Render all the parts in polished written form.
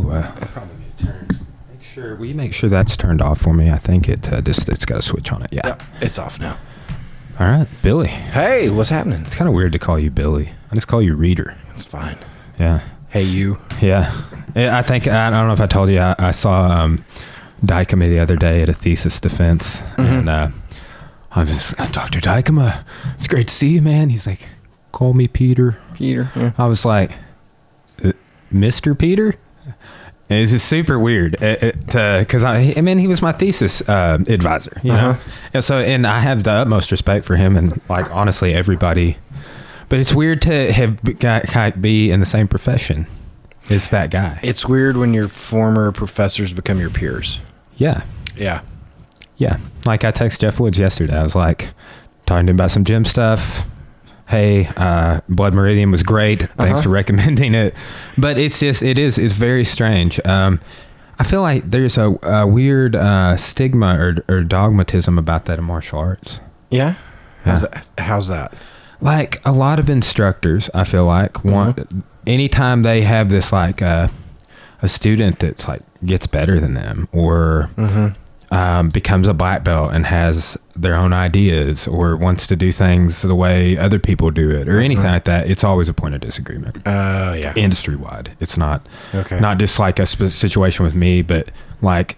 to probably get turned. Will you make sure that's turned off for me? I think it's got a switch on it. Yeah, it's off now. All right, Billy. Hey, what's happening? It's kind of weird to call you Billy. I just call you Reader. It's fine. Yeah. Hey, you. Yeah. I think, I don't know if I told you, I saw Dykema the other day at a thesis defense. And I was just, Dr. Dykema, it's great to see you, man. He's like, call me Peter. Peter. Yeah. I was like, Mr. Peter? And it's just super weird because I mean, he was my thesis advisor, you know? And so, and I have the utmost respect for him and like, honestly, everybody. But it's weird to be in the same profession as that guy. It's weird when your former professors become your peers. Yeah. Yeah. Yeah. Like I texted Jeff Woods yesterday. I was like, talking to him about some gym stuff. Hey, Blood Meridian was great. Thanks for recommending it. But it's very strange. I feel like there's a weird stigma or dogmatism about that in martial arts. Yeah? How's that? Like a lot of instructors, I feel like want anytime they have this like a student that's like gets better than them or becomes a black belt and has their own ideas or wants to do things the way other people do it or anything like that, it's always a point of disagreement. Yeah. Industry wide. It's not just like a situation with me, but like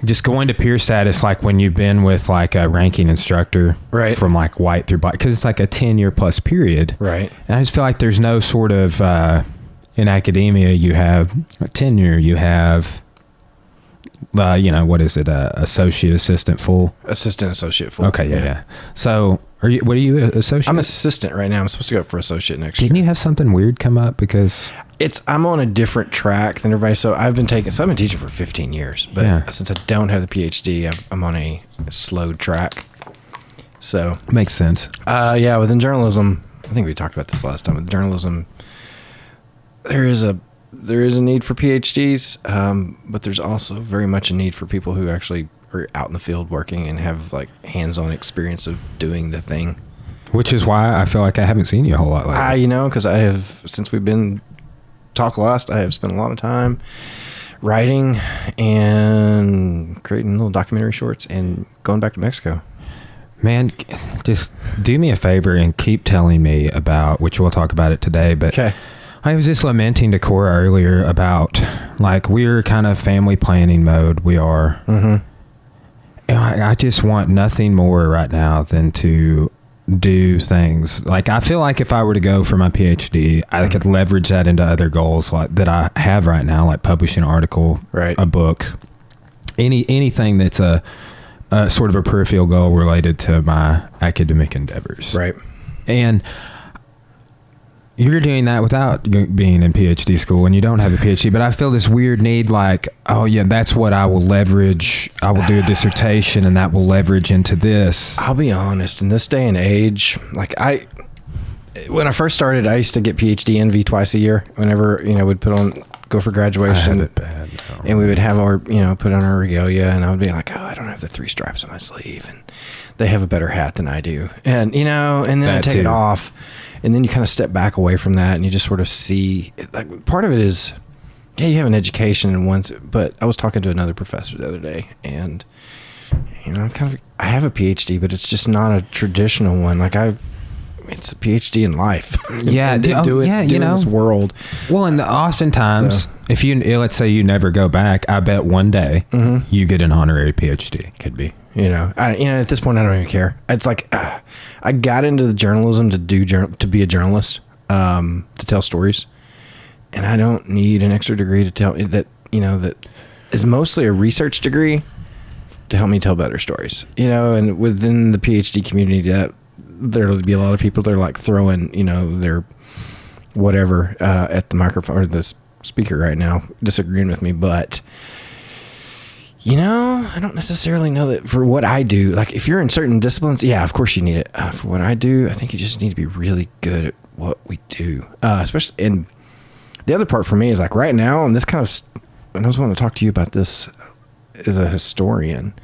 just going to peer status, like when you've been with like a ranking instructor from like white through black, because it's like a 10-year plus period. Right. And I just feel like there's no sort of, in academia, you have a tenure, you have, what is it? Associate, assistant, full? Associate, full. Okay. Yeah. So what are you, associate? I'm assistant right now. I'm supposed to go up for associate next year. Didn't you have something weird come up? Because I'm on a different track than everybody. So I've been teaching for 15 years, but since I don't have the PhD, I'm on a slowed track. So makes sense. Within journalism, I think we talked about this last time. With journalism, there is a need for PhDs, but there's also very much a need for people who actually are out in the field working and have like hands-on experience of doing the thing. Which is why I feel like I haven't seen you a whole lot lately. Because I have, since we've been talk last, I have spent a lot of time writing and creating little documentary shorts and going back to Mexico. Man, just do me a favor and keep telling me about, which we'll talk about it today, but I was just lamenting to Cora earlier about like we're kind of family planning mode. We are. And I just want nothing more right now than to do things. Like I feel like if I were to go for my PhD, I could leverage that into other goals like that I have right now, like publishing an article, a book, anything that's a sort of a peripheral goal related to my academic endeavors. Right. And you're doing that without being in PhD school and you don't have a PhD, but I feel this weird need like, oh yeah, that's what I will leverage. I will do a dissertation and that will leverage into this. I'll be honest, in this day and age, like when I first started, I used to get PhD envy twice a year whenever, we'd go for graduation. I had it bad. And we would have our, put on our regalia and I would be like, oh, I don't have the 3 stripes on my sleeve and they have a better hat than I do. And, and then I take it off. And then you kind of step back away from that and you just sort of see, like, part of it is, you have an education and once, but I was talking to another professor the other day and, I have a PhD, but it's just not a traditional one. Like it's a PhD in life. Yeah. in this world. Well, and oftentimes if let's say you never go back, I bet one day you get an honorary PhD. Could be. At this point, I don't even care. It's like I got into the journalism to be a journalist, to tell stories, and I don't need an extra degree to tell that. That is mostly a research degree to help me tell better stories. And within the PhD community, that there'll be a lot of people that are like throwing, their whatever at the microphone or the speaker right now, disagreeing with me, but. I don't necessarily know that for what I do. Like, if you're in certain disciplines, yeah, of course you need it. For what I do, I think you just need to be really good at what we do. Especially, and the other part for me is like right now, and this kind of, and I was wanting to talk to you about this as a historian.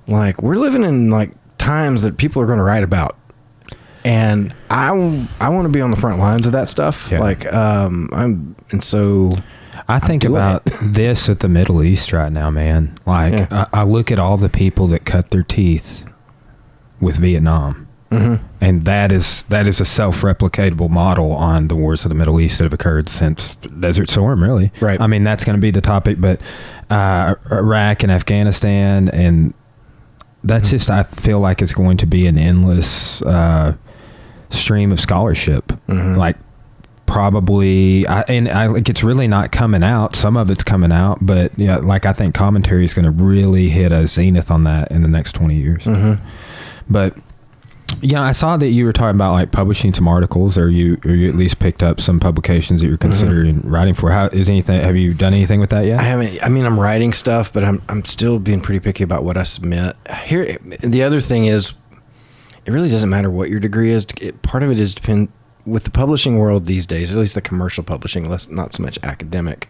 Like, we're living in like times that people are going to write about. And I want to be on the front lines of that stuff. Yeah. Like, I think about this at the Middle East right now, man. Like, I look at all the people that cut their teeth with Vietnam. Mm-hmm. And that is a self-replicatable model on the wars of the Middle East that have occurred since Desert Storm, really. Right. I mean, that's going to be the topic, but Iraq and Afghanistan, and that's just, I feel like it's going to be an endless stream of scholarship. Mm-hmm. Like, probably, like, it's really not coming out. Some of it's coming out, but yeah, like, I think commentary is going to really hit a zenith on that in the next 20 years. Mm-hmm. But yeah, I saw that you were talking about like publishing some articles, or you at least picked up some publications that you're considering writing for. Have you done anything with that yet? I haven't. I mean, I'm writing stuff, but I'm still being pretty picky about what I submit. Here, the other thing is, it really doesn't matter what your degree is. Part of it is depend with the publishing world these days, at least the commercial publishing, not so much academic.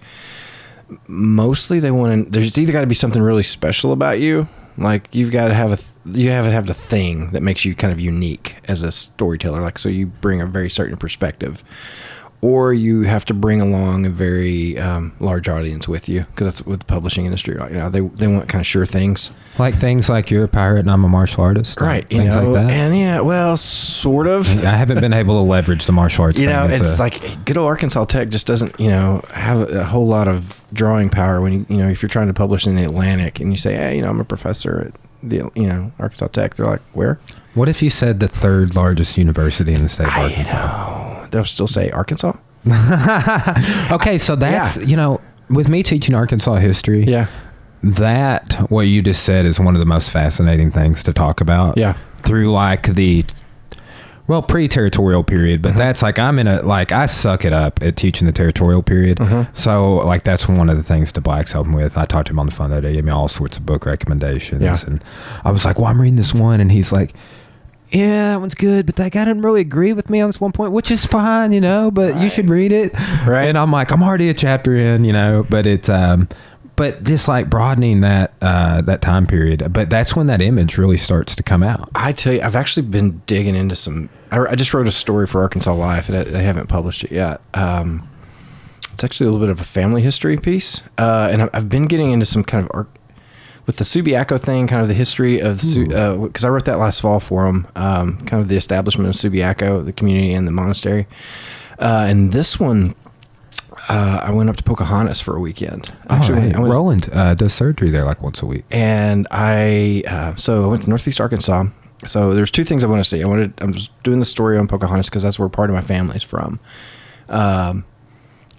Mostly, there's either got to be something really special about you. Like, you've got to have the thing that makes you kind of unique as a storyteller. Like, so you bring a very certain perspective, or you have to bring along a very large audience with you, because that's with the publishing industry. You know, they want kind of sure things. Like things like you're a pirate and I'm a martial artist. Right. Things like that. And well, sort of. I haven't been able to leverage the martial arts thing. It's like good old Arkansas Tech just doesn't, have a whole lot of drawing power when if you're trying to publish in the Atlantic and you say, hey, I'm a professor at the, Arkansas Tech. They're like, where? What if you said the third largest university in the state of Arkansas? I know. They'll still say Arkansas. Okay. So that's, with me teaching Arkansas history. Yeah. That, what you just said, is one of the most fascinating things to talk about. Yeah. Through like the, pre-territorial period, but that's like, I suck it up at teaching the territorial period. So like, that's one of the things the Blacks helped me with. I talked to him on the phone that day, gave me all sorts of book recommendations. Yeah. And I was like, well, I'm reading this one. And he's like, yeah, that one's good, but that guy didn't really agree with me on this one point, which is fine, but you should read it. Right. And I'm like, I'm already a chapter in, but it's, but just like broadening that time period. But that's when that image really starts to come out. I tell you, I've actually been digging into some. I just wrote a story for Arkansas Life, and they haven't published it yet. It's actually a little bit of a family history piece, and I've been getting into some kind of with the Subiaco thing, kind of the history of because I wrote that last fall for them, kind of the establishment of Subiaco, the community and the monastery. And this one, I went up to Pocahontas for a weekend. Actually, Roland does surgery there like once a week. And I went to Northeast Arkansas. So there's two things I want to see. I'm just doing the story on Pocahontas because that's where part of my family is from. And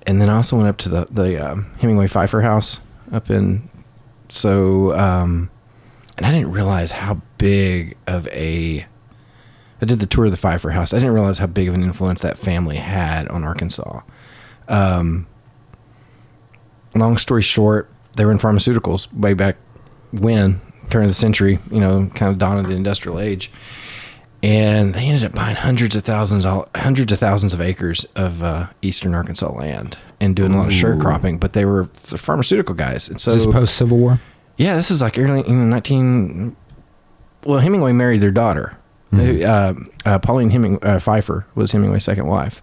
then I also went up to the Hemingway Pfeiffer house up in. So, and I didn't realize how big of I did the tour of the Pfeiffer house. I didn't realize how big of an influence that family had on Arkansas. Long story short, they were in pharmaceuticals way back when, turn of the century, kind of dawn of the industrial age. And they ended up buying hundreds of thousands of acres of eastern Arkansas land and doing a lot of sharecropping. But they were the pharmaceutical guys. And so, is this post-Civil War? Yeah, this is like early 19. Well, Hemingway married their daughter. Pauline Pfeiffer was Hemingway's second wife,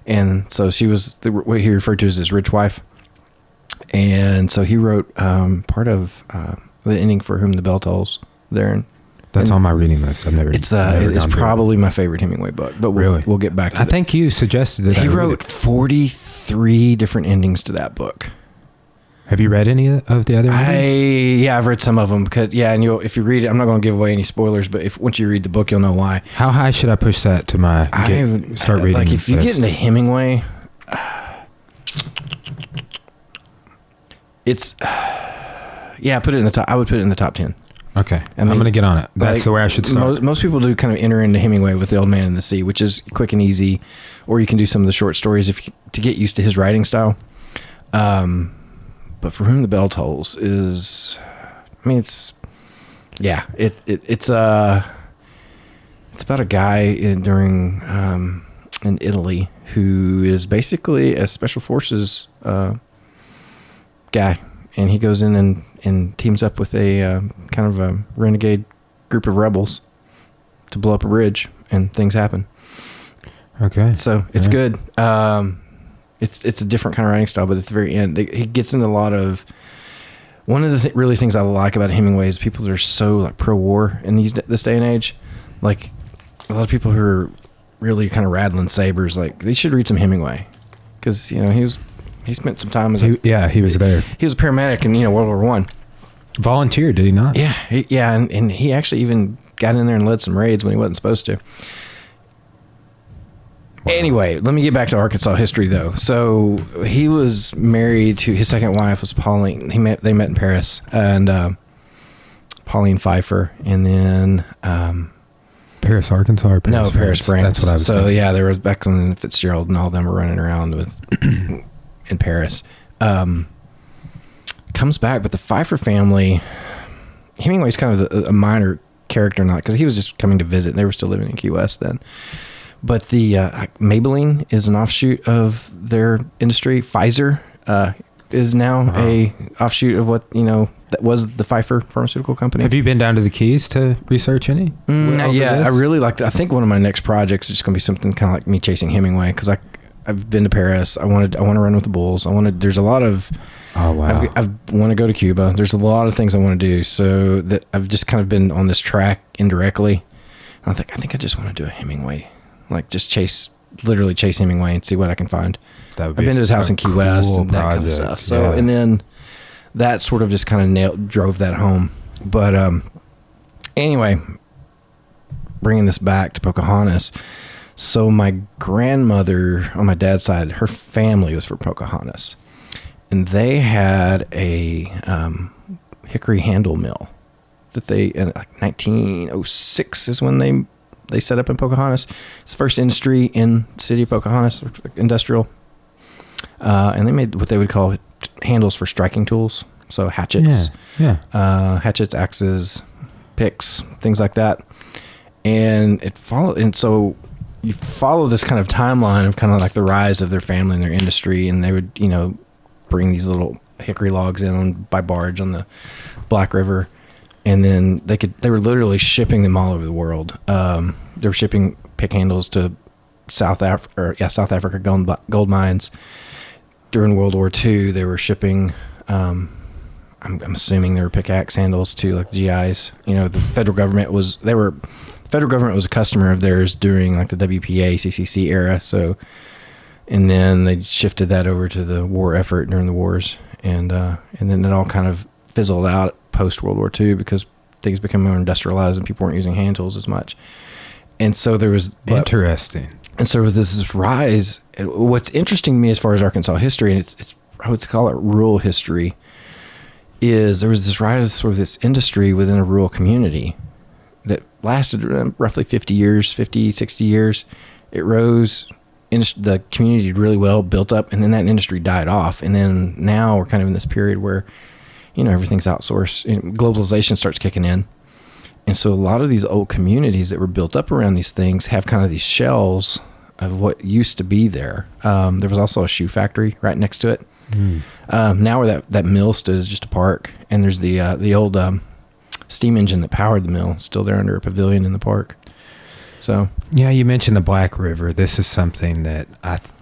and so she was what he referred to as his rich wife. And so he wrote part of the ending for "Whom the Bell Tolls" there. That's on my reading list. I've never. It's probably my favorite Hemingway book, but we'll get back to it. I think you suggested that he wrote 43 different endings to that book. Have you read any of the other endings? I've read some of them because and if you read it, I'm not going to give away any spoilers, but once you read the book, you'll know why. How high should I push that to start reading? Like if you get into Hemingway, it's put it in the top. I would put it in the top 10. Okay, I'm going to get on it. That's the way I should start. Most people do kind of enter into Hemingway with The Old Man and the Sea, which is quick and easy, or you can do some of the short stories to get used to his writing style. But For Whom the Bell Tolls is, it's about a guy in Italy who is basically a special forces guy, and he goes in and teams up with a kind of a renegade group of rebels to blow up a bridge, and things happen. Okay. So it's good. It's a different kind of writing style, but at the very end, he gets into a lot of. One of the really things I like about Hemingway is people that are so like pro-war in this day and age. Like a lot of people who are really kind of rattling sabers, like they should read some Hemingway, because he spent some time as he was there. He was a paramedic in World War I. Volunteered, did he not? Yeah, and he actually even got in there and led some raids when he wasn't supposed to. Wow. Anyway, let me get back to Arkansas history, though. So he was married to his second wife was Pauline. They met in Paris, and Pauline Pfeiffer, and then Paris, Arkansas, or Paris, Paris, France. That's what I was. So thinking. yeah, there was Beckman and Fitzgerald, and all of them were running around in Paris. Comes back, but the Pfeiffer family, Hemingway's kind of a minor character, not because he was just coming to visit. They were still living in Key West then. But the Maybelline is an offshoot of their industry. Pfizer is now a offshoot of what that was the Pfeiffer pharmaceutical company. Have you been down to the Keys to research any? Not yet. I really like. I think one of my next projects is just going to be something kind of like me chasing Hemingway, because I've been to Paris. I want to run with the Bulls. There's a lot of. Oh wow! I want to go to Cuba. There's a lot of things I want to do. So that I've just kind of been on this track indirectly. I think I just want to do a Hemingway, like just literally chase Hemingway and see what I can find. I've been to his house in Key West and that kind of stuff. So and then that sort of just kind of drove that home. But anyway, bringing this back to Pocahontas. So my grandmother on my dad's side, her family was from Pocahontas. And they had a hickory handle mill that in like 1906 is when they set up in Pocahontas. It's the first industry in the city of Pocahontas, industrial. And they made what they would call handles for striking tools. So hatchets, hatchets, axes, picks, things like that. And so you follow this kind of timeline of kind of like the rise of their family and their industry, and they would, bring these little hickory logs in by barge on the Black River, and then they were literally shipping them all over the world. They were shipping pick handles to South Africa gold mines. During World War II, they were shipping. I'm assuming they were pickaxe handles to like GIs. The federal government was a customer of theirs during like the WPA CCC era. So. And then they shifted that over to the war effort during the wars, and then it all kind of fizzled out post World War II because things became more industrialized and people weren't using hand tools as much. And so there was interesting. And so with this rise, what's interesting to me as far as Arkansas history, and it's I would call it rural history, is there was this rise of sort of this industry within a rural community that lasted roughly 60 years. It rose. The community did really well, built up, and then that industry died off. And then now we're kind of in this period where, everything's outsourced. Globalization starts kicking in. And so a lot of these old communities that were built up around these things have kind of these shells of what used to be there. There was also a shoe factory right next to it. Now where that mill stood is just a park. And there's the old steam engine that powered the mill still there under a pavilion in the park. So yeah, you mentioned the Black River. This is something that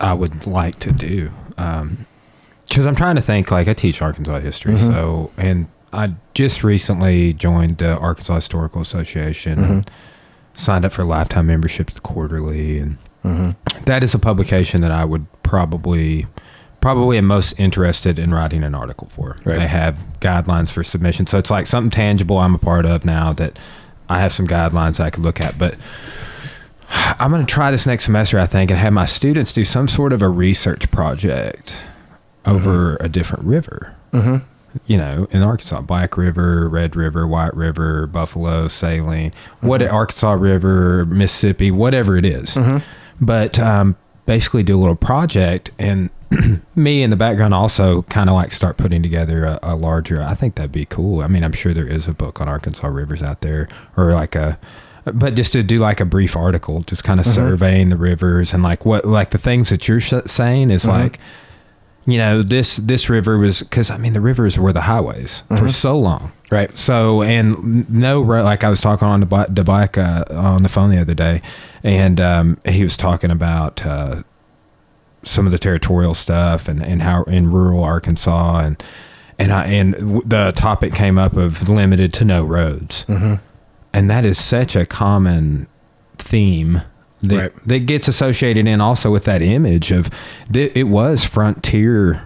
I would like to do, because I'm trying to think. Like I teach Arkansas history, so and I just recently joined the Arkansas Historical Association, and signed up for a lifetime membership to the Quarterly, and that is a publication that I would probably am most interested in writing an article for. Right. They have guidelines for submission, so it's like something tangible I'm a part of now that I have some guidelines I could look at, but. I'm going to try this next semester, I think, and have my students do some sort of a research project over a different river. In Arkansas, Black River, Red River, White River, Buffalo, Saline, Arkansas River, Mississippi, whatever it is. But basically do a little project, and me in the background also kind of like start putting together a larger, I think that'd be cool. I mean, I'm sure there is a book on Arkansas rivers out there, or but just to do like a brief article, just kind of surveying the rivers and like the things that you're saying is like, this river was, because I mean the rivers were the highways for so long, right? So and no, like I was talking on DeBlack on the phone the other day, and he was talking about some of the territorial stuff and how in rural Arkansas and the topic came up of limited to no roads. Mm-hmm. And that is such a common theme that gets associated in also with that image of it was frontier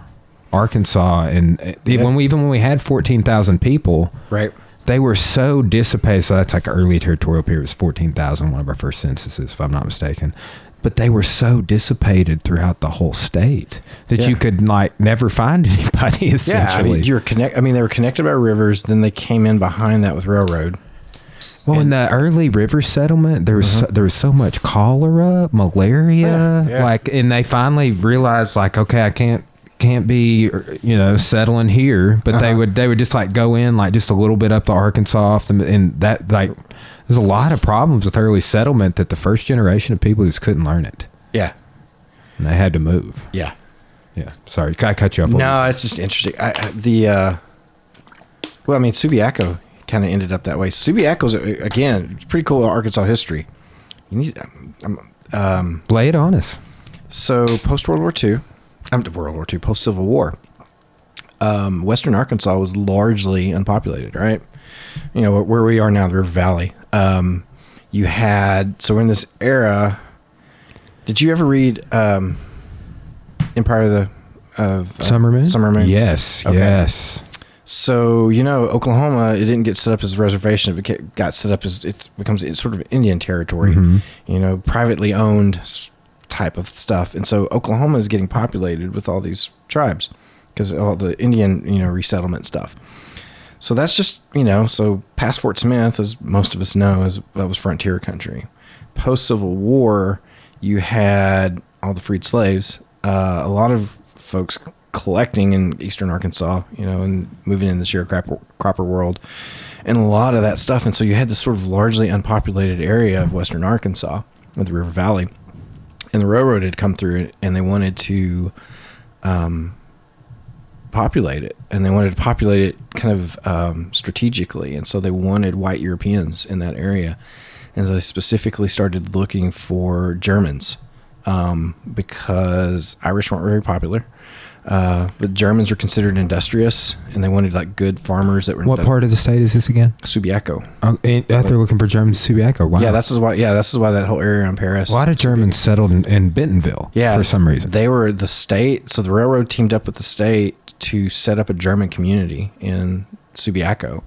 Arkansas. And when we had 14,000 people, they were so dissipated. So that's like early territorial period. It was 14,000, one of our first censuses, if I'm not mistaken. But they were so dissipated throughout the whole state that you could like never find anybody. Essentially, they were connected by rivers. Then they came in behind that with railroad. Well, in the early river settlement, there was so much cholera, malaria, and they finally realized like, okay, I can't be, settling here, but they would just like go in like just a little bit up to Arkansas, and that like there's a lot of problems with early settlement that the first generation of people just couldn't learn it. Yeah, and they had to move. Yeah. Sorry, I cut you off. No, it's just interesting. Subiaco kind of ended up that way. Subiaco's again pretty cool Arkansas history. You need lay it on us. So post World War II. Post Civil War, Western Arkansas was largely unpopulated, right? Where we are now, the River Valley. You had, so in this era, did you ever read Empire of Summer Moon? Yes, okay. Yes. So, Oklahoma, it didn't get set up as a reservation. It got set up as, it becomes sort of Indian territory, privately owned type of stuff. And so Oklahoma is getting populated with all these tribes because all the Indian, resettlement stuff. So that's just, so past Fort Smith, as most of us know, that was frontier country. Post Civil War, you had all the freed slaves, a lot of folks collecting in eastern Arkansas, and moving in the sharecropper world, and a lot of that stuff. And so you had this sort of largely unpopulated area of western Arkansas with the River Valley. And the railroad had come through it, and they wanted to populate it. And they wanted to populate it kind of strategically. And so they wanted white Europeans in that area. And so they specifically started looking for Germans because Irish weren't very popular. But Germans were considered industrious, and they wanted like good farmers that were. What part of the state is this again? Subiaco. Oh, they're looking for Germans in Subiaco. Wow. Yeah, this is why that whole area around Paris. A lot of Germans settled in Bentonville. Yeah, for some reason they were the state. So the railroad teamed up with the state to set up a German community in Subiaco,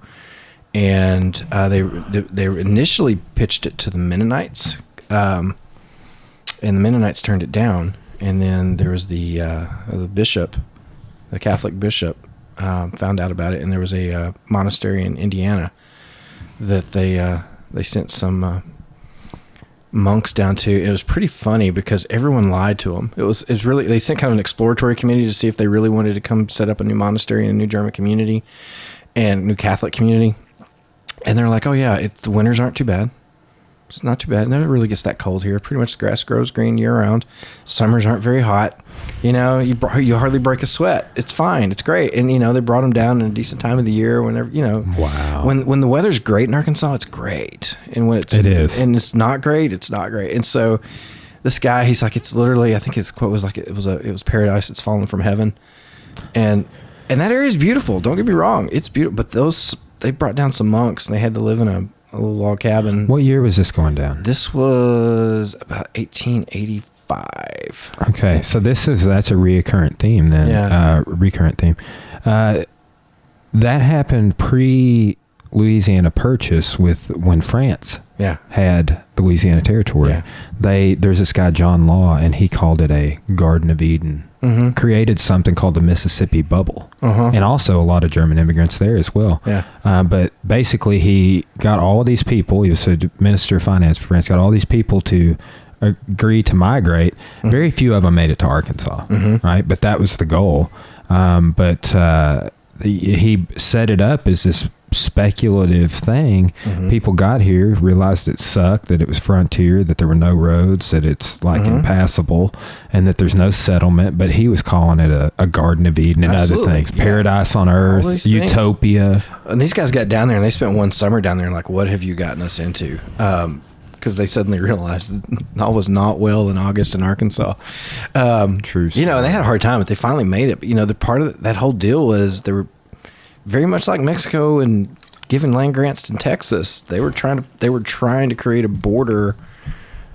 and they initially pitched it to the Mennonites, and the Mennonites turned it down. And then there was the bishop, the Catholic bishop, found out about it, and there was a monastery in Indiana that they sent some monks down to. It was pretty funny because everyone lied to them. It was really, they sent kind of an exploratory committee to see if they really wanted to come set up a new monastery and a new German community and new Catholic community. And they're like, oh yeah, the winters aren't too bad. It's not too bad. It never really gets that cold here. Pretty much the grass grows green year round. Summers aren't very hot. You hardly break a sweat. It's fine. It's great. And, they brought them down in a decent time of the year whenever, Wow. When the weather's great in Arkansas, it's great. And when it is. And it's not great, it's not great. And so this guy, he's like, it's literally, I think his quote was like, it was paradise. It's fallen from heaven. And that area is beautiful. Don't get me wrong. It's beautiful. But they brought down some monks, and they had to live in a little log cabin. What year was this going down? This was about 1885. Okay, so that's a recurrent theme then. Yeah. Recurrent theme. That happened pre-Louisiana Purchase when France had the Louisiana Territory. Yeah. There's this guy, John Law, and he called it a Garden of Eden. Mm-hmm. Created something called the Mississippi Bubble, and also a lot of German immigrants there as well. Yeah. But basically, he got all of these people. He was a minister of finance for France. Got all these people to agree to migrate. Mm-hmm. Very few of them made it to Arkansas, right? But that was the goal. He set it up as this speculative thing. People got here, realized it sucked, that it was frontier, that there were no roads, that it's like impassable, and that there's no settlement. But he was calling it a Garden of Eden and other things, paradise on earth, utopia. And these guys got down there, and they spent one summer down there, and like, what have you gotten us into? Because because they suddenly realized that all was not well in August in Arkansas. True. You know, they had a hard time, but they finally made it. But, you know, the part of that whole deal was they were very much like Mexico and giving land grants in Texas. They were trying to create a border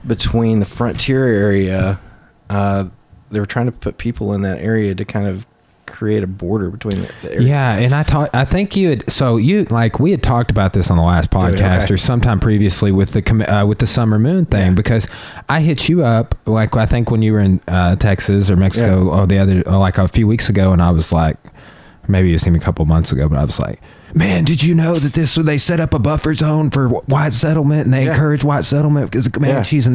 between the frontier area. They were trying to put people in that area to kind of create a border between the area. Yeah, and I think we had talked about this on the last podcast or sometime previously with the summer moon thing, because I hit you up, like, I think when you were in Texas or Mexico or like a few weeks ago, and I was like, maybe it was even a couple months ago, but I was like, man, did you know that they set up a buffer zone for white settlement, and they encourage white settlement because of Comanches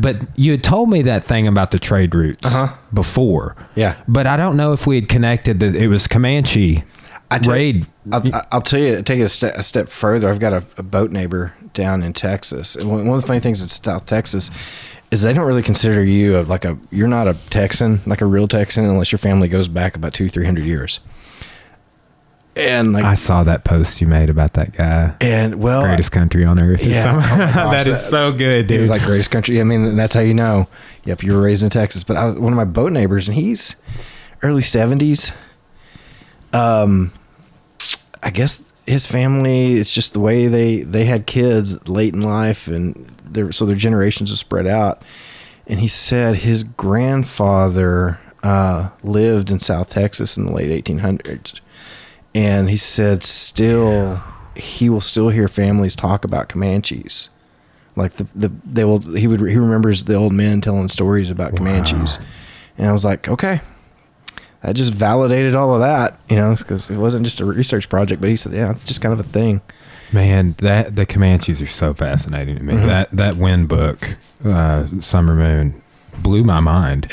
but you had told me that thing about the trade routes before. Yeah. But I don't know if we had connected that it was Comanche raid. I'll tell you, take it a step further. I've got a boat neighbor down in Texas. And one of the funny things in South Texas is they don't really consider you you're not a Texan, like a real Texan, unless your family goes back about 200-300 years. And like, I saw that post you made about that guy. And greatest country on earth. Yeah, oh my gosh, that is so good, dude. He was like greatest country. I mean, that's how you know. Yep, you were raised in Texas. But I was one of my boat neighbors, and he's early 70s. I guess his family, it's just the way they had kids late in life, and their generations are spread out. And he said his grandfather lived in South Texas in the late 1800s. And he said he will still hear families talk about Comanches. Like he remembers the old men telling stories about Comanches. And I was like, okay, that just validated all of that, you know, because it wasn't just a research project, but he said, yeah, it's just kind of a thing. Man, the Comanches are so fascinating to me. Mm-hmm. That Wind book, Summer Moon, blew my mind.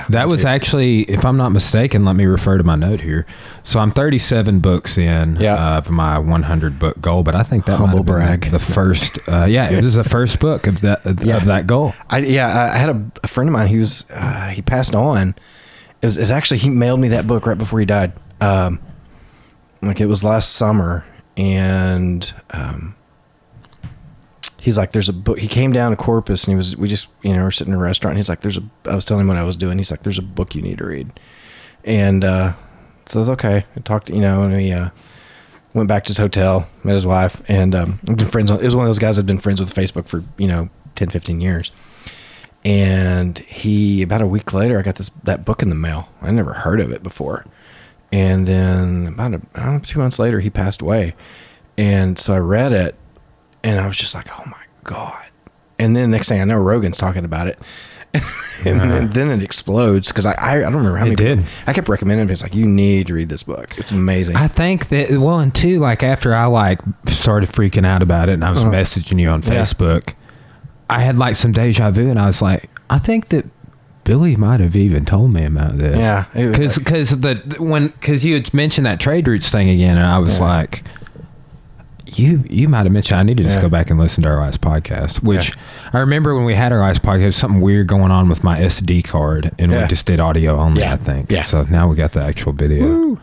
That was actually, if I'm not mistaken, let me refer to my note here. So I'm 37 books in of my 100 book goal, but I think that humble brag. The first, it was the first book of that goal. I had a friend of mine. He passed on. It was actually, he mailed me that book right before he died. Like it was last summer, and he's like, there's a book. He came down to Corpus, and we just, you know, we're sitting in a restaurant, and he's like, I was telling him what I was doing. He's like, there's a book you need to read. And, so I was okay. I talked, you know, and we, went back to his hotel, met his wife, and, we've been friends. It was one of those guys I've been friends with Facebook for, you know, 10, 15 years. And about a week later, I got that book in the mail. I never heard of it before. And then about 2 months later, he passed away. And so I read it, and I was just like, oh my God. And then next thing I know, Rogan's talking about it. And then it explodes, because I don't remember how many people. I kept recommending it. It's like, you need to read this book. It's amazing. I think that, well, and two, like after I started freaking out about it, and I was messaging you on Facebook, I had like some deja vu, and I was like, I think that Billy might have even told me about this. Yeah. Because you had mentioned that trade routes thing again, and I was like, you might have mentioned, I need to just go back and listen to our last podcast, which I remember when we had our last podcast, something weird going on with my SD card, and we just did audio only, I think. Yeah. So now we got the actual video. Woo.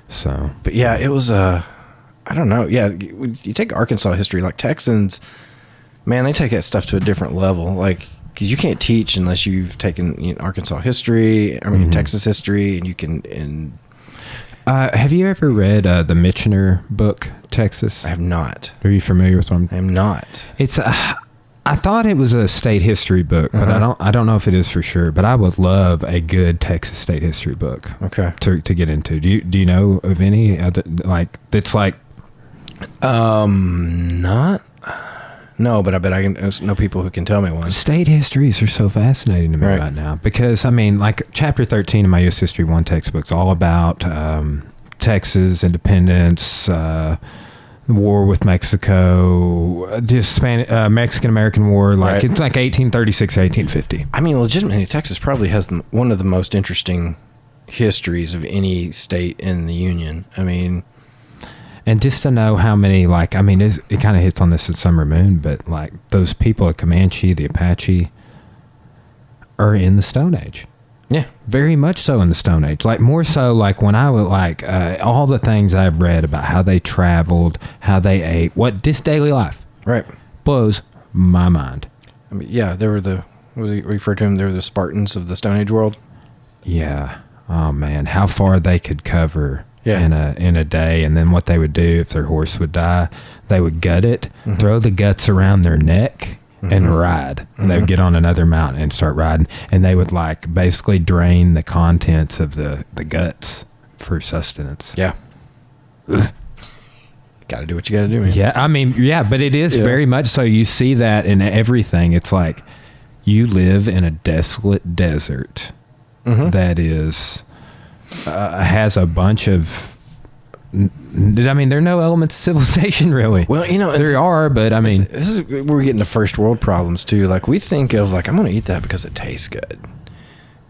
So. But yeah, it was, I don't know. Yeah. You take Arkansas history, like Texans, man, they take that stuff to a different level. Like, because you can't teach unless you've taken Arkansas history, Texas history, and you can. Have you ever read the Michener book, Texas? I have not. Are you familiar with one? I am not. It's I thought it was a state history book, but I don't know if it is for sure. But I would love a good Texas state history book. Okay. To get into. Do you know of any other, like that's like? Not. No, but I bet I can know people who can tell me one. State histories are so fascinating to me right now, because I mean, like chapter 13 of my U.S. History 1 textbook's all about Texas independence, the war with Mexico, just Mexican-American War. Like it's like 1836, 1850. I mean, legitimately, Texas probably has one of the most interesting histories of any state in the Union. I mean. And just to know how many, like, I mean, it kind of hits on this at Summer Moon, but like those people at Comanche, the Apache, are in the Stone Age. Yeah. Very much so in the Stone Age. Like more so like when I would like all the things I've read about how they traveled, how they ate, what just daily life. Right. Blows my mind. I mean, yeah, they were we referred to them, they were the Spartans of the Stone Age world. Yeah. Oh man, how far they could cover Yeah. in a day, and then what they would do if their horse would die, they would gut it, throw the guts around their neck, and ride. And they would get on another mountain and start riding, and they would like basically drain the contents of the guts for sustenance. Yeah. Got to do what you got to do, man. Yeah, I mean, yeah, but it is very much so. You see that in everything. It's like you live in a desolate desert that is has a bunch of. I mean, there are no elements of civilization, really. Well, you know, there are, but I mean, this is where we're getting to first world problems too. Like we think of like, I'm going to eat that because it tastes good.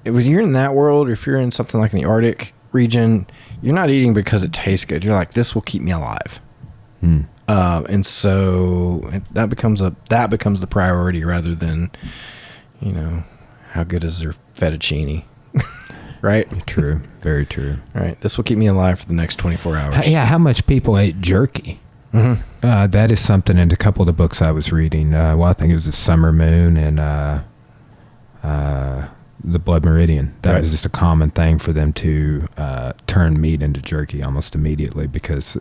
When you're in that world, or if you're in something like in the Arctic region, you're not eating because it tastes good. You're like, this will keep me alive. And so that becomes the priority rather than, you know, how good is their fettuccine, right? True, very true. Right, this will keep me alive for the next 24 hours. Yeah, how much people ate jerky? That is something in a couple of the books I was reading. Well, I think it was The Summer Moon and The Blood Meridian. That was just a common thing for them to turn meat into jerky almost immediately because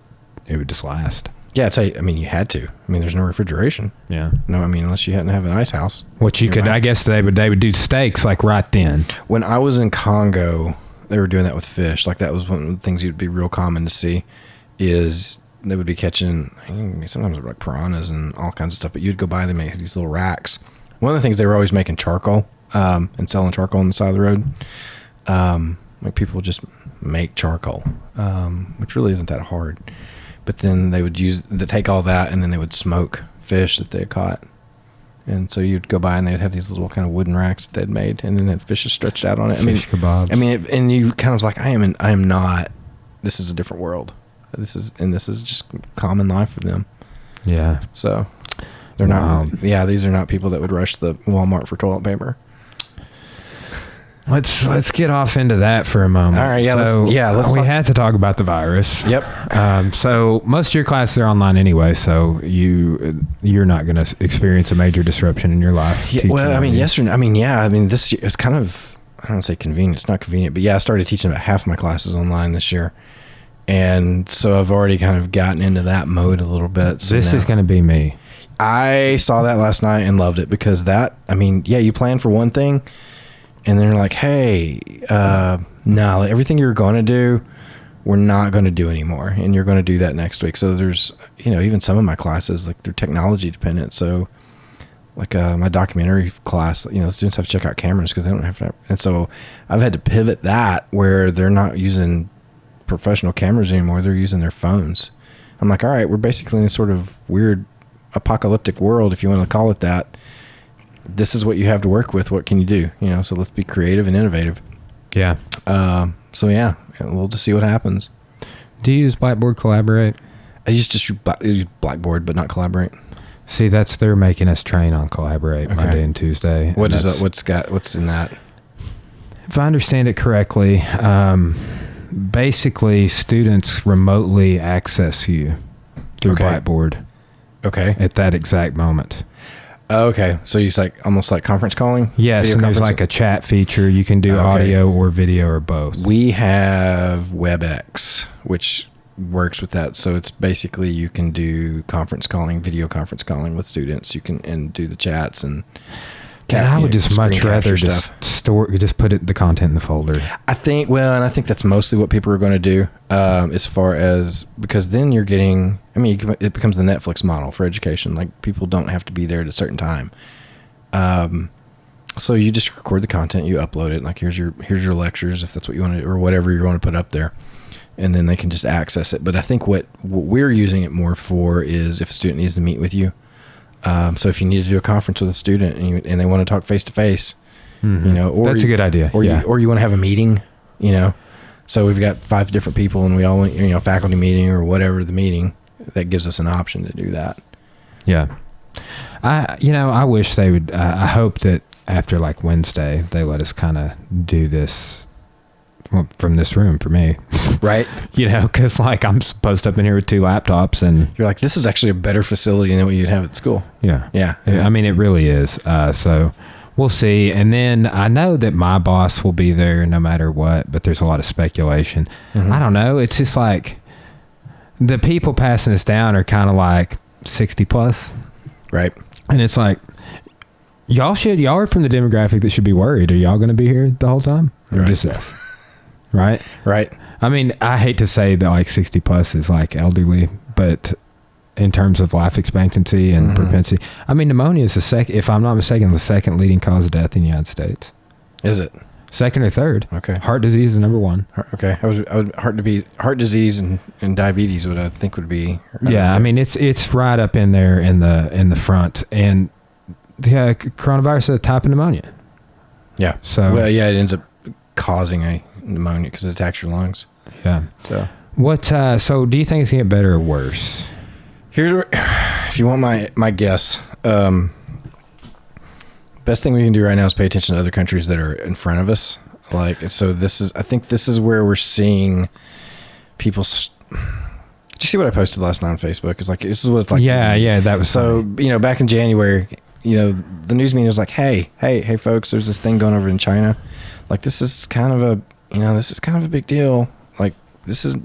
it would just last. Yeah, I mean, you had to. I mean, there's no refrigeration. Yeah. No, I mean, unless you hadn't have an ice house. Which you could, I guess they would do steaks like right then. When I was in Congo, they were doing that with fish. Like that was one of the things you'd be real common to see is they would be catching, sometimes like piranhas and all kinds of stuff, but you'd go by them and make these little racks. One of the things they were always making charcoal and selling charcoal on the side of the road. Like people just make charcoal, which really isn't that hard. But then they would take all that and then they would smoke fish that they had caught. And so you'd go by and they'd have these little kind of wooden racks that they'd made, and then the fish is stretched out on it. Fish kebabs. I mean, and you kind of was like, I am not. This is a different world. This is just common life for them. Yeah. So they're not. Yeah, these are not people that would rush the Walmart for toilet paper. Let's get off into that for a moment. All right, we had to talk about the virus. Yep. So most of your classes are online anyway, so you're not going to experience a major disruption in your life. Yeah, well, I mean, yesterday. I mean, yeah. I mean, this year it's kind of, I don't want to say convenient. It's not convenient, but yeah, I started teaching about half my classes online this year, and so I've already kind of gotten into that mode a little bit. So this is going to be me. I saw that last night and loved it because I mean, yeah, you plan for one thing. And they're like, hey, no, everything you're going to do, we're not going to do anymore. And you're going to do that next week. So there's, even some of my classes, like they're technology dependent. So like my documentary class, the students have to check out cameras because they don't have to. And so I've had to pivot that where they're not using professional cameras anymore. They're using their phones. I'm like, all right, we're basically in a sort of weird apocalyptic world, if you want to call it that. This is what you have to work with. What can you do? So let's be creative and innovative. Yeah. So yeah, we'll just see what happens. Do you use Blackboard Collaborate? I use Blackboard, but not Collaborate. See, they're making us train on Collaborate Monday and Tuesday. What is that? What's in that? If I understand it correctly, basically students remotely access you through Blackboard. Okay. At that exact moment. Okay, so it's like almost like conference calling? Yes, and there's like a chat feature. You can do audio or video or both. We have WebEx, which works with that. So it's basically you can do conference calling, video conference calling with students. You can do the chats and. And I would just much rather just put the content in the folder. I think that's mostly what people are going to do, as far as, because then you're getting, it becomes the Netflix model for education. Like people don't have to be there at a certain time. So you just record the content, you upload it. Like here's your lectures, if that's what you want to, or whatever you're going to put up there. And then they can just access it. But I think what we're using it more for is if a student needs to meet with you. So if you need to do a conference with a student and they want to talk face to face, or that's a good idea. Or you want to have a meeting, so we've got 5 different people and we all want, faculty meeting or whatever the meeting, that gives us an option to do that. Yeah. I wish they would, I hope that after like Wednesday, they let us kind of do this Well, from this room for me. Right. You know, because like I'm supposed up in here with 2 laptops and you're like, this is actually a better facility than what you'd have at school. Yeah. Yeah. I mean, it really is. So we'll see. And then I know that my boss will be there no matter what, but there's a lot of speculation. Mm-hmm. I don't know. It's just like the people passing us down are kind of like 60 plus. Right. And it's like, y'all are from the demographic that should be worried. Are y'all going to be here the whole time? Or Right. just us? Right? Right. I mean, I hate to say that like 60 plus is like elderly, but in terms of life expectancy and propensity, I mean, pneumonia is if I'm not mistaken, the second leading cause of death in the United States. Is it? Second or third. Okay. Heart disease is number 1. Okay. I would heart disease and diabetes would I think would be. Yeah. I mean, it's right up in there in the front, and yeah, coronavirus is a type of pneumonia. Yeah. So, well, yeah, it ends up causing a pneumonia because it attacks your lungs. yeah. So So do you think it's going to get better or worse? here's where, if you want my guess, best thing we can do right now is pay attention to other countries that are in front of us. Like, so I think this is where we're seeing people. Did you see what I posted last night on Facebook? It's like, this is what it's like. Yeah. That was So, funny. Back in January, the news media was like, hey, folks, there's this thing going over in China. Like, this is kind of a big deal. Like, this is,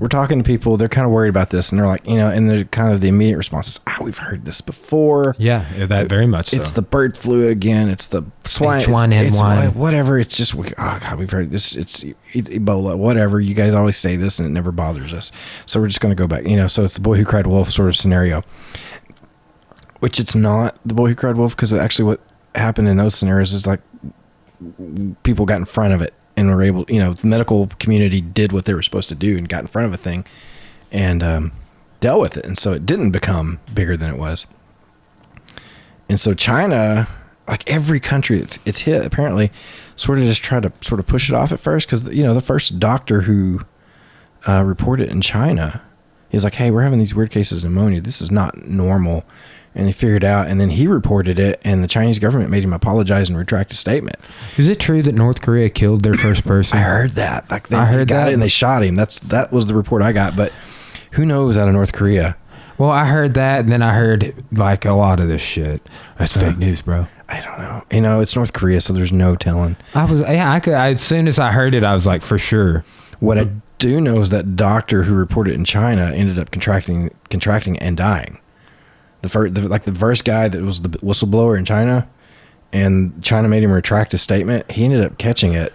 we're talking to people, they're kind of worried about this, and they're like, and they're kind of the immediate response is, we've heard this before. Yeah, that very much so. It's the bird flu again. It's the swine. H1N1. It's whatever. It's just, God, we've heard this. It's Ebola, whatever. You guys always say this and it never bothers us. So we're just going to go back, so it's the boy who cried wolf sort of scenario, which it's not the boy who cried wolf, because actually what happened in those scenarios is like people got in front of it and were able, the medical community did what they were supposed to do and got in front of a thing and dealt with it. And so it didn't become bigger than it was. And so China, like every country it's hit, apparently sort of just tried to sort of push it off at first. Cause the first doctor who reported in China, he was like, hey, we're having these weird cases of pneumonia. This is not normal. And they figured out, and then he reported it, and the Chinese government made him apologize and retract a statement. Is it true that North Korea killed their first person? I heard that. Like I heard got that, it and they shot him. That was the report I got. But who knows out of North Korea? Well, I heard that, and then I heard like a lot of this shit. That's fake news, bro. I don't know. It's North Korea, so there's no telling. As soon as I heard it, I was like, for sure. What I do know is that doctor who reported in China ended up contracting and dying. The first guy that was the whistleblower in China, and China made him retract his statement. He ended up catching it,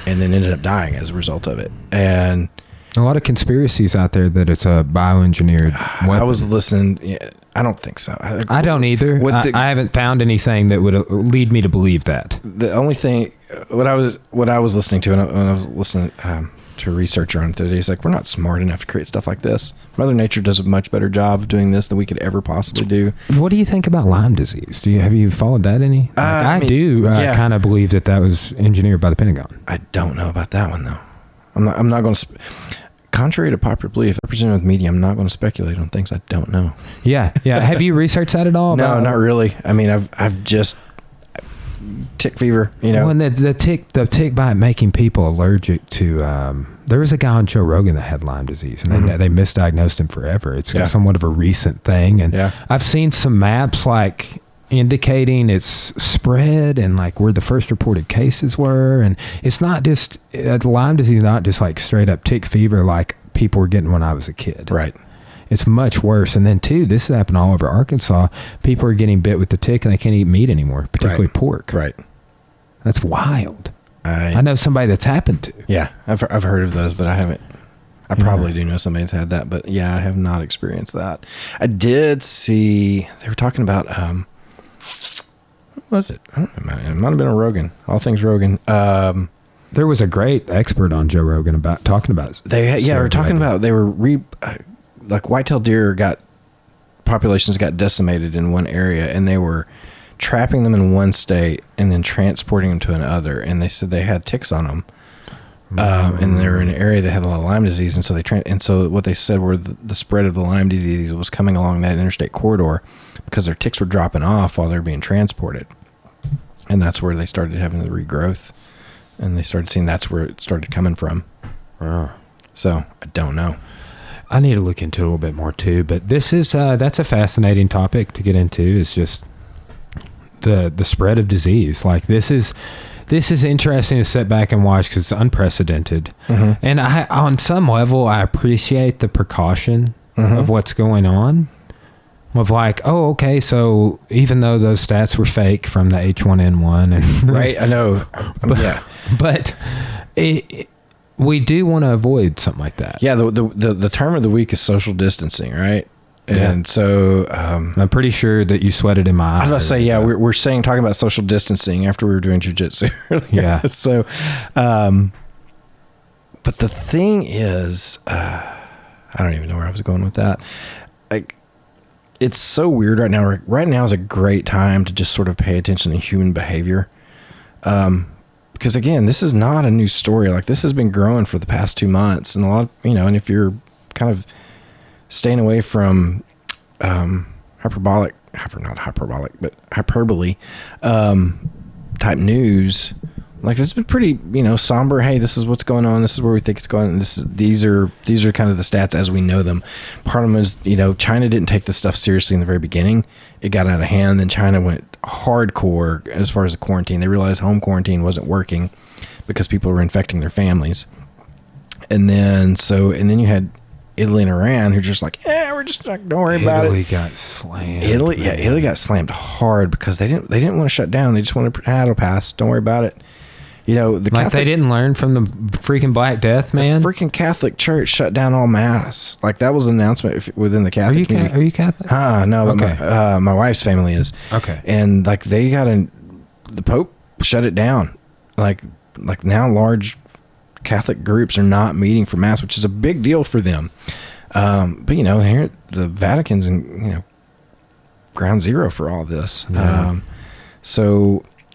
and then ended up dying as a result of it. And a lot of conspiracies out there that it's a bioengineered weapon. I was listening. Yeah, I don't think so. I don't either. I haven't found anything that would lead me to believe that. The only thing, what I was listening to, when I was listening to a researcher on it today, he's like, we're not smart enough to create stuff like this. Mother Nature does a much better job of doing this than we could ever possibly do. What do you think about Lyme disease? Have you followed that any? I kind of believe that was engineered by the Pentagon. I don't know about that one though. I'm not going to. Contrary to popular belief, represented with media, I'm not going to speculate on things I don't know. Yeah. Have you researched that at all? No, not really. I mean, I've just tick fever, Well, and the tick bite making people allergic to. There was a guy on Joe Rogan that had Lyme disease, and they misdiagnosed him forever. It's somewhat of a recent thing, and I've seen some maps like indicating its spread and like where the first reported cases were, and it's not just Lyme disease, is not just like straight up tick fever like people were getting when I was a kid. Right. It's much worse. And then too, this happened all over Arkansas. People are getting bit with the tick and they can't eat meat anymore, particularly pork. Right. That's wild. I know somebody that's happened to. Yeah, I've heard of those, but I haven't. I probably do know somebody that's had that, but yeah, I have not experienced that. I did see they were talking about what was it? I don't know. It might have been a Rogan. All things Rogan. There was a great expert on Joe Rogan about talking about. They were talking about they were like white-tailed deer populations got decimated in one area, and they were trapping them in one state and then transporting them to another. And they said they had ticks on them, and they were in an area that had a lot of Lyme disease, and so so what they said were the spread of the Lyme disease was coming along that interstate corridor because their ticks were dropping off while they were being transported, and that's where they started having the regrowth. and they started seeing that's where it started coming from. So I don't know. I need to look into it a little bit more too, but this is that's a fascinating topic to get into. Is just the spread of disease. Like this is interesting to sit back and watch because it's unprecedented. And I, on some level, I appreciate the precaution of what's going on. Of like, oh, okay, so even though those stats were fake from the H1N1, and right, I know, but we do want to avoid something like that. Yeah, the term of the week is social distancing, right? And so I'm pretty sure that you sweated in my eye. I was about to say, yeah, we're talking about social distancing after we were doing jiu-jitsu earlier. Yeah. So, but the thing is, I don't even know where I was going with that. Like, it's so weird right now. Right now is a great time to just sort of pay attention to human behavior. Because again, this is not a new story. Like this has been growing for the past 2 months, and a lot of, and if you're kind of staying away from hyperbole type news, like it's been pretty somber. Hey, this is what's going on, this is where we think it's going, these are kind of the stats as we know them. Part of them is China didn't take this stuff seriously in the very beginning. It got out of hand, then China went hardcore as far as the quarantine. They realized home quarantine wasn't working because people were infecting their families, and then you had Italy and Iran who just like, we're just like, don't worry about it. Italy got slammed. Italy got slammed hard because they didn't want to shut down. They just wanted to it'll pass. Don't worry about it. They didn't learn from the freaking Black Death, man. The freaking Catholic Church shut down all mass. Like that was an announcement within the Catholic community. Are you Catholic? No. Okay. But my wife's family is. Okay. And like the Pope shut it down. Like now large Catholic groups are not meeting for mass, which is a big deal for them. But here the Vatican's in ground zero for all this. Yeah.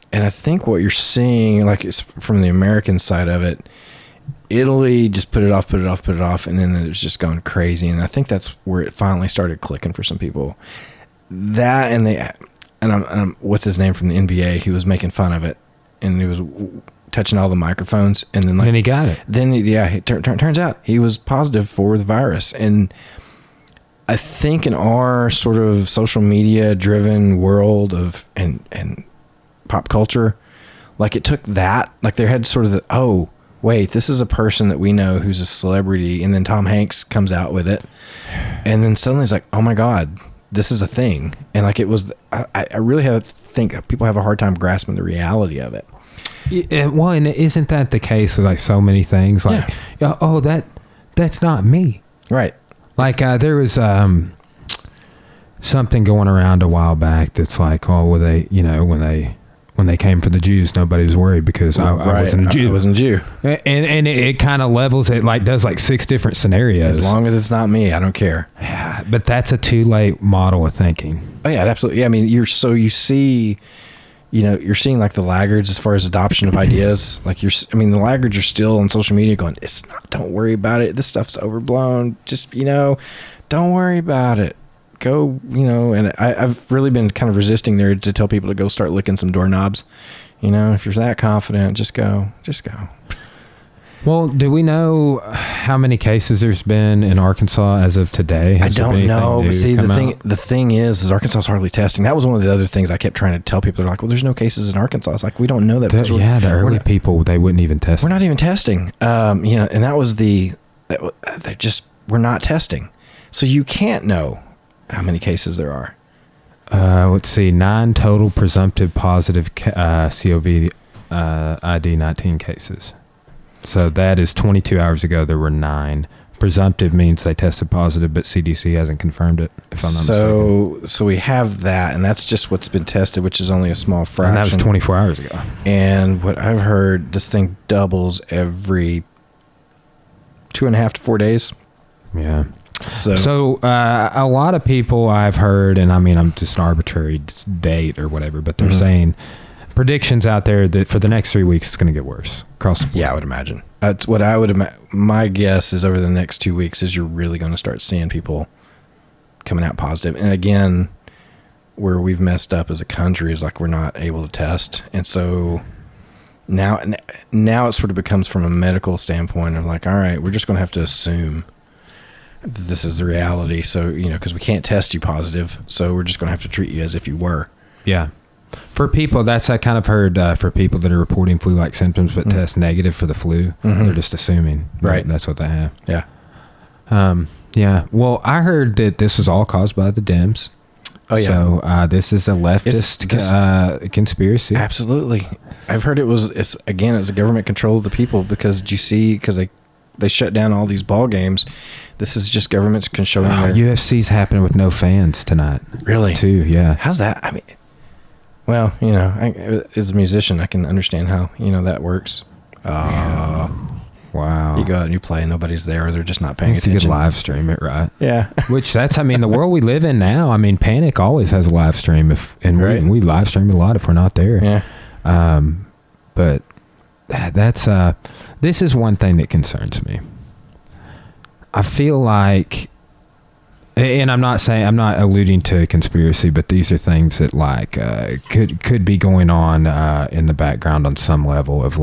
And I think what you're seeing, like it's from the American side of it, Italy just put it off, and then it was just going crazy. And I think that's where it finally started clicking for some people. That and what's his name from the NBA? He was making fun of it, and he was touching all the microphones, and then he got it. Then turns out he was positive for the virus, and I think in our sort of social media driven world of and pop culture, like it took that, like they had sort of this is a person that we know who's a celebrity, and then Tom Hanks comes out with it, and then suddenly it's like, oh my God, this is a thing. And like it was, I really think people have a hard time grasping the reality of it. Yeah, well, and isn't that the case with like so many things? Like, that's not me, right? Like there was something going around a while back that's like, when they came for the Jews, nobody was worried because I wasn't a Jew. I wasn't a Jew. And it kind of levels it, like does like 6 different scenarios. As long as it's not me, I don't care. Yeah, but that's a too late model of thinking. Oh yeah, absolutely. Yeah, I mean, you're seeing like the laggards as far as adoption of ideas. Like the laggards are still on social media going, don't worry about it. This stuff's overblown. Just, don't worry about it. Go, and I've really been kind of resisting there to tell people to go start licking some doorknobs. If you're that confident, just go. Well, do we know how many cases there's been in Arkansas as of today? I don't know. But see, the thing is Arkansas is hardly testing. That was one of the other things I kept trying to tell people. They're like, well, there's no cases in Arkansas. It's like, we don't know that. The early people, they wouldn't even test. We're not even testing. And that was we're not testing. So you can't know how many cases there are. Let's see, 9 total presumptive positive COVID ID-19 cases. So that is 22 hours ago. There were 9. Presumptive means they tested positive, but CDC hasn't confirmed it, if I'm not mistaken. So we have that, and that's just what's been tested, which is only a small fraction. And that was 24 hours ago. And what I've heard, this thing doubles every 2.5 to 4 days. Yeah. So a lot of people I've heard, and I mean, I'm just an arbitrary date or whatever, but they're saying predictions out there that for the next 3 weeks, it's going to get worse across the board. Yeah, I would imagine. That's what I would imagine. My guess is over the next 2 weeks is you're really going to start seeing people coming out positive. And again, where we've messed up as a country is like we're not able to test. And so Now it sort of becomes from a medical standpoint of like, all right, we're just going to have to assume that this is the reality. So, because we can't test you positive, so we're just going to have to treat you as if you were. Yeah. For people, that's I kind of heard for people that are reporting flu-like symptoms but test negative for the flu, they're just assuming that's what they have. Yeah. Yeah. Well, I heard that this was all caused by the Dems. Oh, yeah. So this is a leftist conspiracy. Absolutely. I've heard it's a government control of the people because they shut down all these ball games. This is just governments controlling UFC's happening with no fans tonight. Really? Too, yeah. How's that? I mean, well, as a musician, I can understand how, that works. Wow. You go out and you play and nobody's there. They're just not paying attention. You could live stream it, right? Yeah. Which the world we live in now. I mean, Panic always has a live stream we live stream a lot if we're not there. Yeah. But that's, this is one thing that concerns me. I feel like, and I'm not alluding to a conspiracy, but these are things that could be going on in the background on some level of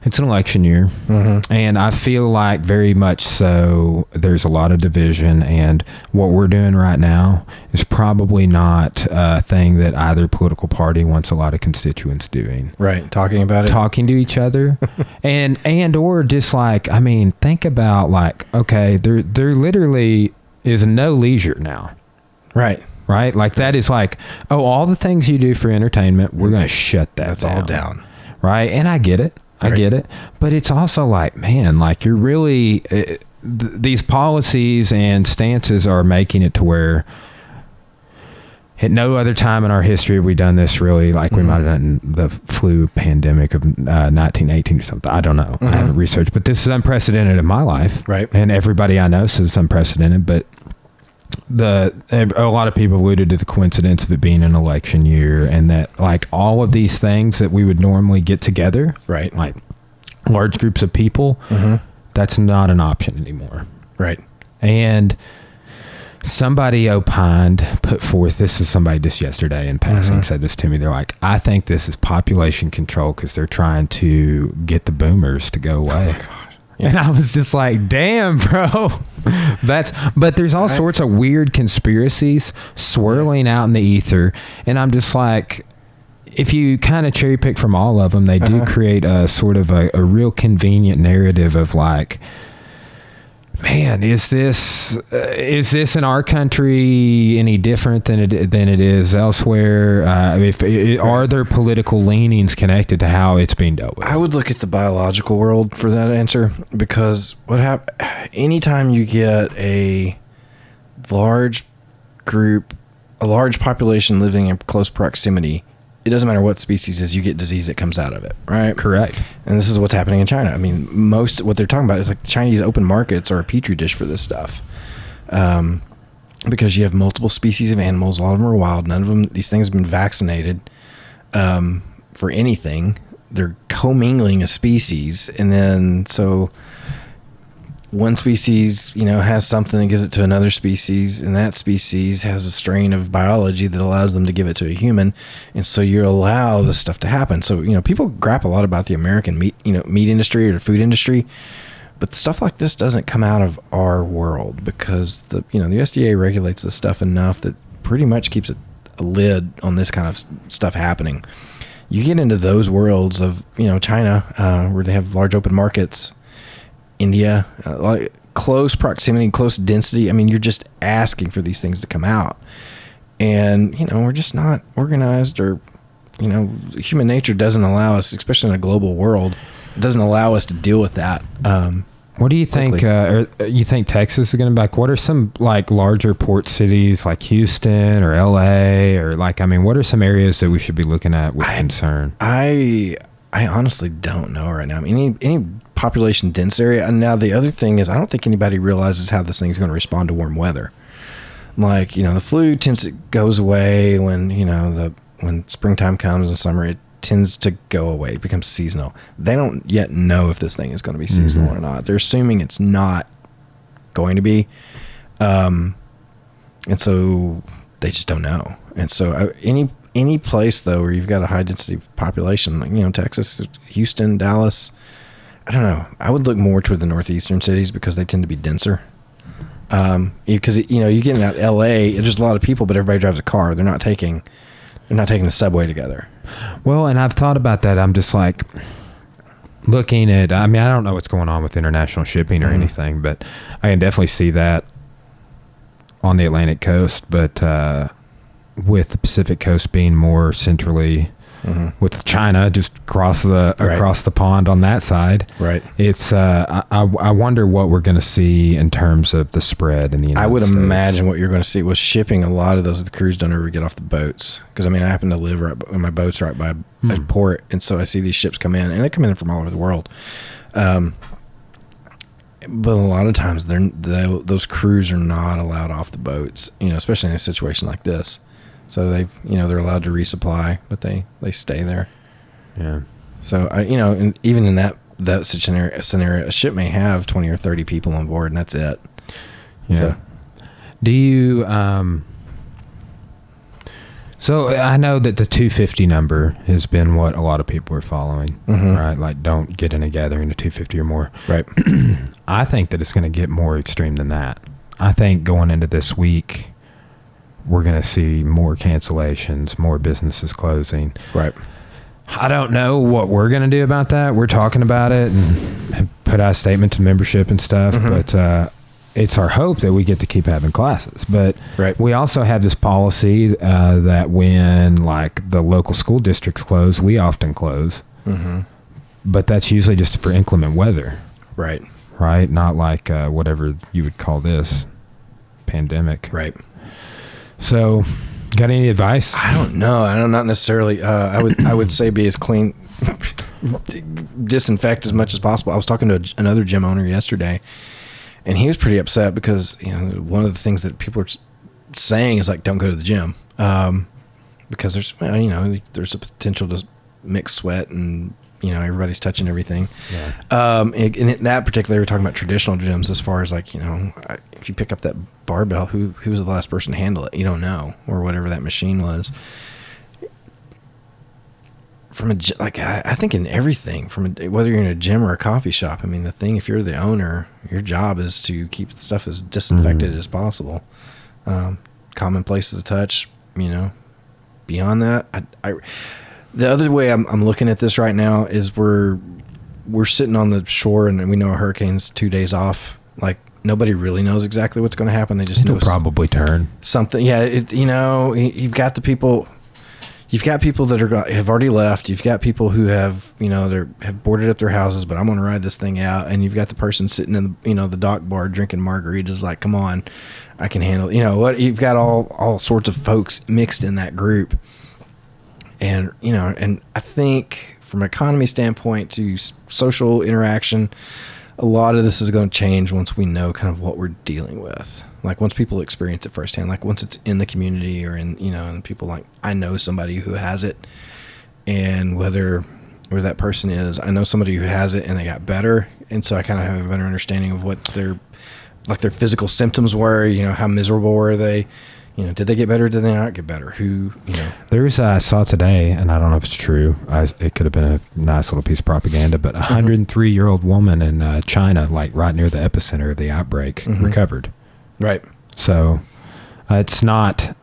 it's an election year, and I feel like very much so there's a lot of division, and what we're doing right now is probably not a thing that either political party wants a lot of constituents doing. Right, talking about it. Talking to each other, and or just think about okay, there literally is no leisure now. Right. Right? That is all the things you do for entertainment, we're going to shut that down. All down. Right? And I get it. I get it. But it's also man, you're really, these policies and stances are making it to where at no other time in our history have we done this really, we might have done the flu pandemic of 1918 or something. I don't know. I haven't researched, but this is unprecedented in my life. Right. And everybody I know says it's unprecedented, but a lot of people alluded to the coincidence of it being an election year and that all of these things that we would normally get together, right, large groups of people, that's not an option anymore. Right. And somebody put forth, this is somebody just yesterday in passing said this to me. They're I think this is population control because they're trying to get the boomers to go away. Oh my God. Yeah. And I was just damn, bro. But there's all sorts of weird conspiracies swirling out in the ether. And I'm just if you kind of cherry pick from all of them, they do create a sort of a real convenient narrative of man, is this in our country any different than it is elsewhere? Are there political leanings connected to how it's being dealt with? I would look at the biological world for that answer because anytime you get a large group, a large population living in close proximity, it doesn't matter what species is, you get disease that comes out of it, right? Correct. And this is what's happening in China. I mean, what they're talking about is the Chinese open markets are a petri dish for this stuff. Because you have multiple species of animals, a lot of them are wild, none of them, these things have been vaccinated for anything. They're commingling a species, and then so one species, has something that gives it to another species, and that species has a strain of biology that allows them to give it to a human, and so you allow this stuff to happen. So people grapple a lot about the American meat industry or the food industry, but stuff like this doesn't come out of our world because the USDA regulates this stuff enough that pretty much keeps a lid on this kind of stuff happening. You get into those worlds of China where they have large open markets. India, close proximity, close density. I mean, you're just asking for these things to come out. And, we're just not organized or, human nature doesn't allow us, especially in a global world, it doesn't allow us to deal with that. What do you think? You think Texas is going to be what are some larger port cities like Houston or LA or what are some areas that we should be looking at with concern? I honestly don't know right now. I mean, any population dense area. And now the other thing is I don't think anybody realizes how this thing's going to respond to warm weather. The flu goes away when, when springtime comes and summer, it tends to go away. It becomes seasonal. They don't yet know if this thing is going to be seasonal or not. They're assuming it's not going to be. And so they just don't know. And so any place though where you've got a high density population, like, you know, Texas, Houston, Dallas, I don't know. I would look more toward the northeastern cities because they tend to be denser. Because you know, you get out LA, there's a lot of people, but everybody drives a car. They're not taking the subway together. Well, and I've thought about that. I'm just like looking at, I mean, I don't know what's going on with international shipping or anything, but I can definitely see that on the Atlantic coast, but with the Pacific coast being more centrally, with China just across the pond on that side, right? It's I wonder what we're going to see in terms of the spread in the United States. Imagine what you're going to see with shipping. A lot of those, the crews don't ever get off the boats, because I mean, I happen to live my boat's right by a port, and so I see these ships come in, and they come in from all over the world. But a lot of times those crews are not allowed off the boats, you know, especially in a situation like this. So they're allowed to resupply, but they stay there. Yeah. So you know, and even in that scenario, a ship may have 20 or 30 people on board, and that's it. Yeah. So, do you? So I know that the 250 number has been what a lot of people are following, right? Like, don't get in a gathering of 250 or more. Right. I think that it's going to get more extreme than that. I think going into this week, we're going to see more cancellations, more businesses closing. Right. I don't know what we're going to do about that. We're talking about it and put out a statement to membership and stuff, but it's our hope that we get to keep having classes. But we also have this policy that when, like, the local school districts close, we often close. But that's usually just for inclement weather. Right. Right? Not like whatever you would call this, pandemic. Right. So, got any advice? I don't know. I don't, not necessarily. I would say be as clean, disinfect as much as possible. I was talking to another gym owner yesterday, and he was pretty upset because, you know, one of the things that people are saying is like, don't go to the gym, because there's a potential to mix sweat and, you know, everybody's touching everything. Yeah. And in that particular, we were talking about traditional gyms as far as, like, you know, if you pick up that barbell, who was the last person to handle it? You don't know, or whatever that machine was. I think in everything, whether you're in a gym or a coffee shop, I mean, the thing, if you're the owner, your job is to keep the stuff as disinfected as possible. Common places to touch, you know. Beyond that, the other way I'm looking at this right now is we're sitting on the shore, and we know a hurricane's 2 days off. Like, nobody really knows exactly what's going to happen. They just know it'll probably turn something. Yeah, you know, you've got the people. You've got people that have already left. You've got people who have, you know, have boarded up their houses, but I'm going to ride this thing out. And you've got the person sitting in the, you know, the dock bar drinking margaritas, like, come on, I can handle it. You know what? You've got all sorts of folks mixed in that group. And, you know, and I think from an economy standpoint to social interaction, a lot of this is going to change once we know kind of what we're dealing with. Like, once people experience it firsthand, like once it's in the community or in, you know, and people, like, I know somebody who has it, and where that person is, I know somebody who has it and they got better. And so I kind of have a better understanding of what their physical symptoms were, you know, how miserable were they? You know, did they get better? Or did they not get better? Who, you know? I saw today, and I don't know if it's true. It could have been a nice little piece of propaganda, but a 103-year-old woman in China, like right near the epicenter of the outbreak, recovered. Right. So it's not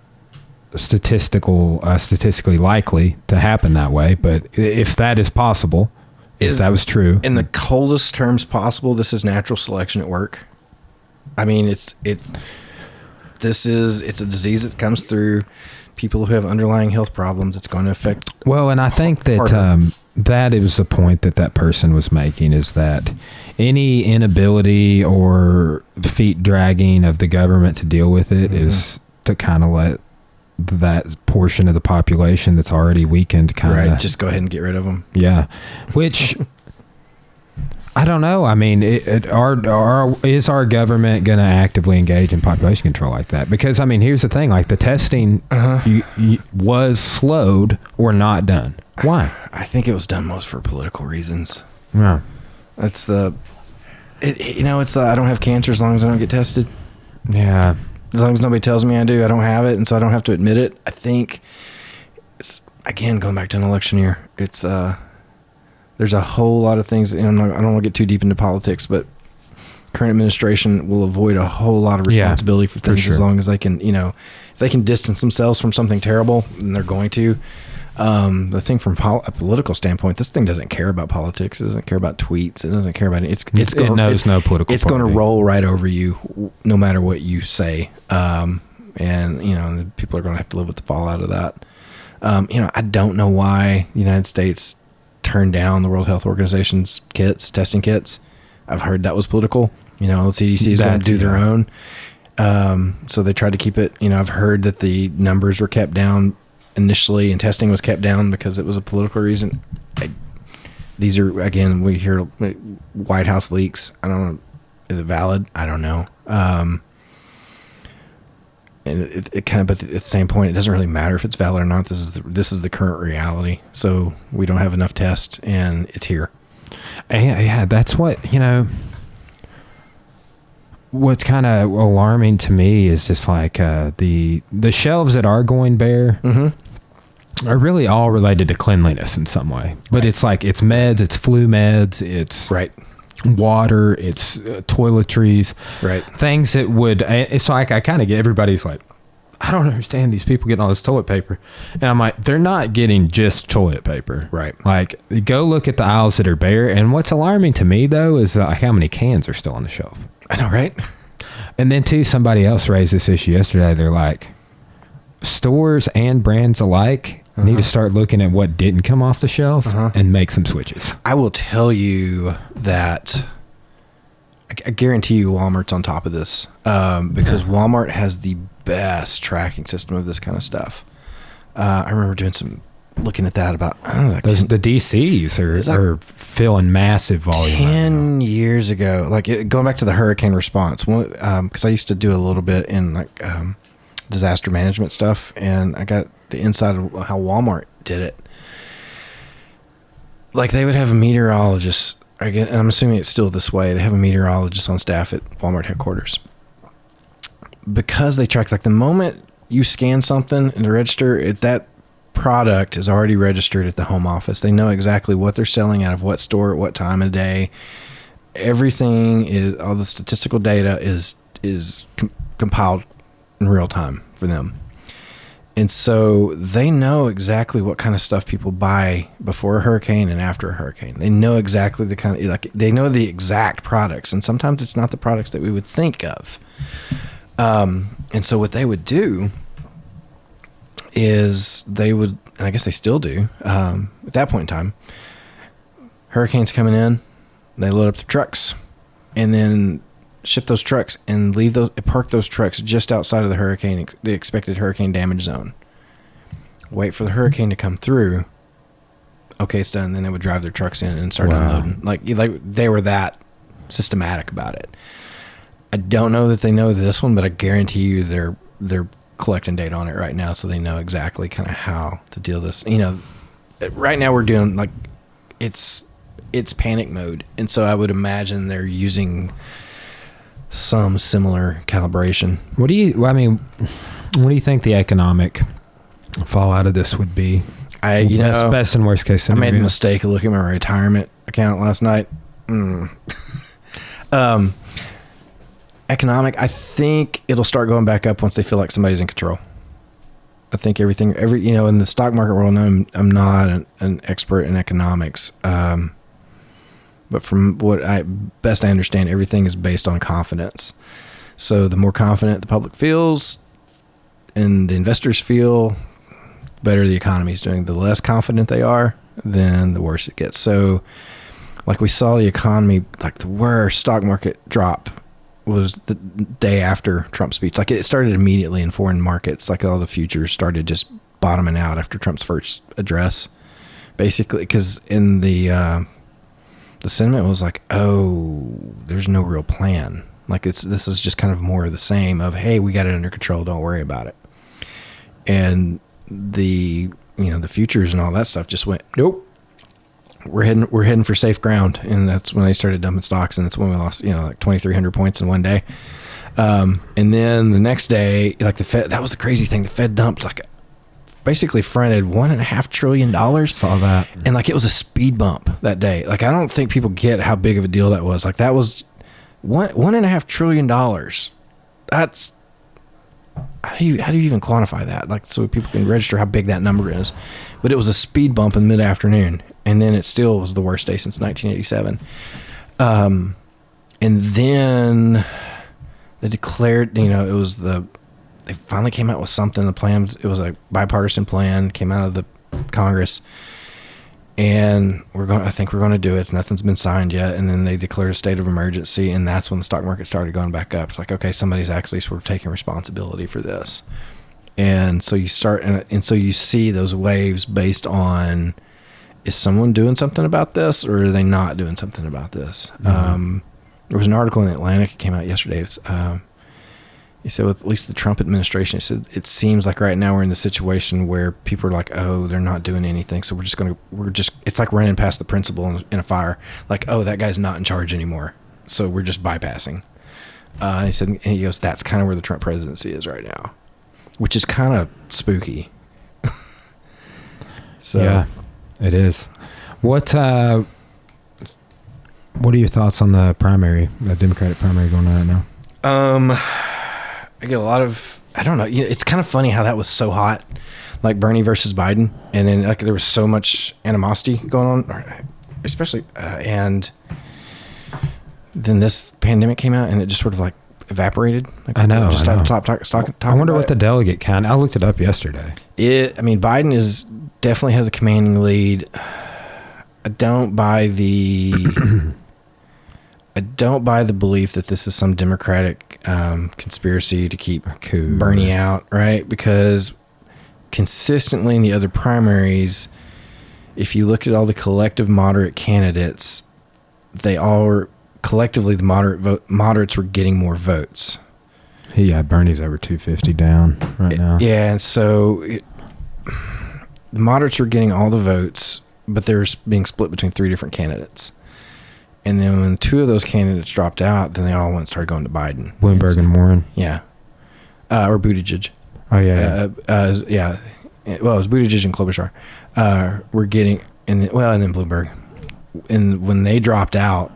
statistically likely to happen that way, but if that is possible, if that was true. In the coldest terms possible, this is natural selection at work. I mean, it's a disease that comes through people who have underlying health problems. It's going to affect. Well, and I think that that is the point that person was making, is that any inability or feet dragging of the government to deal with it is to kind of let that portion of the population that's already weakened kind of just go ahead and get rid of them. Yeah, which. I don't know. I mean, is our government going to actively engage in population control like that? Because, I mean, here's the thing. Like, the testing was slowed or not done. Why? I think it was done most for political reasons. Yeah. That's I don't have cancer as long as I don't get tested. Yeah. As long as nobody tells me I do, I don't have it, and so I don't have to admit it. I think again, going back to an election year, it's there's a whole lot of things. And I don't want to get too deep into politics, but current administration will avoid a whole lot of responsibility for things as long as they can, if they can distance themselves from something terrible, then they're going to. The thing from a political standpoint, this thing doesn't care about politics. It doesn't care about tweets. It doesn't care about it. It knows no political. It's going to roll right over you, no matter what you say. And the people are going to have to live with the fallout of that. I don't know why the United States turned down the World Health Organization's testing kits. I've heard that was political. The CDC is going to do their own. So they tried to keep it. I've heard that the numbers were kept down initially, and testing was kept down because it was a political reason. These are, again, we hear White House leaks. I don't know. Is it valid? I don't know. And it kind of, but at the same point, it doesn't really matter if it's valid or not. This is the current reality. So we don't have enough tests, and it's here. Yeah, that's what, what's kind of alarming to me is just like the shelves that are going bare are really all related to cleanliness in some way. But it's like, it's meds, it's flu meds, it's water, it's toiletries, things that would, it's like, I kind of get, everybody's like, I don't understand these people getting all this toilet paper. And I'm like, they're not getting just toilet paper. Right. Like, go look at the aisles that are bare. And what's alarming to me, though, is how many cans are still on the shelf. I know, right? And then, too, somebody else raised this issue yesterday. They're like, stores and brands alike need to start looking at what didn't come off the shelf and make some switches. I will tell you that I guarantee you Walmart's on top of this because Walmart has the best tracking system of this kind of stuff. I remember looking at that about, the DCs are filling massive volume. 10 years ago, going back to the hurricane response, because I used to do a little bit in disaster management stuff, and I got the inside of how Walmart did it. Like, they would have a meteorologist, and I'm assuming it's still this way, they have a meteorologist on staff at Walmart headquarters. Because they track, the moment you scan something in the register, that product is already registered at the home office. They know exactly what they're selling out of what store at what time of day. Everything is, all the statistical data is compiled in real time for them. And so they know exactly what kind of stuff people buy before a hurricane and after a hurricane. They know exactly the kind of, they know the exact products. And sometimes it's not the products that we would think of. And so what they would do is they would, and I guess they still do, at that point in time, hurricanes coming in, they load up the trucks and then ship those trucks and park those trucks just outside of the expected hurricane damage zone. Wait for the hurricane to come through. Okay, it's done. Then they would drive their trucks in and start unloading. Like they were that systematic about it. I don't know that they know this one, but I guarantee you they're collecting data on it right now, so they know exactly kind of how to deal this. Right now we're doing it's panic mode, and so I would imagine they're using some similar calibration. What do you think the economic fallout of this would be? Best and worst case scenario. I made the mistake of looking at my retirement account last night. Economic, I think it'll start going back up once they feel like somebody's in control. I think in the stock market world, I'm not an expert in economics. But from what I understand, everything is based on confidence. So the more confident the public feels and the investors feel, the better the economy is doing. The less confident they are, then the worse it gets. So we saw the economy, the worst stock market drop was the day after Trump's speech. It started immediately in foreign markets. All the futures started just bottoming out after Trump's first address, basically, because in the sentiment was there's no real plan. This is just kind of more of the same of, hey, we got it under control, don't worry about it. And the futures and all that stuff just went, nope, we're heading for safe ground. And that's when they started dumping stocks, and that's when we lost 2,300 points in one day. And then the next day, the Fed, that was the crazy thing, the Fed dumped basically fronted $1.5 trillion. Saw that. And like, it was a speed bump that day. Like, I don't think people get how big of a deal that was. Like, that was $1.5 trillion. That's, how do you even quantify that? Like, so people can register how big that number is. But it was a speed bump in mid-afternoon, and then it still was the worst day since 1987. And then they declared, you know, they finally came out with something. The plan, it was a bipartisan plan, came out of the Congress, and I think we're going to do it. Nothing's been signed yet. And then they declared a state of emergency, and that's when the stock market started going back up. It's like, okay, somebody's actually sort of taking responsibility for this. And so you start, and so you see those waves based on, is someone doing something about this, or are they not doing something about this? Mm-hmm. There was an article in the Atlantic that came out yesterday. It was, he said, with at least the Trump administration, he said, it seems like right now we're in the situation where people are like, oh, they're not doing anything, so it's like running past the principal in a fire. Like, oh, that guy's not in charge anymore, so we're just bypassing. He said, and he goes, that's kind of where the Trump presidency is right now, which is kind of spooky. So, yeah, it is. What are your thoughts on the Democratic primary going on right now? I get a lot of, I don't know. It's kind of funny how that was so hot, like Bernie versus Biden, and then like there was so much animosity going on, especially, and then this pandemic came out, and it just sort of like evaporated. Like, I know. Just I wonder what the delegate count. I looked it up yesterday. Biden definitely has a commanding lead. I don't buy the belief that this is some Democratic conspiracy to keep Bernie out, right? Because consistently in the other primaries, if you look at all the collective moderate candidates, they all were collectively, the moderates were getting more votes. Yeah, Bernie's over 250 down right now. Yeah, and so the moderates were getting all the votes, but they were being split between three different candidates. And then when two of those candidates dropped out, then they all started going to Biden. Bloomberg and Warren. Yeah. Or Buttigieg. Oh, yeah. Yeah. Well, it was Buttigieg and Klobuchar. We're getting, and then Bloomberg. And when they dropped out,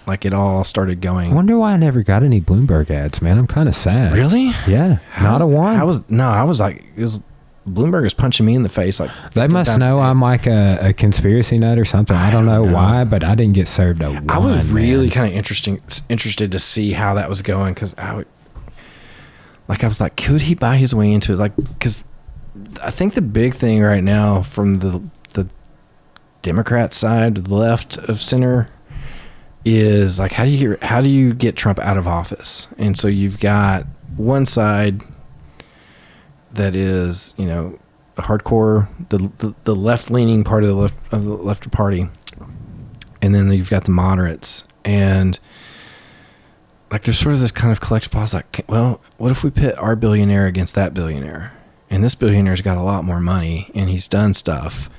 like, it all started going. I wonder why I never got any Bloomberg ads, man. I'm kind of sad. Really? Yeah. Not a one. I was like, Bloomberg is punching me in the face. Like, they must know I'm like a conspiracy nut or something. I don't know why, but I didn't get served a one. I was really kind of interested to see how that was going, because I was like, could he buy his way into it? Like, because I think the big thing right now from the Democrat side, the left of center, is like, how do you get Trump out of office? And so you've got one side that is, you know, hardcore, the left-leaning part of the left party, and then you've got the moderates, and like there's sort of this kind of collective pause, like, well, what if we pit our billionaire against that billionaire, and this billionaire's got a lot more money and he's done stuff,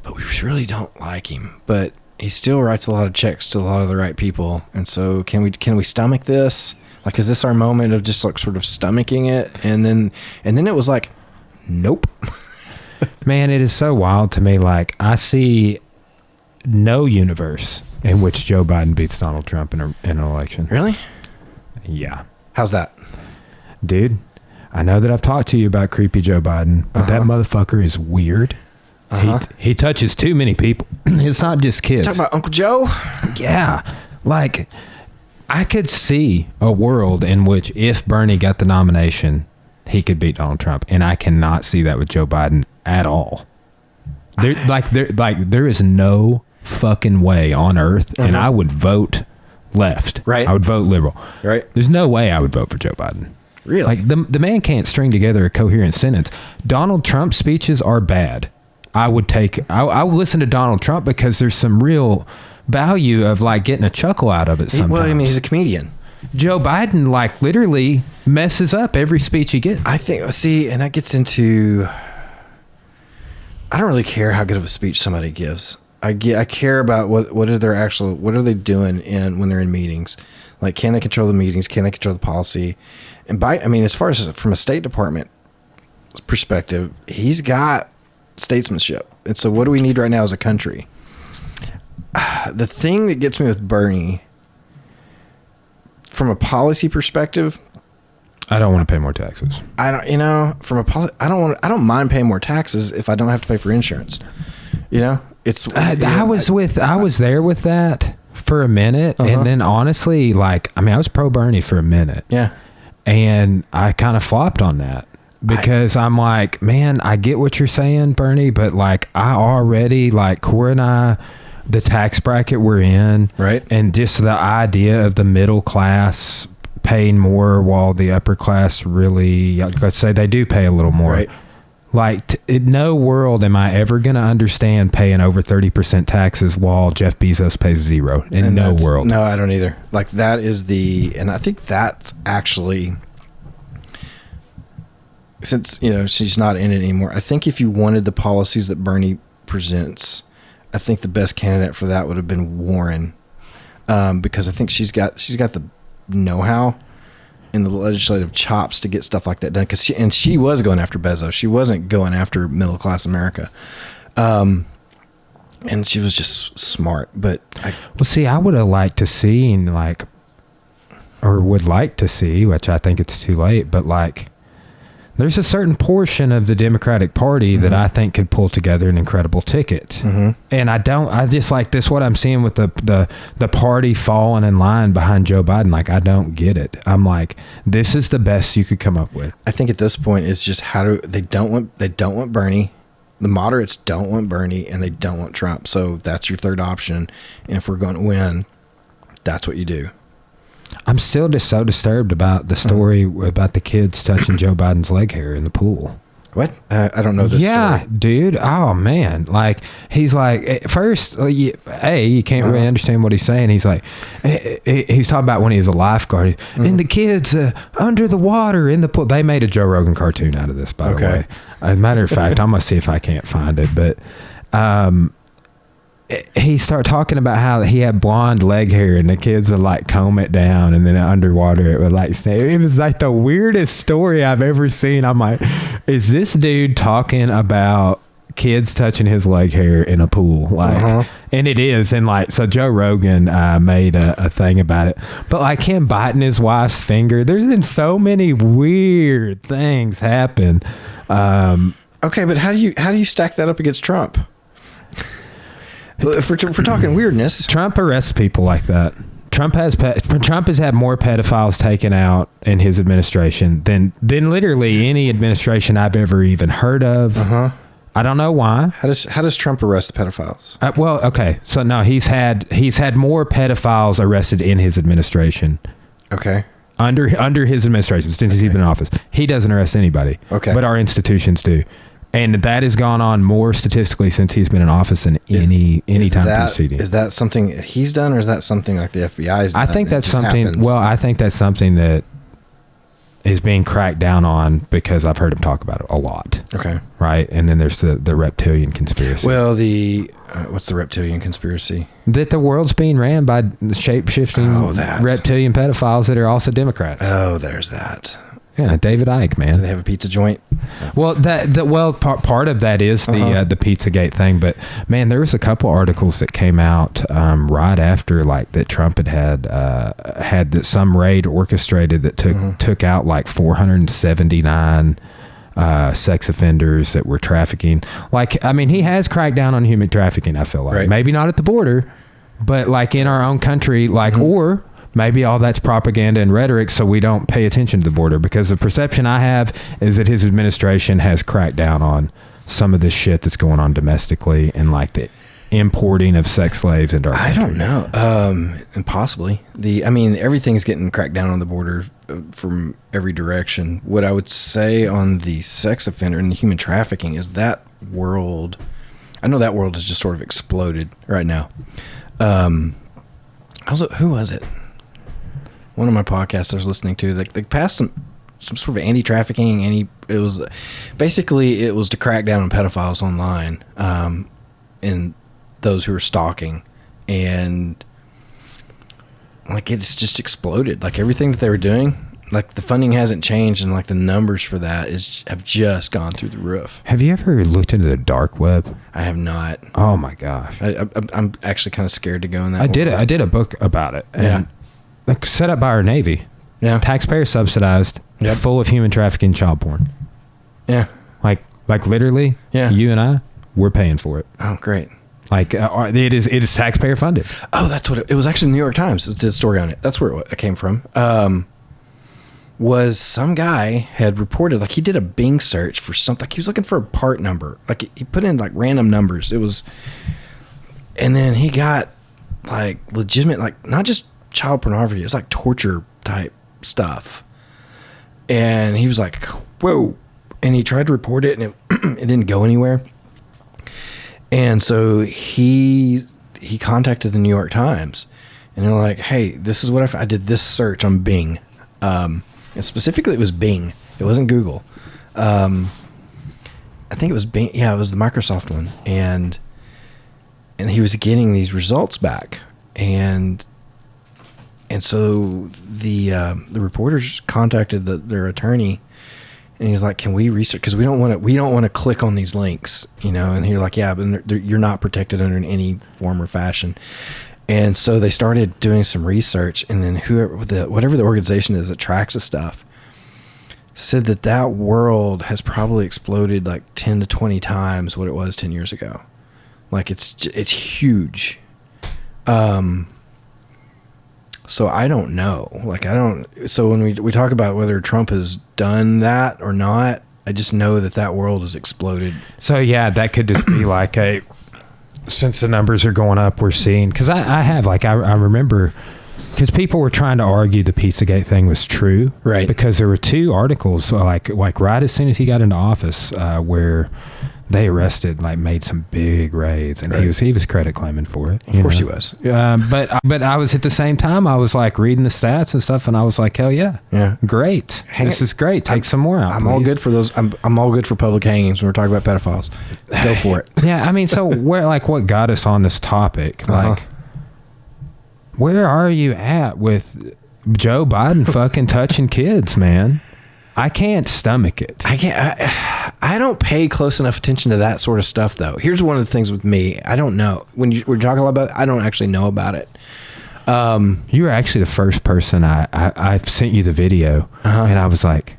but we really don't like him, but he still writes a lot of checks to a lot of the right people, and so can we stomach this? Like, is this our moment of just like sort of stomaching it? And then it was like, nope. Man, it is so wild to me. Like, I see no universe in which Joe Biden beats Donald Trump in an election. Really? Yeah. How's that? Dude, I know that I've talked to you about creepy Joe Biden, but that motherfucker is weird. He touches too many people. It's not just kids. Talk about Uncle Joe? Yeah. Like, I could see a world in which if Bernie got the nomination, he could beat Donald Trump, and I cannot see that with Joe Biden at all. There is no fucking way on earth, and I would vote left. Right. I would vote liberal. Right. There's no way I would vote for Joe Biden. Really? Like, the man can't string together a coherent sentence. Donald Trump's speeches are bad. I would listen to Donald Trump because there's some real value of like getting a chuckle out of it sometimes. Well, I mean, he's a comedian. Joe Biden like literally messes up every speech he gets. I think, see, and that gets into, I don't really care how good of a speech somebody gives. I care about what are they doing when they're in meetings. Like, can they control the meetings? Can they control the policy? And as far as from a State Department, perspective, he's got statesmanship. And so what do we need right now as a country? The thing that gets me with Bernie, from a policy perspective, I don't want to pay more taxes. I don't mind paying more taxes if I don't have to pay for insurance. I was there with that for a minute, and then honestly, I was pro Bernie for a minute. Yeah. And I kind of flopped on that because I'm like, man, I get what you're saying, Bernie, but I already, Cora and I, the tax bracket we're in, right, and just the idea of the middle class paying more while the upper class really, let's say they do pay a little more. Right. In no world am I ever going to understand paying over 30% taxes while Jeff Bezos pays 0. In no world. No, I don't either. That is and I think that's actually, since, she's not in it anymore, I think if you wanted the policies that Bernie presents, I think the best candidate for that would have been Warren, because I think she's got the know-how and the legislative chops to get stuff like that done. She was going after Bezos. She wasn't going after middle-class America. And she was just smart. But I would have liked to see, would like to see, which I think it's too late, but there's a certain portion of the Democratic Party that I think could pull together an incredible ticket. And I just this, what I'm seeing with the party falling in line behind Joe Biden. I don't get it. I'm this is the best you could come up with. I think at this point it's just they don't want Bernie. The moderates don't want Bernie, and they don't want Trump. So that's your third option. And if we're going to win, that's what you do. I'm still just so disturbed about the story about the kids touching Joe Biden's leg hair in the pool. What? I don't know this story. Dude. Oh, man. He's at first, you can't really understand what he's saying. He's he's talking about when he was a lifeguard. And the kids under the water in the pool. They made a Joe Rogan cartoon out of this, by the way. As a matter of fact, I'm going to see if I can't find it. But he started talking about how he had blonde leg hair and the kids would comb it down, and then underwater it would stay. It was the weirdest story I've ever seen. I'm is this dude talking about kids touching his leg hair in a pool? And it is. And so Joe Rogan made a thing about it, but him biting his wife's finger, there's been so many weird things happen. Okay, but how do you stack that up against Trump? If we're talking weirdness, Trump arrests people like that. Trump has had more pedophiles taken out in his administration than literally any administration I've ever even heard of. I don't know why. How does Trump arrest pedophiles? Okay, so no, he's had more pedophiles arrested in his administration. Okay. Under his administration, since he's been in office, he doesn't arrest anybody. Okay. But our institutions do. And that has gone on more statistically since he's been in office than any time preceding. Is that something he's done, or is that something the FBI's done? I think that's something. Happens? Well, I think that's something that is being cracked down on because I've heard him talk about it a lot. Okay. Right, and then there's the reptilian conspiracy. Well, what's the reptilian conspiracy? That the world's being ran by shape-shifting reptilian pedophiles that are also Democrats. Oh, there's that. Yeah, David Icke, man. Do they have a pizza joint? Well, part of that is the Pizzagate thing, but man, there was a couple articles that came out right after that Trump had some raid orchestrated that took out 479 sex offenders that were trafficking. He has cracked down on human trafficking. I feel like maybe not at the border, but in our own country, or. Maybe all that's propaganda and rhetoric, so we don't pay attention to the border, because the perception I have is that his administration has cracked down on some of this shit that's going on domestically and the importing of sex slaves into our country. I don't know. And possibly. Everything's getting cracked down on the border from every direction. What I would say on the sex offender and the human trafficking is that world, I know that world has just sort of exploded right now. Who was it? One of my podcasts I was listening to, they passed some sort of anti-trafficking, it was to crack down on pedophiles online, and those who are stalking, and it's just exploded. Everything that they were doing, like the funding hasn't changed, and like the numbers for that have just gone through the roof. Have you ever looked into the dark web? I have not. Oh my gosh. I'm actually kind of scared to go in that. I did a book about it. And like set up by our Navy. Yeah. Taxpayer subsidized, full of human trafficking, child porn. Yeah. Like literally, you and I, we're paying for it. Oh, great. Like it is taxpayer funded. Oh, that's what it was. Actually, the New York Times did a story on it. That's where it came from. Was some guy had reported, like, he did a Bing search for something. Like, he was looking for a part number. Like, he put in like random numbers. It was, and then he got like legitimate, like not just child pornography. It was like torture type stuff. And he was like, whoa. And he tried to report it, and it didn't go anywhere. And so he contacted the New York Times, and they're like, hey, this is what I did this search on Bing. And specifically, it was Bing. It wasn't Google. I think it was Bing. Yeah, it was the Microsoft one. And he was getting these results back. And so the reporters contacted their attorney, and he's like, "Can we research? Because we don't want to click on these links, you know." And he's like, "Yeah, but you're not protected under any form or fashion." And so they started doing some research, and then whatever the organization is that tracks the stuff said that world has probably exploded like 10 to 20 times what it was 10 years ago. Like it's huge. So I don't know. So when we talk about whether Trump has done that or not, I just know that world has exploded. So yeah, that could just be like since the numbers are going up, we're seeing, because I remember, because people were trying to argue the Pizzagate thing was true, right? Because there were two articles like right as soon as he got into office where they made some big raids, and he was credit claiming for it. Of course he was. But I was at the same time, I was like reading the stats and stuff, and I was like, hell yeah, great, this is great. Take some more out. I'm all good for those. I'm all good for public hangings when we're talking about pedophiles. Go for it. Yeah, I mean, so what got us on this topic? Like, where are you at with Joe Biden fucking touching kids, man? I can't stomach it. I don't pay close enough attention to that sort of stuff, though. Here's one of the things with me. I don't know. When we're talking about it, I don't actually know about it. You were actually the first person I've sent you the video, and I was like,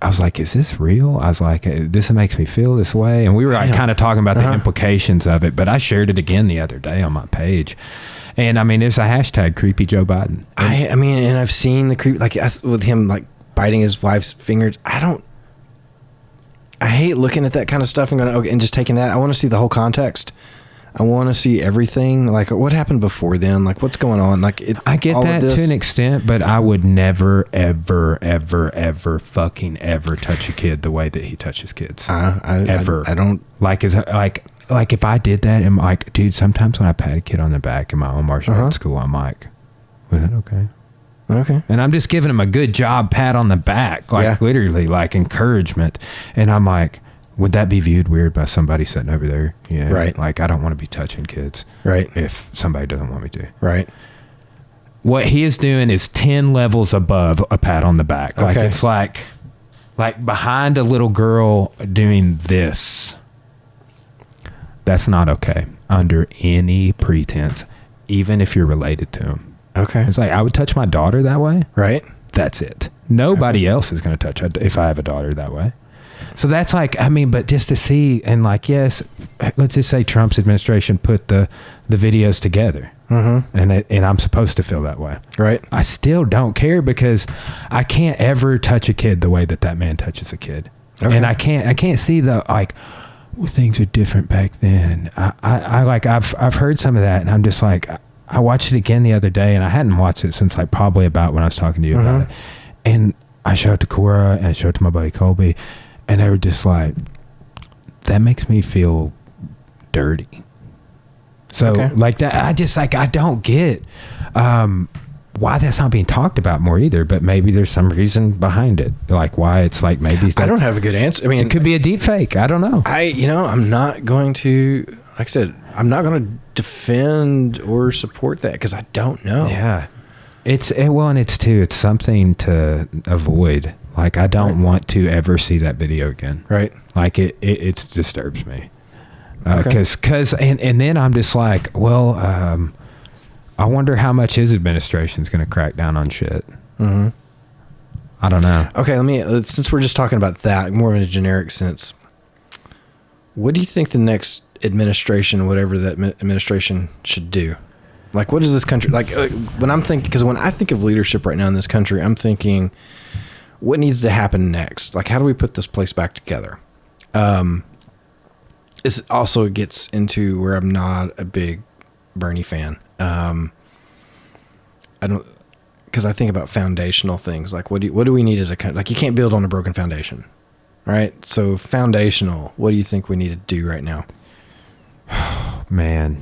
is this real? I was like, this makes me feel this way. And we were like kind of talking about the implications of it, but I shared it again the other day on my page. And I mean, there's a hashtag creepy Joe Biden. I mean, and I've seen the creep, like with him, like biting his wife's fingers. I hate looking at that kind of stuff and going, okay, and just taking that. I want to see the whole context. I want to see everything. Like, what happened before then? Like, what's going on? Like, I get that to an extent, but I would never, ever, ever, ever, fucking ever touch a kid the way that he touches kids. Ever. I don't like. Like if I did that, and like, dude, sometimes when I pat a kid on the back in my own martial arts school, I'm like, was that okay? Okay. And I'm just giving him a good job pat on the back, like literally like encouragement. And I'm like, would that be viewed weird by somebody sitting over there? Yeah. Right. Like, I don't want to be touching kids. Right. If somebody doesn't want me to. Right. What he is doing is 10 levels above a pat on the back. Like, it's like behind a little girl doing this. That's not okay under any pretense, even if you're related to him. Okay. It's like, I would touch my daughter that way. Right. That's it. Nobody else is going to touch it if I have a daughter that way. So that's like, I mean, but just to see, and like, yes, let's just say Trump's administration put the videos together, and I'm supposed to feel that way. Right. I still don't care, because I can't ever touch a kid the way that man touches a kid. Okay. And I can't see the, like, well, things are different back then. I've heard some of that, and I'm just like, I watched it again the other day, and I hadn't watched it since like probably about when I was talking to you about it. And I showed it to Cora, and I showed it to my buddy Colby, and they were just like, that makes me feel dirty. So like that, I just like, I don't get why that's not being talked about more either, but maybe there's some reason behind it. Like why it's like, maybe I don't have a good answer. I mean, it could be a deep fake. I don't know. I'm not going to, like I said, I'm not going to defend or support that, because I don't know. Yeah. And it's something to avoid. Like, I don't want to ever see that video again. Right. Like, it disturbs me. And then I'm just like, well, I wonder how much his administration is going to crack down on shit. Mm-hmm. I don't know. Okay, since we're just talking about that, more in a generic sense, what do you think the next administration, whatever that administration, should do? Like, what is this country like? When I think of leadership right now in this country, I'm thinking, what needs to happen next? Like, how do we put this place back together? This also gets into where I'm not a big Bernie fan. Because I think about foundational things. Like, what do we need as a country? Like, you can't build on a broken foundation, right? So, foundational. What do you think we need to do right now? Man.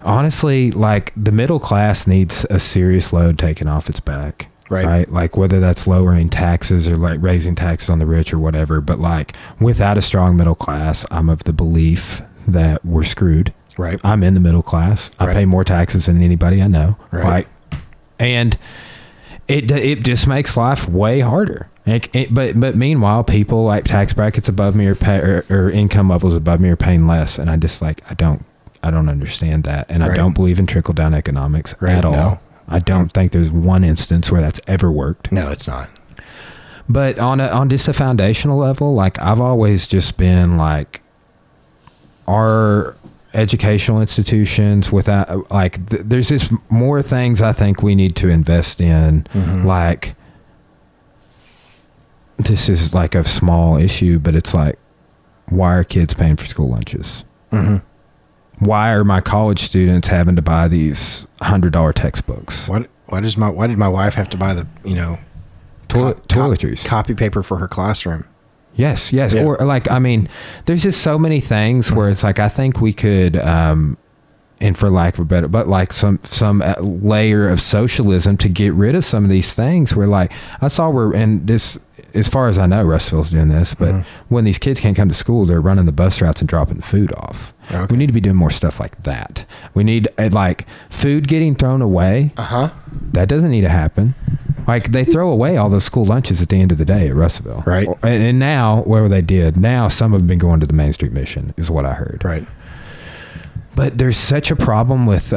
Honestly, like, the middle class needs a serious load taken off its back. Right. Like, whether that's lowering taxes or like raising taxes on the rich or whatever. But like, without a strong middle class, I'm of the belief that we're screwed. Right. I'm in the middle class. I pay more taxes than anybody I know. Right. And it just makes life way harder. But meanwhile, people like tax brackets above me or income levels above me are paying less. And I just like, I don't understand that. And I don't believe in trickle down economics at all. No. I don't think there's one instance where that's ever worked. No, it's not. But on just a foundational level, like, I've always just been like, our educational institutions without like, there's just more things I think we need to invest in. Mm-hmm. Like, this is like a small issue, but it's like, why are kids paying for school lunches? Mm-hmm. Why are my college students having to buy these $100 textbooks? Why did my wife have to buy the toiletries, copy paper for her classroom? Yes. Yeah. Or like, I mean, there's just so many things where it's like, I think we could, and for lack of a better, but like some layer of socialism to get rid of some of these things where, like, I saw and this, as far as I know, Russellville's doing this, but when these kids can't come to school, they're running the bus routes and dropping food off. Okay. We need to be doing more stuff like that. We need like food getting thrown away. That doesn't need to happen. Like, they throw away all those school lunches at the end of the day at Russellville. Right. And now, whatever they did, now some have been going to the Main Street Mission is what I heard. Right. But there's such a problem with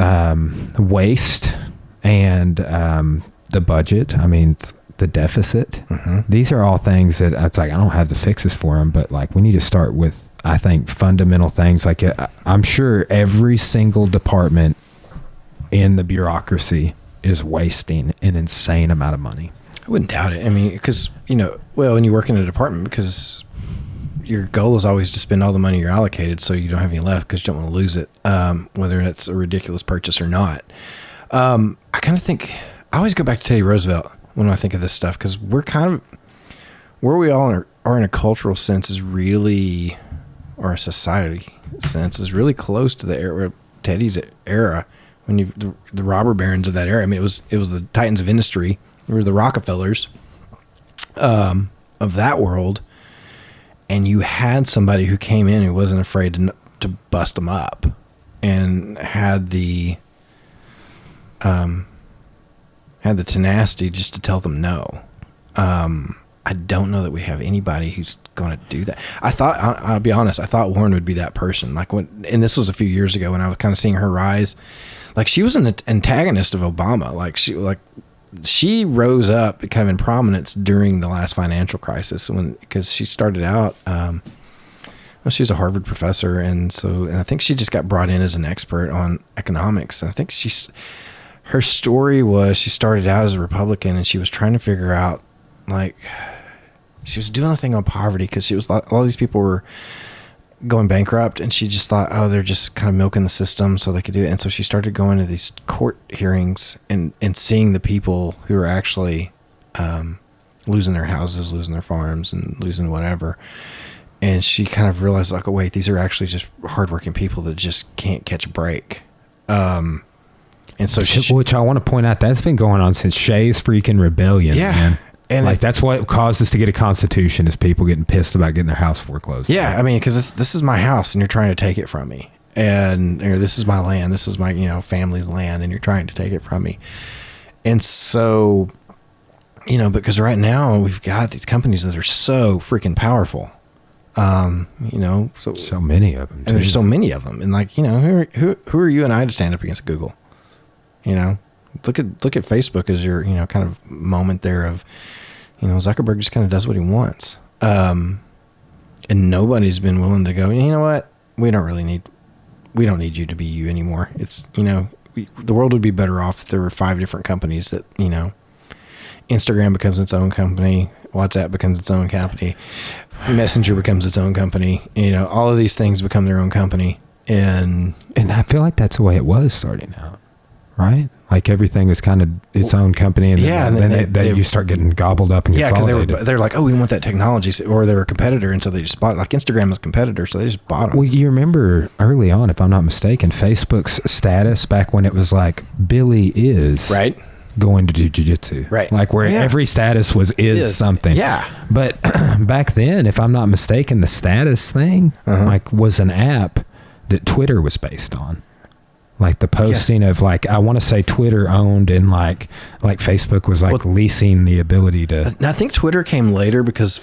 waste and the budget. I mean, the deficit. Mm-hmm. These are all things that it's like, I don't have the fixes for them, but like, we need to start with, I think, fundamental things. Like, I'm sure every single department in the bureaucracy is wasting an insane amount of money. I wouldn't doubt it. I mean, because, when you work in a department, because your goal is always to spend all the money you're allocated so you don't have any left because you don't want to lose it, whether it's a ridiculous purchase or not. I kind of think, I always go back to Teddy Roosevelt when I think of this stuff, because we're kind of, where we all are in a cultural sense is really, or a society sense, is really close to the era, Teddy's era, when the robber barons of that era. I mean, it was the titans of industry, we were the Rockefellers of that world, and you had somebody who came in who wasn't afraid to bust them up, and had the tenacity just to tell them no. I don't know that we have anybody who's going to do that. I'll be honest, I thought Warren would be that person. Like, and this was a few years ago when I was kind of seeing her rise. Like, she was an antagonist of Obama. Like, she rose up kind of in prominence during the last financial crisis, because she started out, she was a Harvard professor, and I think she just got brought in as an expert on economics. And I think her story was, she started out as a Republican, and she was trying to figure out, like, she was doing a thing on poverty, because she was, all these people were going bankrupt, and she just thought, they're just kind of milking the system so they could do it. And so she started going to these court hearings and seeing the people who are actually losing their houses, losing their farms, and losing whatever. And she kind of realized, like, oh wait, these are actually just hardworking people that just can't catch a break. And so which I want to point out, that's been going on since Shay's freaking rebellion. Yeah. Man. And like, that's what caused us to get a constitution, is people getting pissed about getting their house foreclosed. Yeah. I mean, because this is my house and you're trying to take it from me. or this is my land, this is my, you know, family's land, and you're trying to take it from me. And so, you know, because right now we've got these companies that are so freaking powerful. You know, so many of them, and there's so many of them, and like, you know, who are you and I to stand up against Google? You know, look at Facebook as your, you know, kind of moment there of, you know, Zuckerberg just kind of does what he wants, and nobody's been willing to go, you know what, we don't need you to be you anymore. It's, you know, the world would be better off if there were 5 different companies that, you know, Instagram becomes its own company, WhatsApp becomes its own company, Messenger becomes its own company, you know, all of these things become their own company. And I feel like that's the way it was starting out, right? Like everything was kind of its own company, and then you start getting gobbled up and consolidated. Because they're like, oh, we want that technology, or they're a competitor, and so they just bought it. Like Instagram is a competitor, so they just bought them. Well, you remember early on, if I'm not mistaken, Facebook's status back when it was like Billy is right going to do jiu-jitsu, right? Like where every status was is something. Yeah. But back then, if I'm not mistaken, the status thing like was an app that Twitter was based on. Like the posting of like, I want to say Twitter owned, and like Facebook was like leasing the ability to. I think Twitter came later because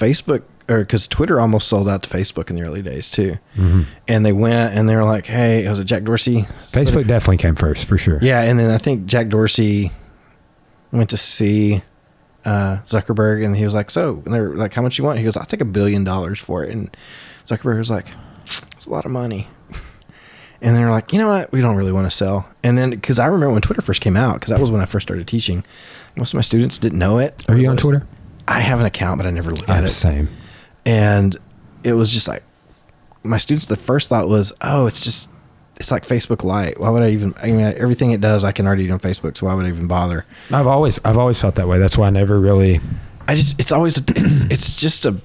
Twitter almost sold out to Facebook in the early days too. Mm-hmm. And they went and they were like, hey, was it Jack Dorsey? Facebook definitely came first for sure. Yeah. And then I think Jack Dorsey went to see Zuckerberg, and he was like, so, and they're like, how much you want? He goes, I'll take $1 billion for it. And Zuckerberg was like, it's a lot of money. And they're like, you know what? We don't really want to sell. And then, because I remember when Twitter first came out, because that was when I first started teaching. Most of my students didn't know it. Are you on Twitter? I have an account, but I never look at it. Same. And it was just like, my students, the first thought was, oh, it's like Facebook Lite. Why would I mean, everything it does, I can already do on Facebook, so why would I even bother? I've always felt that way. That's why I never really. It's just a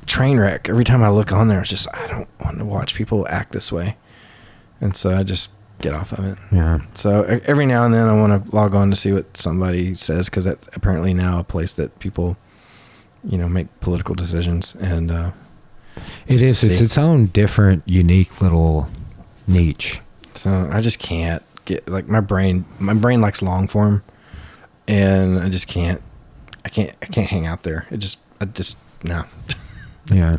train wreck. Every time I look on there, it's just, I don't want to watch people act this way. And so I just get off of it. Yeah. So every now and then I want to log on to see what somebody says, because that's apparently now a place that people, you know, make political decisions. And it's its own different, unique little niche. So I just can't get, like, my brain likes long form, and I just can't. I can't hang out there. No. Yeah.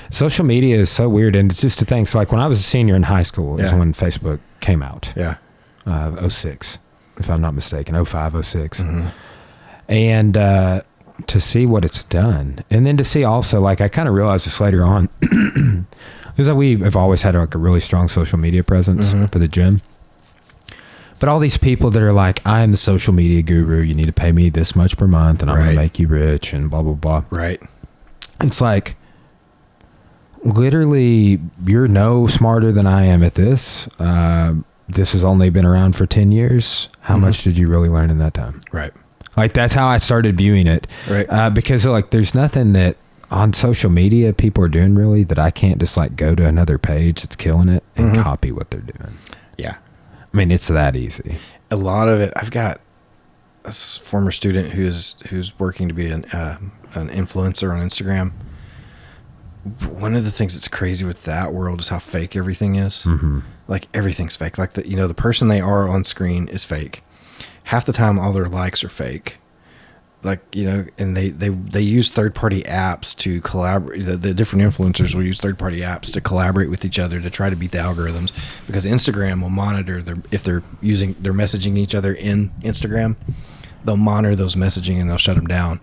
Social media is so weird, and it's just a thing. So like when I was a senior in high school is when Facebook came out. Yeah. 06, if I'm not mistaken, 05, 06. Mm-hmm. And to see what it's done, and then to see also, like, I kind of realized this later on, because we have always had like a really strong social media presence for the gym. But all these people that are like, I am the social media guru, you need to pay me this much per month, and I'm going to make you rich, and blah, blah, blah. Right. It's like, literally, you're no smarter than I am at this. This has only been around for 10 years. How much did you really learn in that time? Right. Like, that's how I started viewing it. Right. Because, like, there's nothing that on social media people are doing really that I can't just, like, go to another page that's killing it and copy what they're doing. Yeah. I mean, it's that easy. A lot of it, I've got a former student who's working to be an influencer on Instagram. One of the things that's crazy with that world is how fake everything is. Mm-hmm. Like, everything's fake. Like, the person they are on screen is fake. Half the time, all their likes are fake. Like, you know, and they use third-party apps to collaborate. The different influencers will use third-party apps to collaborate with each other to try to beat the algorithms, because Instagram will monitor if they're messaging each other in Instagram, they'll monitor those messaging and they'll shut them down.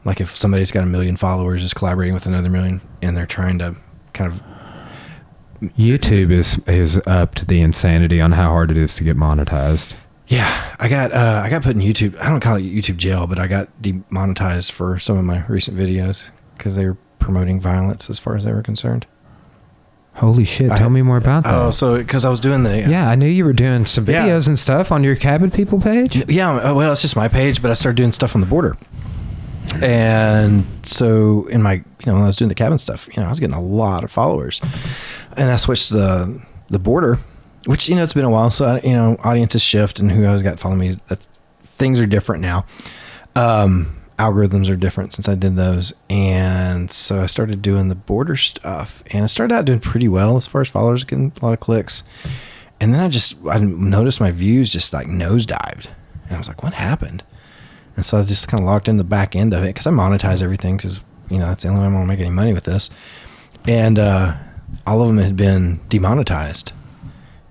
Like if somebody's got 1 million followers is collaborating with another 1 million, and they're trying to kind of. YouTube is up to the insanity on how hard it is to get monetized. Yeah, I got put in YouTube. I don't call it YouTube jail, but I got demonetized for some of my recent videos because they were promoting violence as far as they were concerned. Holy shit! Tell me more about that. Oh, so because I was doing I knew you were doing some videos and stuff on your Cabin People page. Yeah, well, it's just my page, but I started doing stuff on the border. And so in my, when I was doing the cabin stuff, I was getting a lot of followers, and I switched the border, which, it's been a while. So, audiences shift, and who always got following me, things are different now. algorithms are different since I did those. And so I started doing the border stuff, and I started out doing pretty well as far as followers, getting a lot of clicks. And then I noticed my views just like nosedived. And I was like, what happened? And so I just kind of locked in the back end of it, because I monetize everything, because, that's the only way I'm going to make any money with this. And all of them had been demonetized.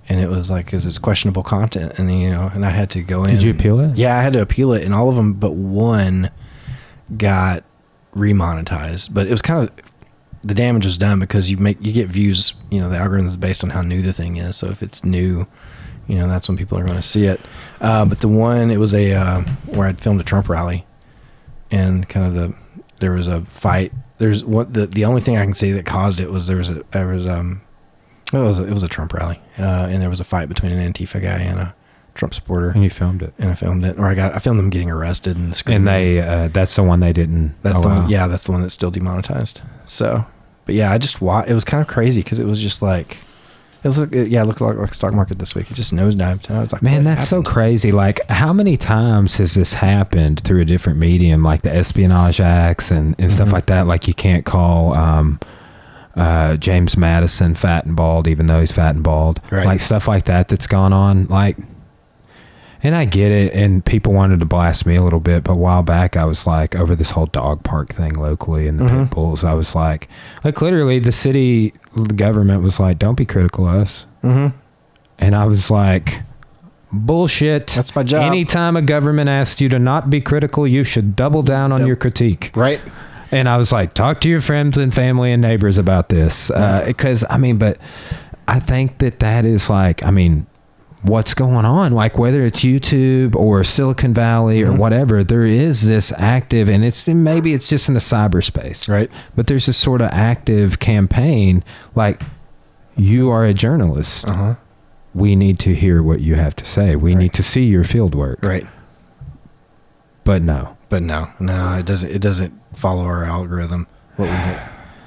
And it was like, because it's questionable content. And, and I had to go in. Did you appeal it? Yeah, I had to appeal it. And all of them but one got remonetized. But it was kind of, the damage was done, because you get views, the algorithm is based on how new the thing is. So if it's new, that's when people are going to see it. But the one, it was where I'd filmed a Trump rally, and kind of there was a fight. There's what the only thing I can say that caused it was it was a Trump rally, and there was a fight between an Antifa guy and a Trump supporter. And you filmed it. And I filmed it, or I filmed them getting arrested and screaming. And that's the one they didn't. That's the one. Yeah, that's the one that's still demonetized. So, but yeah, it was kind of crazy, because it was just like. It looked like stock market this week. It just nosedived. And I was like, man, that's so crazy. Like, how many times has this happened through a different medium, like the Espionage Acts and stuff like that? Like, you can't call James Madison fat and bald, even though he's fat and bald. Right. Like, stuff like that's gone on. Like, and I get it, and people wanted to blast me a little bit, but a while back I was like, over this whole dog park thing locally and the pit bulls, I was like literally the city government was like, don't be critical of us. And I was like, bullshit. That's my job. Anytime a government asks you to not be critical, you should double down on your critique. Right. And I was like, talk to your friends and family and neighbors about this. Because, but I think that is like, what's going on, like whether it's YouTube or Silicon Valley or whatever, there is this active, and maybe it's just in the cyberspace, right? But there's this sort of active campaign, like, you are a journalist. We need to hear what you have to say. We need to see your field work. Right. But no, it doesn't follow our algorithm.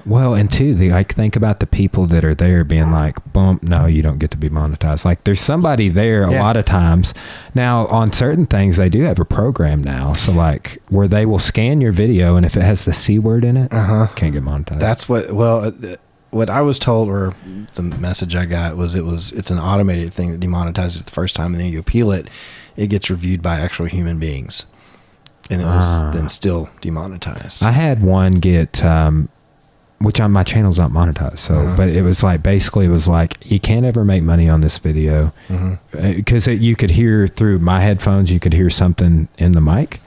Well, and two, think about the people that are there being like, bump, no, you don't get to be monetized. Like, there's somebody there a lot of times. Now, on certain things, they do have a program now. So, like, where they will scan your video, and if it has the C word in it, can't get monetized. That's what I was told, or the message I got was it's an automated thing that demonetizes the first time, and then you appeal it, it gets reviewed by actual human beings. And it was then still demonetized. I had one get... which on my channel's not monetized. So, but it was like, basically it was like, you can't ever make money on this video, because you could hear through my headphones, you could hear something in the mic.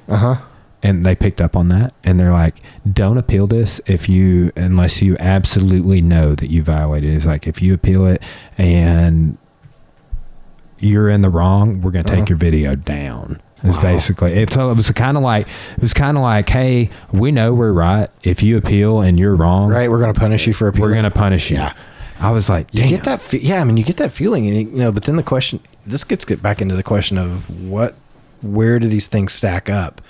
And they picked up on that, and they're like, don't appeal this unless you absolutely know that you violated it. It's like, if you appeal it and you're in the wrong, we're going to take your video down. It's basically, it was kind of like, hey, we know we're right. If you appeal and you're wrong, right, we're going to punish you for appealing. We're going to punish you. Yeah. I was like, damn. You get that, you get that feeling, but then the question, this gets back into the question of where do these things stack up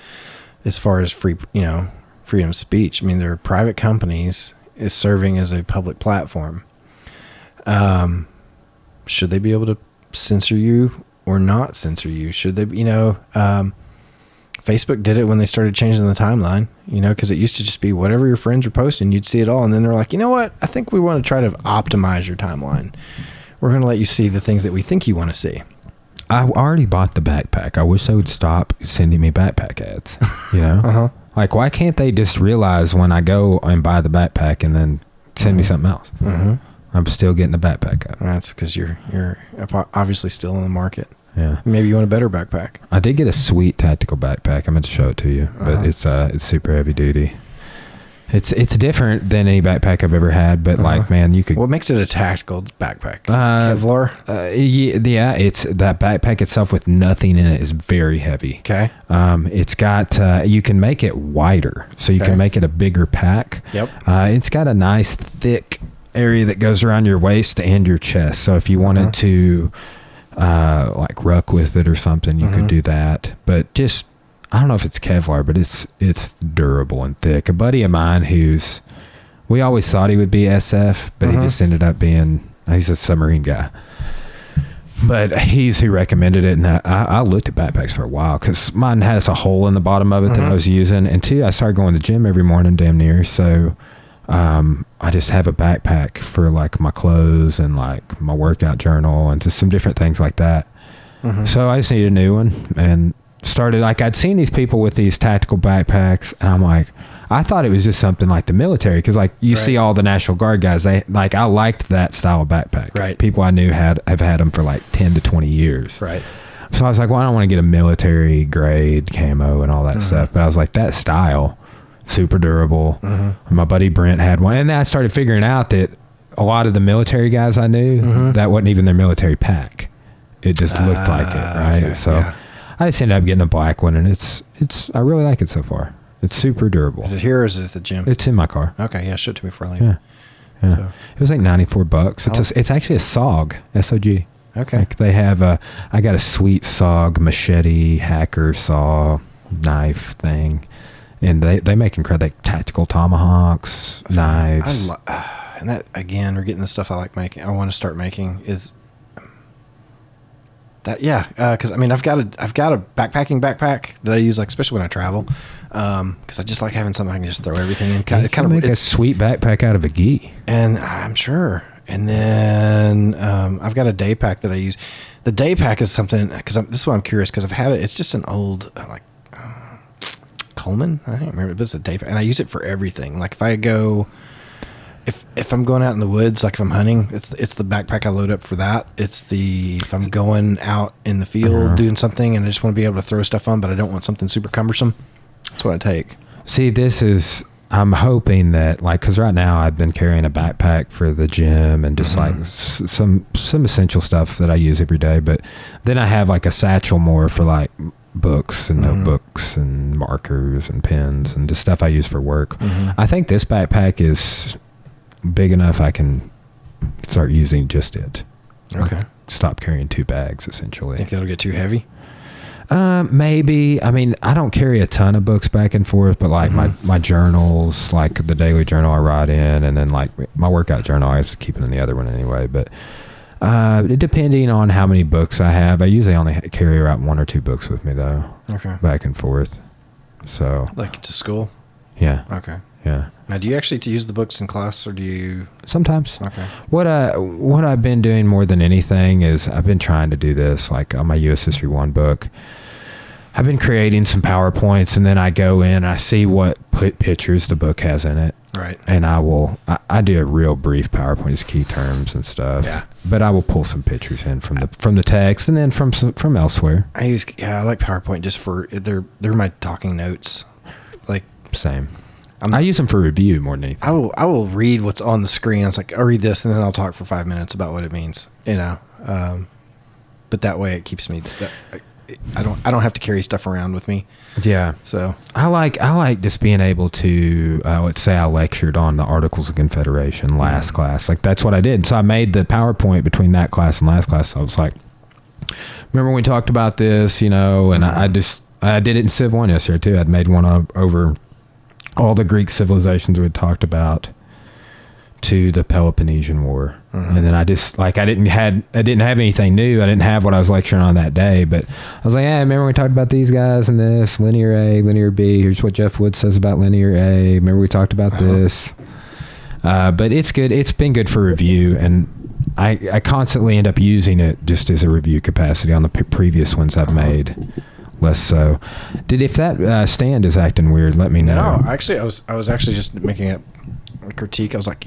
as far as freedom of speech? They're private companies is serving as a public platform. Should they be able to censor you or not censor you? Should they, Facebook did it when they started changing the timeline, because it used to just be whatever your friends were posting, you'd see it all. And then they're like, you know what? I think we want to try to optimize your timeline. We're going to let you see the things that we think you want to see. I already bought the backpack. I wish they would stop sending me backpack ads, Like, why can't they just realize when I go and buy the backpack and then send me something else? I'm still getting the backpack up. That's because you're obviously still in the market. Yeah. Maybe you want a better backpack. I did get a sweet tactical backpack. I meant to show it to you, but it's super heavy duty. It's different than any backpack I've ever had, but like, man, you could. What makes it a tactical backpack? Kevlar? Yeah, it's that backpack itself with nothing in it is very heavy. Okay. It's got you can make it wider, so you can make it a bigger pack. Yep. It's got a nice thick area that goes around your waist and your chest. So if you wanted to like ruck with it or something, you could do that. But just, I don't know if it's Kevlar, but it's durable and thick. A buddy of mine we always thought he would be SF, but he just ended up being, he's a submarine guy. But he's who recommended it, and I looked at backpacks for a while because mine has a hole in the bottom of it that I was using, and two, I started going to the gym every morning damn near, so I just have a backpack for like my clothes and like my workout journal and just some different things like that. So I just needed a new one and started, like, I'd seen these people with these tactical backpacks, and I'm like, I thought it was just something like the military, because like you see all the National Guard guys, they like, I liked that style of backpack. Right. People I knew have had them for like 10 to 20 years. Right. So I was like, well, I don't want to get a military grade camo and all that stuff, but I was like, that style, super durable. My buddy Brent had one, and then I started figuring out that a lot of the military guys I knew, that wasn't even their military pack. It just looked like it, right? Okay. So I just ended up getting a black one, and it's I really like it so far. It's super durable. Is it here or is it at the gym? It's in my car. Okay, yeah, show it to me for a later. Yeah. So. It was like $94. It's actually a SOG, S-O-G. Okay. Like they have I got a sweet SOG machete, hacker saw, knife thing. And they make incredible, like, tactical tomahawks, knives. And that, again, we're getting the stuff I like making. I want to start making is that, because I mean, I've got a backpacking backpack that I use, like, especially when I travel, because I just like having something I can just throw everything in. Kind of make a sweet backpack out of a gi. And I'm sure. And then I've got a day pack that I use. The day pack is something, because this is why I'm curious, because I've had it. It's just an old Coleman, I don't remember, but it's a day pack, and I use it for everything. Like if I go, if I'm going out in the woods, like if I'm hunting, it's the backpack I load up for that. If I'm going out in the field doing something and I just want to be able to throw stuff on, but I don't want something super cumbersome, that's what I take. See, I'm hoping that, like, because right now I've been carrying a backpack for the gym and just like some essential stuff that I use every day, but then I have like a satchel more for like books and notebooks and markers and pens and just stuff I use for work. I think this backpack is big enough I can start using just it. Okay. Like, stop carrying 2 bags, essentially. Think that'll get too heavy? Maybe. I mean, I don't carry a ton of books back and forth, but like my journals, like the daily journal I write in, and then like my workout journal, I was keeping in the other one anyway, but depending on how many books I have, I usually only carry around 1 or 2 books with me though. Okay. Back and forth. So. Like to school? Yeah. Okay. Yeah. Now, do you actually use the books in class, or do you? Sometimes. Okay. What I've been doing more than anything is I've been trying to do this, like on my U.S. History 1 book. I've been creating some PowerPoints, and then I go in and I see what pictures the book has in it. Right. And I do a real brief PowerPoint, just key terms and stuff. Yeah. But I will pull some pictures in from the text and then from elsewhere. I like PowerPoint just for they're my talking notes. Like same. I use them for review more than anything. I will read what's on the screen. It's like I'll read this and then I'll talk for 5 minutes about what it means. You know. But that way it keeps me. I don't have to carry stuff around with me. Yeah. So I like just being able to, let's say I lectured on the Articles of Confederation last class. Like that's what I did. So I made the PowerPoint between that class and last class. So I was like, remember when we talked about this, you know, and I did it in Civ 1 yesterday too. I'd made one over all the Greek civilizations we had talked about to the Peloponnesian War. And then I just like I didn't have anything new. I didn't have what I was lecturing on that day, but I was like, yeah, remember we talked about these guys and this linear A, linear B. Here's what Jeff Wood says about linear A. Remember we talked about this. But it's good. It's been good for review, and I constantly end up using it just as a review capacity on the previous ones I've made. Less so. If that stand is acting weird, let me know. No, actually, I was actually just making a critique. I was like,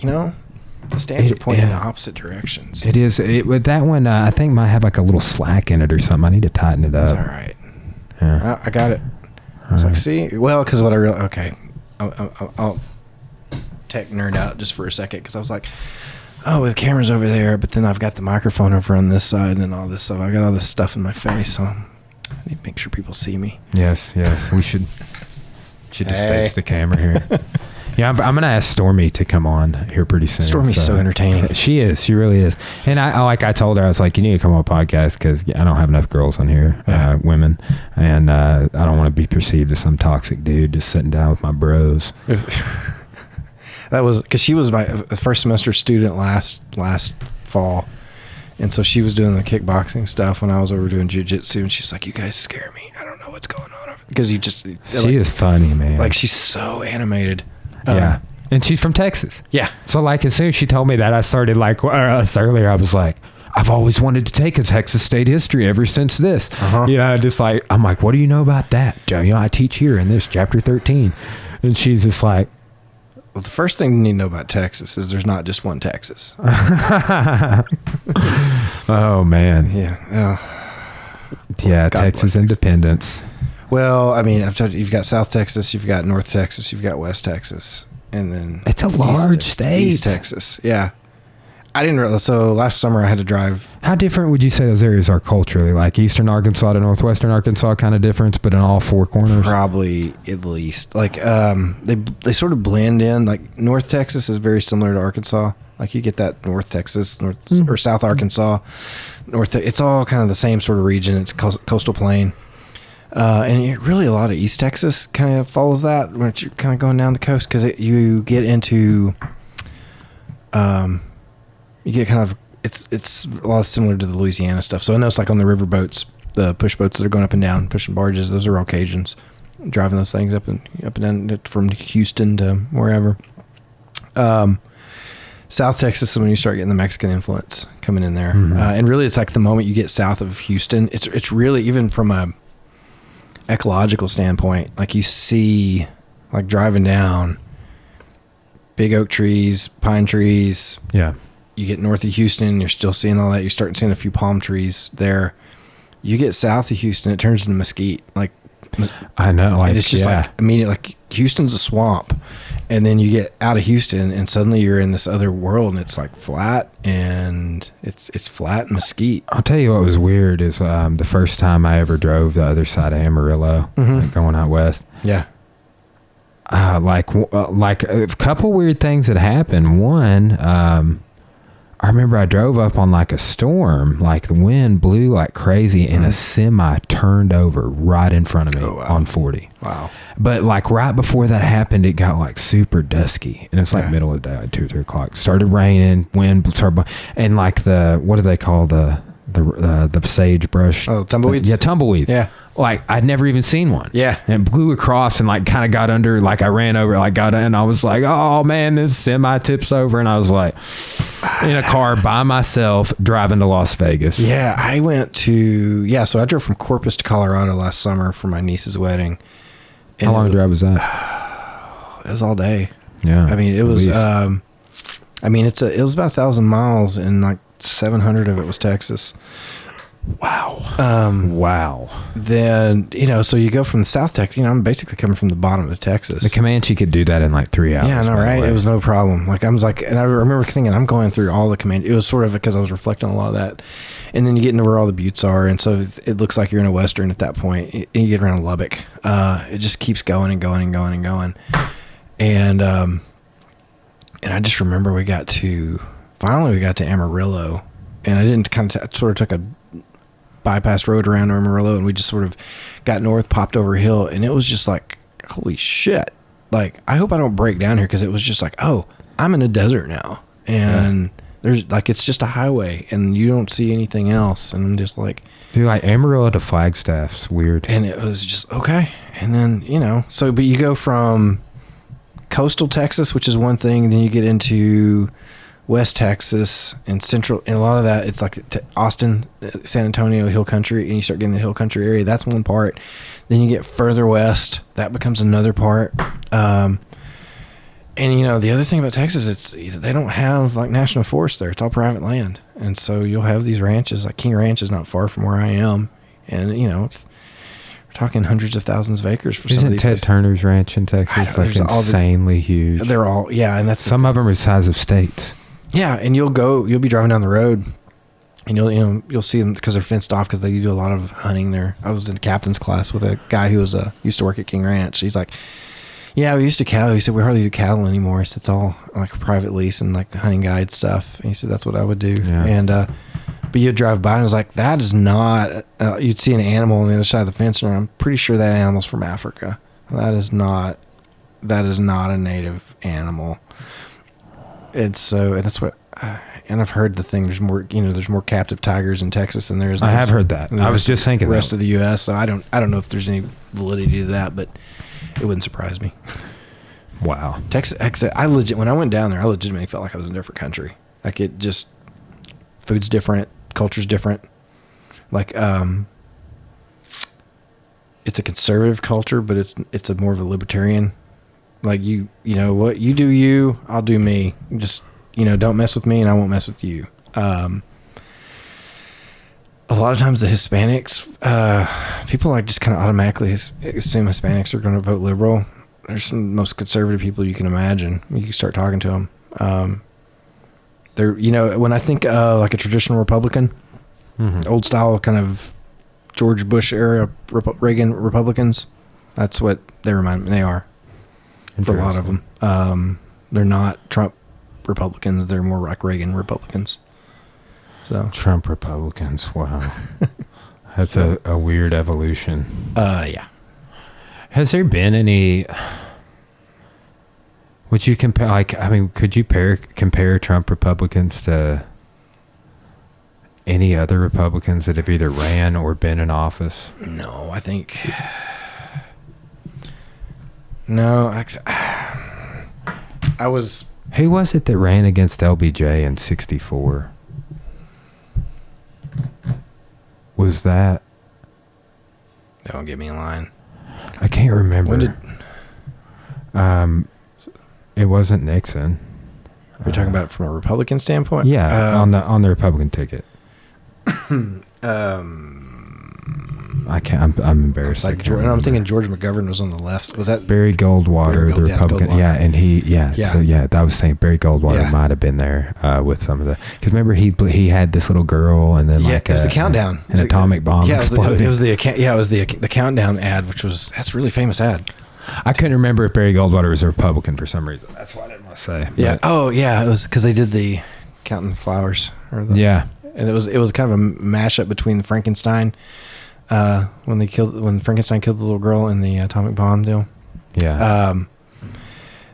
the stands are pointing in the opposite directions. It is. With that one, I think might have like a little slack in it or something. I need to tighten it up. That's all right. Yeah. I got it. I was like, see? Well, because what I realized... Okay. I'll tech nerd out just for a second, because I was like, oh, the camera's over there, but then I've got the microphone over on this side and then all this stuff. I got all this stuff in my face, so I need to make sure people see me. Yes. We should just face the camera here. Yeah, I'm going to ask Stormy to come on here pretty soon. Stormy's so entertaining. She is. She really is. And I told her, I was like, you need to come on a podcast because I don't have enough girls on here, women, and I don't want to be perceived as some toxic dude just sitting down with my bros. That was because she was my first semester student last fall, And so she was doing the kickboxing stuff when I was over doing jiu-jitsu, and she's like, "You guys scare me. I don't know what's going on." Because she is funny, man. Like, she's so animated. Yeah. And she's from Texas. Yeah. So, like, as soon as she told me that, I started, like, earlier, I was like, I've always wanted to take a Texas state history ever since this. You know, just like, I'm like, what do you know about that? You know, I teach here in this chapter 13. And she's just like, well, the first thing you need to know about Texas is there's not just one Texas. Oh, man. Yeah. Yeah, Texas independence. Well, I mean, I've told you, you've got South Texas, you've got North Texas, you've got West Texas, and then it's a large state. East Texas, yeah. I didn't realize. So last summer I had to drive. How different would you say those areas are culturally? Like Eastern Arkansas to Northwestern Arkansas, kind of difference, but in all four corners. Probably at least. Like they sort of blend in. Like North Texas is very similar to Arkansas. Like you get that North Texas, or South Arkansas, it's all kind of the same sort of region. It's coastal plain. And really a lot of East Texas kind of follows that when you're kind of going down the coast, because you get into, you get kind of, it's a lot similar to the Louisiana stuff. So I know it's like on the river boats, the push boats that are going up and down, pushing barges. Those are all Cajuns driving those things up and down from Houston to wherever. South Texas is when you start getting the Mexican influence coming in there. And really it's like the moment you get south of Houston, it's really, even from a ecological standpoint, like you see, like driving down, big oak trees, pine trees. Yeah. You get north of Houston, you're still seeing all that. You're starting seeing a few palm trees there. You get south of Houston, it turns into mesquite. Like, I know, like, it's just like immediate. Like Houston's a swamp, and then you get out of Houston, and suddenly you're in this other world, and it's like flat, and it's flat mesquite. I'll tell you what was weird is the first time I ever drove the other side of Amarillo, like going out west. Yeah. Like a couple weird things that happened. One, I remember I drove up on like a storm, like the wind blew like crazy, and a semi turned over right in front of me on 40. Wow. But like right before that happened, it got like super dusky, and it's like middle of the day, like 2 or 3 o'clock. Started raining, wind started, and like what do they call the sagebrush? Oh, tumbleweeds? Yeah, tumbleweeds. Yeah. Like I'd never even seen one. Yeah. And it blew across and like kind of got under, like I ran over, like got in. I was like, oh man, this semi tips over. And I was like in a car by myself driving to Las Vegas. Yeah. I went so I drove from Corpus to Colorado last summer for my niece's wedding. How long a drive was that? It was all day. Yeah. I mean, it was, it was about 1,000 miles, and like 700 of it was Texas. Wow. Wow. Then, so you go from South Texas, I'm basically coming from the bottom of Texas. The Comanche could do that in like 3 hours. Yeah, I know, right? It was no problem. Like, I was like, and I remember thinking, I'm going through all the Comanche. It was sort of because I was reflecting on a lot of that. And then you get into where all the buttes are. And so it looks like you're in a Western at that point. And you get around Lubbock. It just keeps going and going and going and going. And I just remember we got to Amarillo. And I didn't sort of took a bypass road around Amarillo, and we just sort of got north, popped over a hill, and it was just like, holy shit. Like, I hope I don't break down here, because it was just like, oh, I'm in a desert now. And there's like, it's just a highway, and you don't see anything else. And I'm just like, dude, like Amarillo to Flagstaff's weird. And it was just, okay. And then, but you go from coastal Texas, which is one thing, and then you get into West Texas and central, and a lot of that, it's like Austin, San Antonio, hill country, and you start getting the hill country area. That's one part. Then you get further west, that becomes another part. And the other thing about Texas, they don't have like national forest there. It's all private land, and so you'll have these ranches. Like King Ranch is not far from where I am, and we're talking hundreds of thousands of acres for some of these Ted places. Turner's ranch in Texas like insanely huge? They're all, and that's some of them are the size of states. Yeah, and you'll be driving down the road, and you'll see them because they're fenced off, because they do a lot of hunting there. I was in captain's class with a guy who used to work at King Ranch. He's like, yeah, we used to cattle. He said, we hardly do cattle anymore. He said, it's all like a private lease and like hunting guide stuff. And he said, that's what I would do. Yeah. And but you'd drive by, and it was like, that is not, you'd see an animal on the other side of the fence, and I'm pretty sure that animal's from Africa. That is not a native animal. And that's what and I've heard the thing. There's more, there's more captive tigers in Texas than there is. I have heard that. I was just thinking the rest of the U.S. So I don't know if there's any validity to that, but it wouldn't surprise me. Wow. Texas, when I went down there, I legitimately felt like I was in a different country. Like it just, food's different, culture's different. Like, it's a conservative culture, but it's a more of a libertarian. Like you know what, you do you, I'll do me. Just, don't mess with me and I won't mess with you. A lot of times the Hispanics, people like just kind of automatically assume Hispanics are going to vote liberal. They're some of the most conservative people you can imagine. You can start talking to them. They're, when I think like a traditional Republican, old style kind of George Bush era Reagan Republicans, that's what they remind me they are. For a lot of them, they're not Trump Republicans. They're more like Reagan Republicans. So Trump Republicans. Wow, that's a weird evolution. Yeah. Has there been any? Would you compare? Could you compare Trump Republicans to any other Republicans that have either ran or been in office? No, I think. No, I was. Who was it that ran against LBJ in '64? Was that? Don't get me in line. I can't remember. When did? It wasn't Nixon. We're talking about it from a Republican standpoint. Yeah, on the Republican ticket. I can't. I'm embarrassed. Like I'm thinking George McGovern was on the left. Was that Barry Goldwater, the Republican? Yeah, and he, yeah. So yeah, I was thinking Barry Goldwater might have been there with some of the. Because remember he had this little girl, and then it was the countdown, an atomic bomb exploded. It was the countdown ad, that's a really famous ad. I couldn't remember if Barry Goldwater was a Republican for some reason. That's why I didn't want to say. Yeah. But, it was because they did the counting flowers. And it was kind of a mashup between Frankenstein. When Frankenstein killed the little girl in the atomic bomb deal. Yeah. Or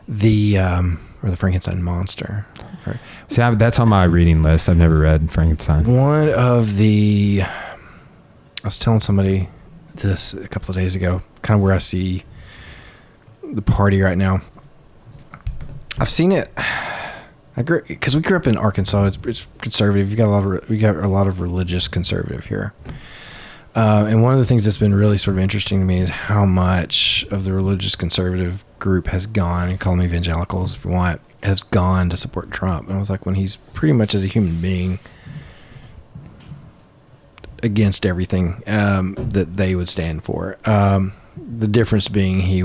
the Frankenstein monster. See, that's on my reading list. I've never read Frankenstein. I was telling somebody this a couple of days ago, kind of where I see the party right now. I've seen it. Because we grew up in Arkansas. It's conservative. We got a lot of religious conservative here. And one of the things that's been really sort of interesting to me is how much of the religious conservative group has gone, and call them evangelicals if you want, has gone to support Trump. And I was like, when he's pretty much as a human being against everything that they would stand for. The difference being he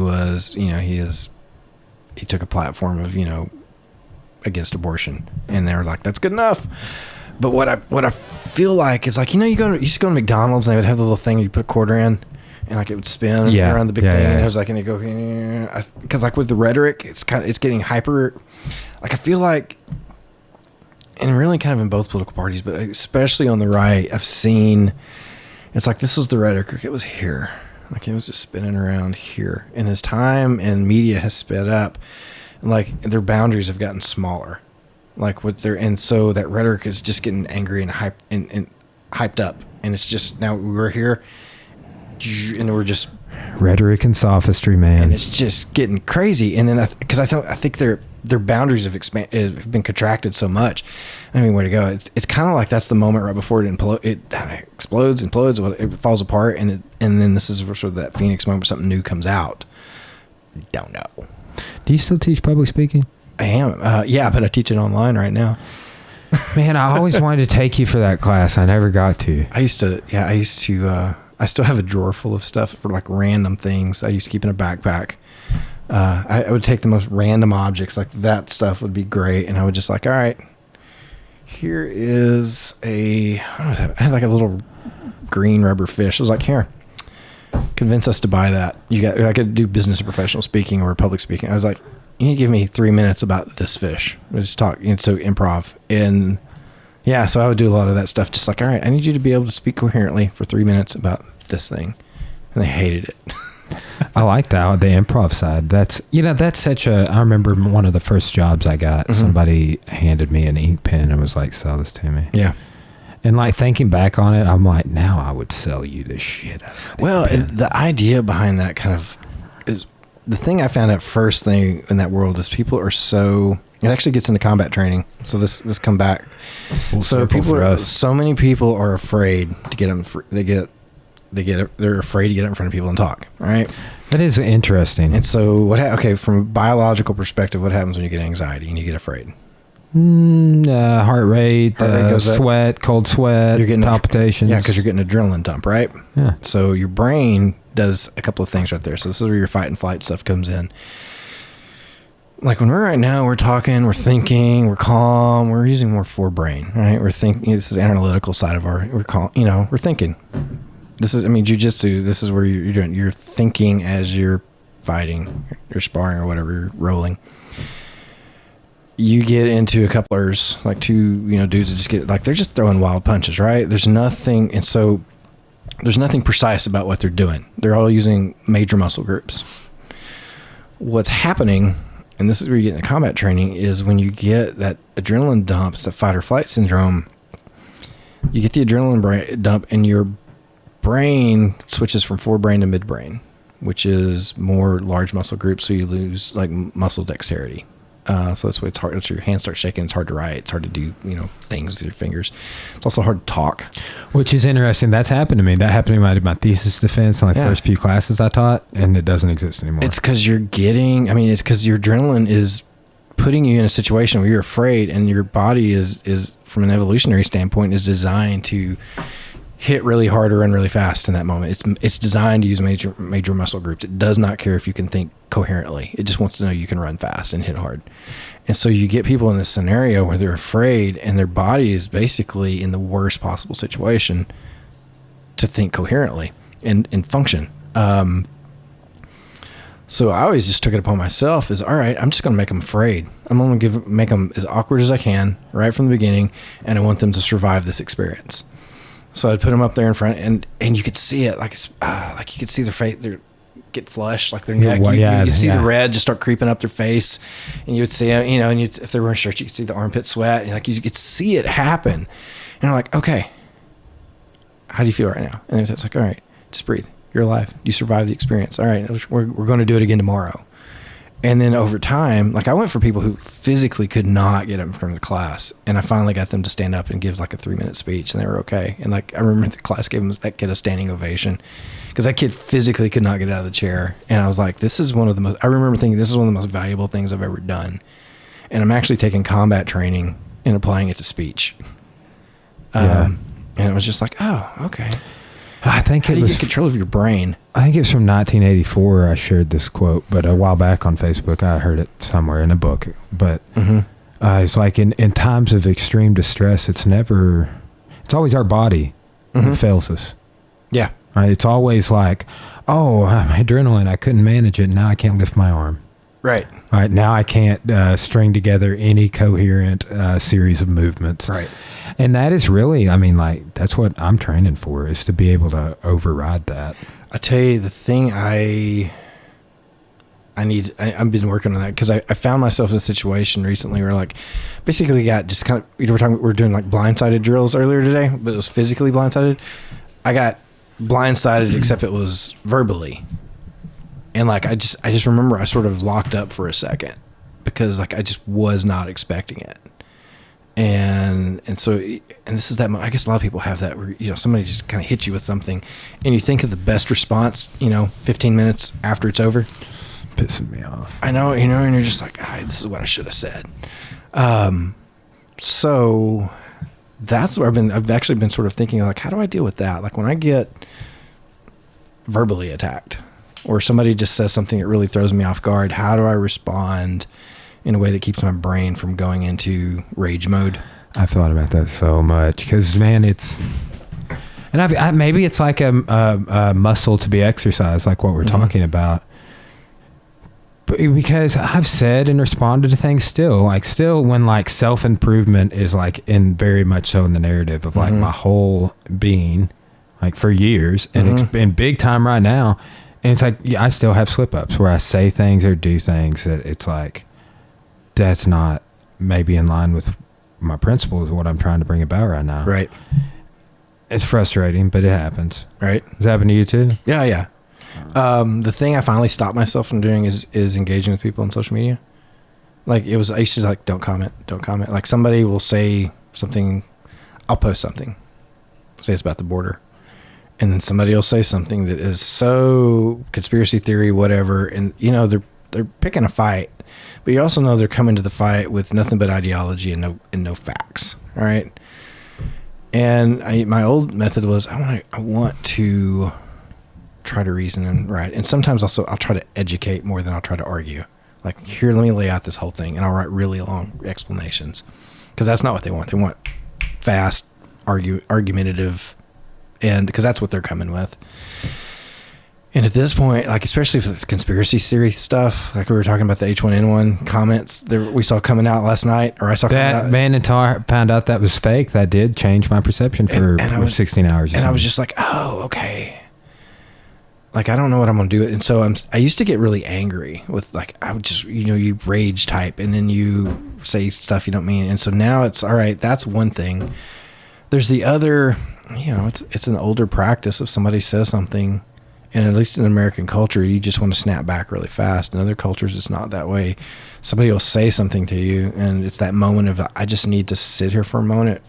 took a platform of, against abortion, and they were like, that's good enough. But what I feel like is like, you used to go to McDonald's and they would have the little thing you put a quarter in and like it would spin around the big thing. And it was like, and you go, because like with the rhetoric, it's getting hyper. Like I feel like, and really kind of in both political parties, but especially on the right, I've seen, it's like, this was the rhetoric. It was here. Like it was just spinning around here. And as time and media has sped up, like their boundaries have gotten smaller. Like and so that rhetoric is just getting angry and hyped up, and it's just, now we're here, and we're just rhetoric and sophistry, man, and it's just getting crazy. And then I think their boundaries have been contracted so much. I mean, where to go? It's kind of like that's the moment right before it explodes, it falls apart, and then this is sort of that Phoenix moment where something new comes out. Don't know. Do you still teach public speaking? I am. But I teach it online right now. Man, I always wanted to take you for that class. I never got to. I still have a drawer full of stuff for like random things I used to keep in a backpack. I would take the most random objects, like that stuff would be great. And I would just like, all right, here is I had like a little green rubber fish. I was like, here, convince us to buy that. I could do business or professional speaking or public speaking. I was like, you need to give me 3 minutes about this fish. We just talk, so improv. And yeah, so I would do a lot of that stuff. Just like, all right, I need you to be able to speak coherently for 3 minutes about this thing. And they hated it. I like that, the improv side. That's such a, I remember one of the first jobs I got, somebody handed me an ink pen and was like, sell this to me. Yeah. And like thinking back on it, I'm like, now I would sell you the shit out of it. Well, the idea behind that kind of is the thing I found out first thing in that world is people are so, it actually gets into combat training. So this come back. So so many people are afraid to get them. They're afraid to get up in front of people and talk. Right. That is interesting. And so from a biological perspective, what happens when you get anxiety and you get afraid? Heart rate goes sweat, up. Cold sweat, you're getting palpitations. Yeah, because you're getting adrenaline dump, right? Yeah. So your brain does a couple of things right there. So this is where your fight and flight stuff comes in. Like when we're right now, we're talking, we're thinking, we're calm, we're using more forebrain, right? We're thinking. This is the analytical side of we're thinking. This is, jujitsu. This is where you're doing. You're thinking as you're fighting, you're sparring or whatever, you're rolling. You get into a couplers, like two, dudes that just get like, they're just throwing wild punches, right? There's nothing precise about what they're doing. They're all using major muscle groups. What's happening, and this is where you get into combat training, is when you get that adrenaline dumps, that fight or flight syndrome, you get the adrenaline dump and your brain switches from forebrain to midbrain, which is more large muscle groups. So you lose like muscle dexterity. So that's why it's hard. So your hands start shaking. It's hard to write. It's hard to do, things with your fingers. It's also hard to talk. Which is interesting. That's happened to me. That happened to me when I did my thesis defense in first few classes I taught, and it doesn't exist anymore. It's because it's because your adrenaline is putting you in a situation where you're afraid, and your body is from an evolutionary standpoint, is designed to hit really hard or run really fast in that moment. It's designed to use major muscle groups. It does not care if you can think coherently. It just wants to know you can run fast and hit hard. And so you get people in this scenario where they're afraid and their body is basically in the worst possible situation to think coherently and function. So I always just took it upon myself as, all right, I'm just going to make them afraid. I'm going to make them as awkward as I can right from the beginning, and I want them to survive this experience. So I'd put them up there in front, and you could see it, like you could see their face, get flushed, like their neck. You could see the red just start creeping up their face, and you would see, and if they were wearing shirts, you could see the armpit sweat, and you could see it happen. And I'm like, okay, how do you feel right now? And it's like, all right, just breathe. You're alive. You survived the experience. All right, we're going to do it again tomorrow. And then over time, like I went for people who physically could not get up in front of the class, and I finally got them to stand up and give like a 3-minute speech, and they were okay. And like I remember the class gave that kid a standing ovation because that kid physically could not get out of the chair. And I was like, I remember thinking this is one of the most valuable things I've ever done. And I'm actually taking combat training and applying it to speech. And it was just like, oh, okay. I think How do you get control of your brain? I think it was from 1984. I shared this quote, but a while back on Facebook, I heard it somewhere in a book. But it's like in times of extreme distress, it's always our body that fails us. Yeah. Right? It's always like, oh, adrenaline, I couldn't manage it. Now I can't lift my arm. Right. All right. Now I can't string together any coherent series of movements. Right. And that is really, that's what I'm training for, is to be able to override that. I tell you, the thing I've been working on that because I found myself in a situation recently where like basically got just kind of, we're doing like blindsided drills earlier today, but it was physically blindsided. I got blindsided except it was verbally. And like, I just remember I sort of locked up for a second because like I just was not expecting it. And this is that, I guess a lot of people have that where, somebody just kind of hits you with something and you think of the best response, 15 minutes after it's over. Pissing me off. I know, and you're just like, this is what I should have said. So that's where I've actually been sort of thinking like, how do I deal with that? Like when I get verbally attacked or somebody just says something that really throws me off guard, how do I respond in a way that keeps my brain from going into rage mode? I've thought about that so much because, man, and maybe it's like a muscle to be exercised, like what we're talking about. But because I've said and responded to things still when like self-improvement is like in very much so in the narrative of like my whole being, like for years, and it's been big time right now. And it's like, yeah, I still have slip ups where I say things or do things that it's like, that's not maybe in line with my principles of what I'm trying to bring about right now. Right. It's frustrating, but it happens. Right. Does it happen to you too? Yeah. Yeah. The thing I finally stopped myself from doing is engaging with people on social media. Like I used to like, don't comment. Like somebody will say something, I'll post something, say it's about the border. And then somebody will say something that is so conspiracy theory, whatever. And they're picking a fight, but you also know they're coming to the fight with nothing but ideology and no facts. All right. And my old method was I want to try to reason and write. And sometimes also I'll try to educate more than I'll try to argue. Like, here, let me lay out this whole thing, and I'll write really long explanations, because that's not what they want. They want fast, argumentative, and because that's what they're coming with. And at this point, like, especially for this conspiracy theory stuff, like we were talking about the H1N1 comments that we saw coming out last night, or I saw coming out. That Manitar found out that was fake. That did change my perception for 16 hours. And I was just like, oh, okay. Like, I don't know what I'm going to do. And so I used to get really angry with, like, I would just, you rage type, and then you say stuff you don't mean. And so now it's, all right, that's one thing. There's the other, it's an older practice. If somebody says something, and at least in American culture, you just want to snap back really fast. In other cultures, it's not that way. Somebody will say something to you, and it's that moment of, I just need to sit here for a moment,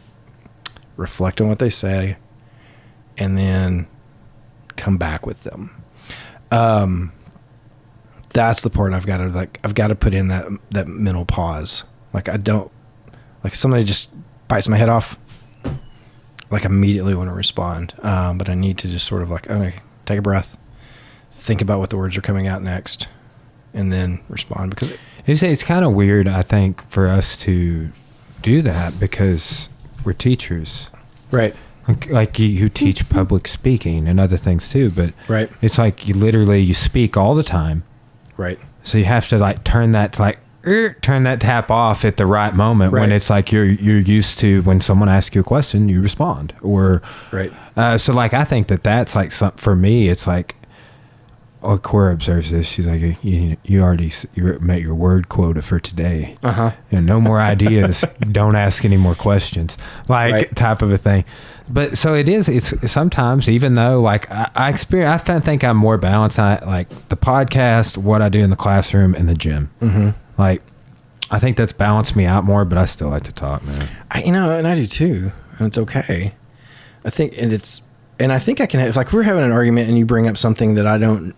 reflect on what they say, and then come back with them. That's the part I've got to put in that mental pause. Like, somebody just bites my head off, like, immediately want to respond. But I need to just sort of like, okay, take a breath, think about what the words are coming out next, and then respond, because it's kind of weird, I think, for us to do that, because we're teachers. Right. Like you teach public speaking and other things too, but right. It's like you speak all the time. Right. So you have to like turn that tap off at the right moment, right. when it's like you're used to, when someone asks you a question, you respond, or right. So like, I think that's like for me, it's like, Cora observes this. She's like, you already met your word quota for today. No more ideas. Don't ask any more questions. Like, right. Type of a thing. But so it's sometimes, even though like I think I'm more balanced. Like the podcast, what I do in the classroom, and the gym. Mm-hmm. Like, I think that's balanced me out more, but I still like to talk, man. And I do too. And it's okay. I think, and I think I can, if like we're having an argument and you bring up something that I don't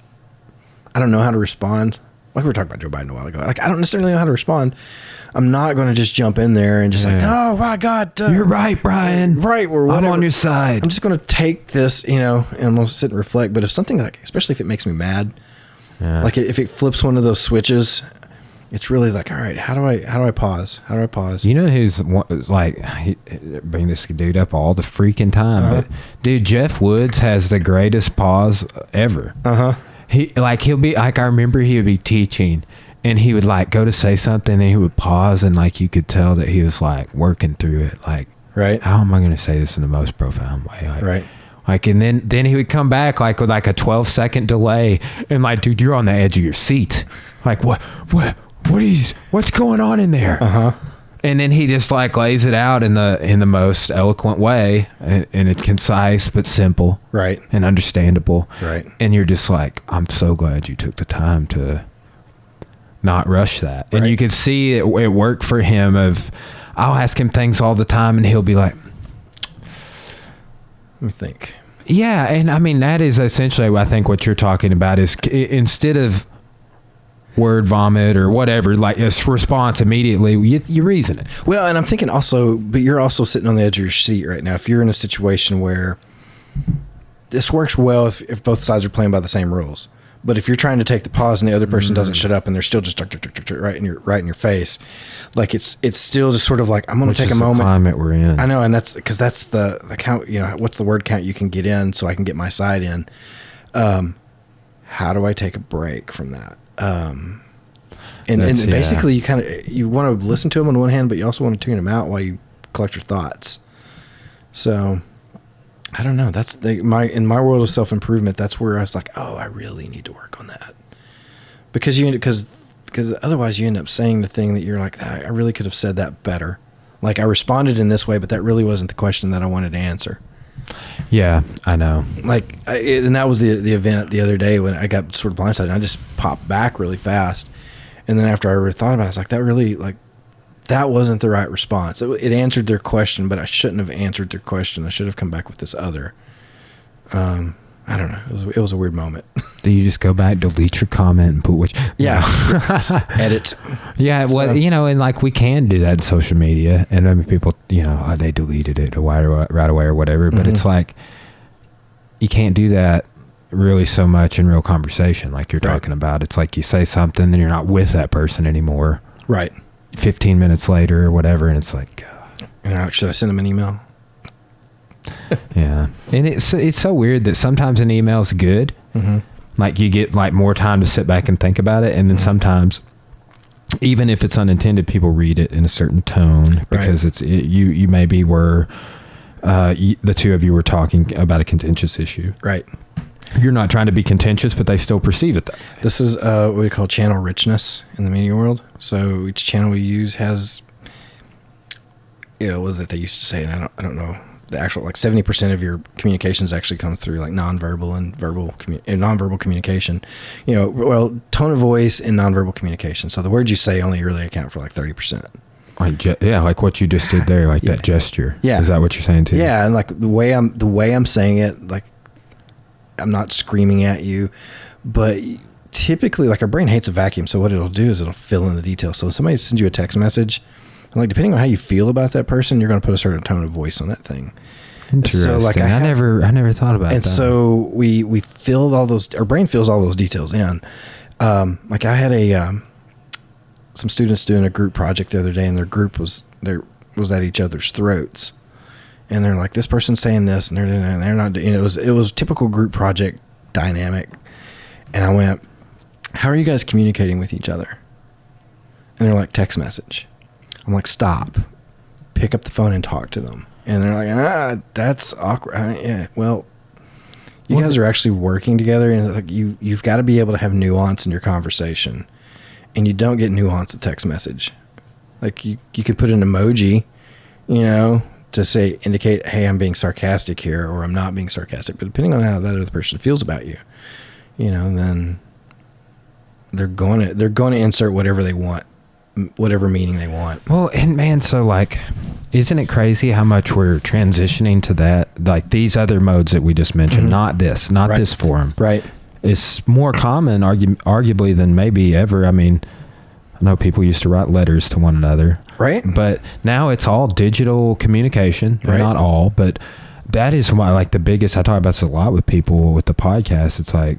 know how to respond. Like we were talking about Joe Biden a while ago. Like, I don't necessarily know how to respond. I'm not going to just jump in there and just like, oh my God. You're right, Brian. Right. Or whatever. I'm on your side. I'm just going to take this, and I'm going to sit and reflect. But if something like, especially if it makes me mad, like if it flips one of those switches, it's really like, all right, how do I pause? How do I pause? You know who's like, bring this dude up all the freaking time, but dude, Jeff Woods has the greatest pause ever. He'll be like, I remember he would be teaching, and he would like go to say something, and he would pause, and like you could tell that he was like working through it. Like, right, how am I going to say this in the most profound way? Like, right. Like, and then he would come back like with like a 12-second delay, and like, dude, you're on the edge of your seat. Like, what's going on in there? And then he just like lays it out in the most eloquent way, and it's concise but simple, right, and understandable, right. And you're just like, I'm so glad you took the time to not rush that. Right. And you could see it worked for him. I'll ask him things all the time, and he'll be like, let me think. Yeah, and I mean, that is essentially, I think, what you're talking about is instead of word vomit or whatever, like a response immediately, you reason it. Well, and I'm thinking also, but you're also sitting on the edge of your seat right now. If you're in a situation where this works well, if both sides are playing by the same rules, but if you're trying to take the pause and the other person doesn't shut up and they're still just right in your face, like it's still just sort of like, I'm going to take a moment. The climate we're in. I know, and that's because that's the count. What's the word count you can get in so I can get my side in. How do I take a break from that? And basically you want to listen to them on one hand, but you also want to tune them out while you collect your thoughts. So I don't know. That's in my world of self-improvement, that's where I was like, oh, I really need to work on that. Because otherwise you end up saying the thing that you're like, I really could have said that better. Like, I responded in this way, but that really wasn't the question that I wanted to answer. Yeah, I know. Like, and that was the event the other day when I got sort of blindsided, and I just popped back really fast. And then after I really thought about it, I was like, that wasn't the right response. It answered their question, but I shouldn't have answered their question. I should have come back with this other. I don't know. It was a weird moment. Do you just go back, delete your comment, and put which? Yeah. Edit. Yeah. So. Well, and like we can do that in social media, and I mean, people, they deleted it right away or whatever. But it's like you can't do that really so much in real conversation, like you're talking about. It's like you say something, then you're not with that person anymore. Right. 15 minutes later or whatever, and it's like, should I send them an email? Yeah. And it's so weird that sometimes an email's good. Mm-hmm. Like you get like more time to sit back and think about it, and then sometimes, even if it's unintended, people read it in a certain tone because you maybe were the two of you were talking about a contentious issue. Right. You're not trying to be contentious, but they still perceive it that way. This is what we call channel richness in the media world. So each channel we use has, what was it they used to say? And I don't know the actual, like 70% of your communications actually come through like nonverbal and verbal nonverbal communication. Tone of voice and nonverbal communication. So the words you say only really account for like 30%. Like what you just did there, like that gesture. Yeah. Is that what you're saying too? Yeah, and like the way I'm saying it, like I'm not screaming at you, but typically, like, our brain hates a vacuum. So what it'll do is it'll fill in the details. So when somebody sends you a text message, and like depending on how you feel about that person, you're going to put a certain tone of voice on that thing. Interesting. So, like, I never thought about that. And so we filled all those. Our brain fills all those details in. Like I had some students doing a group project the other day, and their group was at each other's throats. And they're like, this person's saying this, and they're not. It was typical group project dynamic. And I went, how are you guys communicating with each other? And they're like, text message. I'm like, stop, pick up the phone and talk to them. And they're like, that's awkward. Yeah, well, you guys are actually working together, and like you've got to be able to have nuance in your conversation, and you don't get nuance with text message. Like you can put an emoji, to indicate, hey, I'm being sarcastic here, or I'm not being sarcastic. But depending on how that other person feels about you, then they're going to insert whatever they want, whatever meaning they want. Well, and man, so like, isn't it crazy how much we're transitioning to that? Like these other modes that we just mentioned, not this form. Right. It's more common, arguably, than maybe ever. I mean, I know people used to write letters to one another. Right. But now it's all digital communication. Right. Not all, but that is why, like, the biggest, I talk about this a lot with people with the podcast. It's like,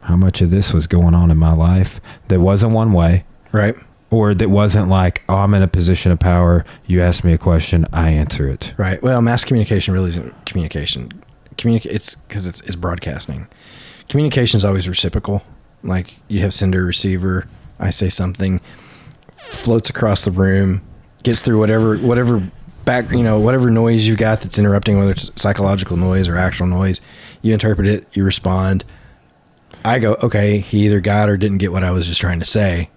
how much of this was going on in my life that wasn't one way. Right. Or that wasn't like, oh, I'm in a position of power. You ask me a question, I answer it. Right. Well, mass communication really isn't communication. It's because it's broadcasting. Communication is always reciprocal. Like you have sender, receiver. I say something, floats across the room, gets through whatever back, whatever noise you've got that's interrupting, whether it's psychological noise or actual noise. You interpret it, you respond. I go, okay, he either got or didn't get what I was just trying to say.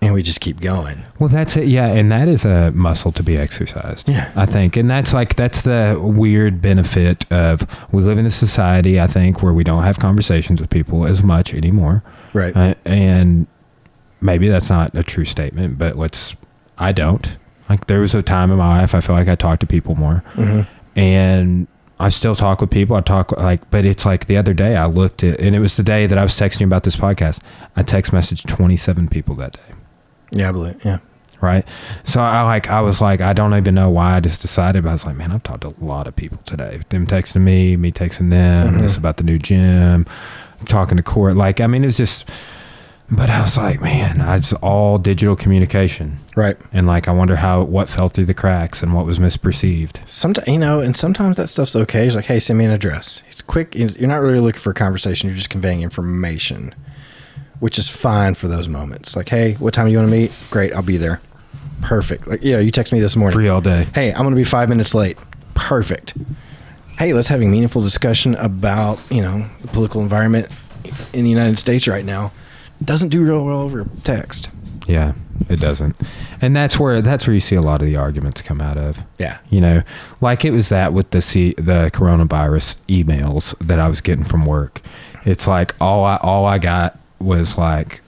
And we just keep going. Well, that's it. Yeah. And that is a muscle to be exercised. Yeah. I think. And that's the weird benefit of, we live in a society, I think, where we don't have conversations with people as much anymore. Right. And maybe that's not a true statement, but I don't. Like there was a time in my life, I feel like I talked to people more. Mm-hmm. And I still talk with people. But it's like the other day I looked at, and it was the day that I was texting you about this podcast. I text messaged 27 people that day. Yeah, I believe. Yeah. Right. So I was like, I don't even know why I just decided, but I was like, man, I've talked to a lot of people today. Them texting me texting them, this about the new gym, talking to court. Like, I mean, it was just, but I was like, man, it's all digital communication. Right. And like, I wonder what fell through the cracks and what was misperceived. Sometimes, and sometimes that stuff's okay. It's like, hey, send me an address. It's quick. You're not really looking for a conversation. You're just conveying information, which is fine for those moments. Like, hey, what time do you want to meet? Great. I'll be there. Perfect. Like, you text me this morning. Free all day. Hey, I'm going to be 5 minutes late. Perfect. hey, let's have a meaningful discussion about, the political environment in the United States right now, doesn't do real well over text. Yeah, it doesn't. And that's where you see a lot of the arguments come out of. Yeah. Like it was that with the coronavirus emails that I was getting from work. It's like all I got was like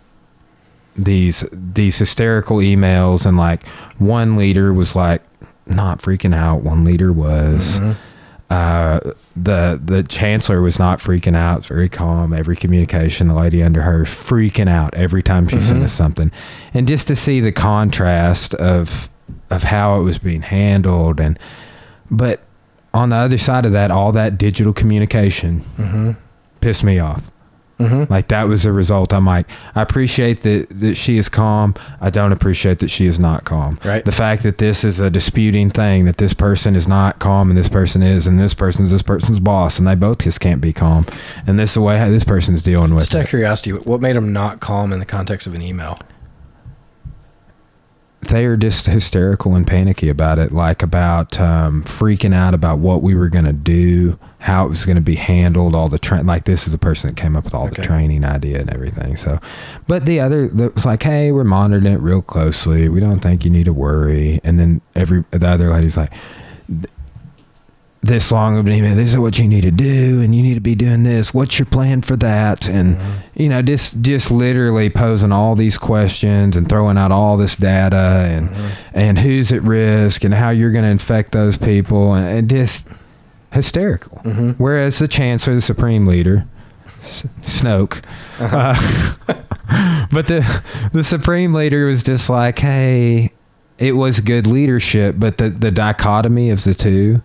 these hysterical emails, and like one leader was like not freaking out. One leader was the chancellor was not freaking out. It's very calm. Every communication, the lady under her freaking out every time she sent us something. And just to see the contrast of how it was being handled, but on the other side of that, all that digital communication pissed me off. Like that was the result. I'm like, I appreciate that she is calm. I don't appreciate that she is not calm. Right. The fact that this is a disputing thing, that this person is not calm and this person is, and this person's boss, and they both just can't be calm. And this is the way how this person's dealing with it. Just out of curiosity, what made them not calm in the context of an email? They are just hysterical and panicky about it, like about freaking out about what we were going to do, how it was going to be handled, all the like this is the person that came up with all the training idea and everything. So, but the other was like, hey, we're monitoring it real closely. We don't think you need to worry. And then the other lady's like, this long of an email, this is what you need to do, and you need to be doing this. What's your plan for that? And just literally posing all these questions and throwing out all this data and who's at risk and how you're going to infect those people, and just hysterical. Whereas the chancellor, the supreme leader, Snoke, but the supreme leader was just like, hey, it was good leadership, but the dichotomy of the two.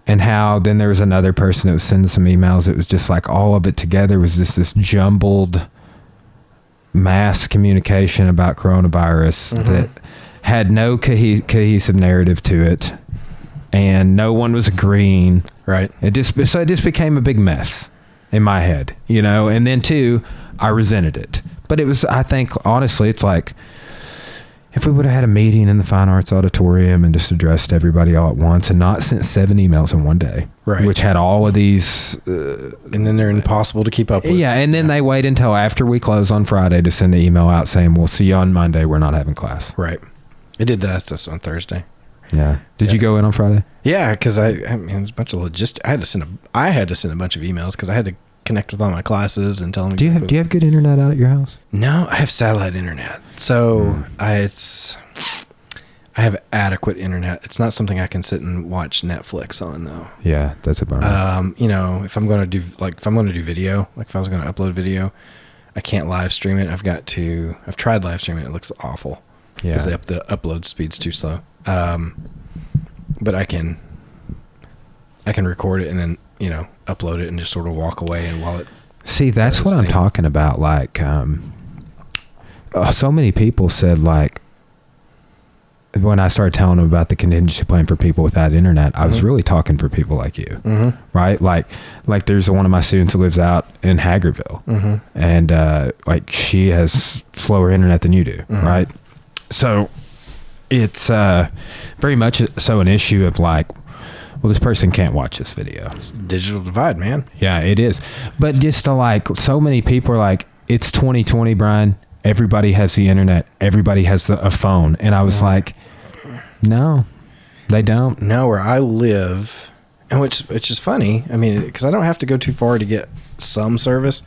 And how then there was another person that was sending some emails. It was just like all of it together was just this jumbled mass communication about coronavirus that had no cohesive narrative to it, and no one was agreeing. Right. It just became a big mess in my head, And then too, I resented it. But it was, I think, honestly, it's like, if we would have had a meeting in the Fine Arts Auditorium and just addressed everybody all at once and not sent 7 emails in one day, right, which had all of these... and then they're impossible to keep up with. Yeah, and then they wait until after we close on Friday to send the email out saying, we'll see you on Monday, we're not having class. Right. It did that to us on Thursday. Yeah. Did you go in on Friday? Yeah, because it was a bunch of logistics. I had to send a bunch of emails because I had to connect with all my classes and tell them. Do you have good internet out at your house? No, I have satellite internet. So I have adequate internet. It's not something I can sit and watch Netflix on though. Yeah, that's a bummer. If I'm going to do video, like if I was going to upload video, I can't live stream it. I've tried live streaming. It looks awful. Yeah. Because the upload speed's too slow. But I can record it and then, upload it and just sort of walk away, and while it... See, that's what I'm talking about. Like, so many people said, like, when I started telling them about the contingency plan for people without internet, I was really talking for people like you, right? Like there's one of my students who lives out in Hagerville, and like she has slower internet than you do, right? So it's very much so an issue of like, well, this person can't watch this video. It's the digital divide, man. Yeah, it is. But just to like, so many people are like, it's 2020, Brian. Everybody has the internet. Everybody has a phone. And I was like, no, they don't. No, where I live, and which is funny. I mean, because I don't have to go too far to get some service.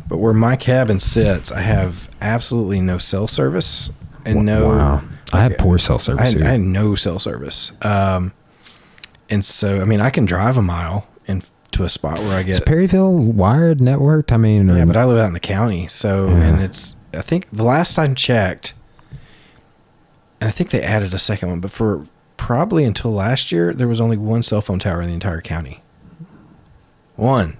But where my cabin sits, I have absolutely no cell service. And Wow. I have poor cell service here. I had no cell service. And so, I mean, I can drive a mile to a spot where I get... Is Perryville wired, networked? I mean... Yeah, but I live out in the county. So, and it's... I think the last time checked, and I think they added a second one, but for probably until last year, there was only one cell phone tower in the entire county. One.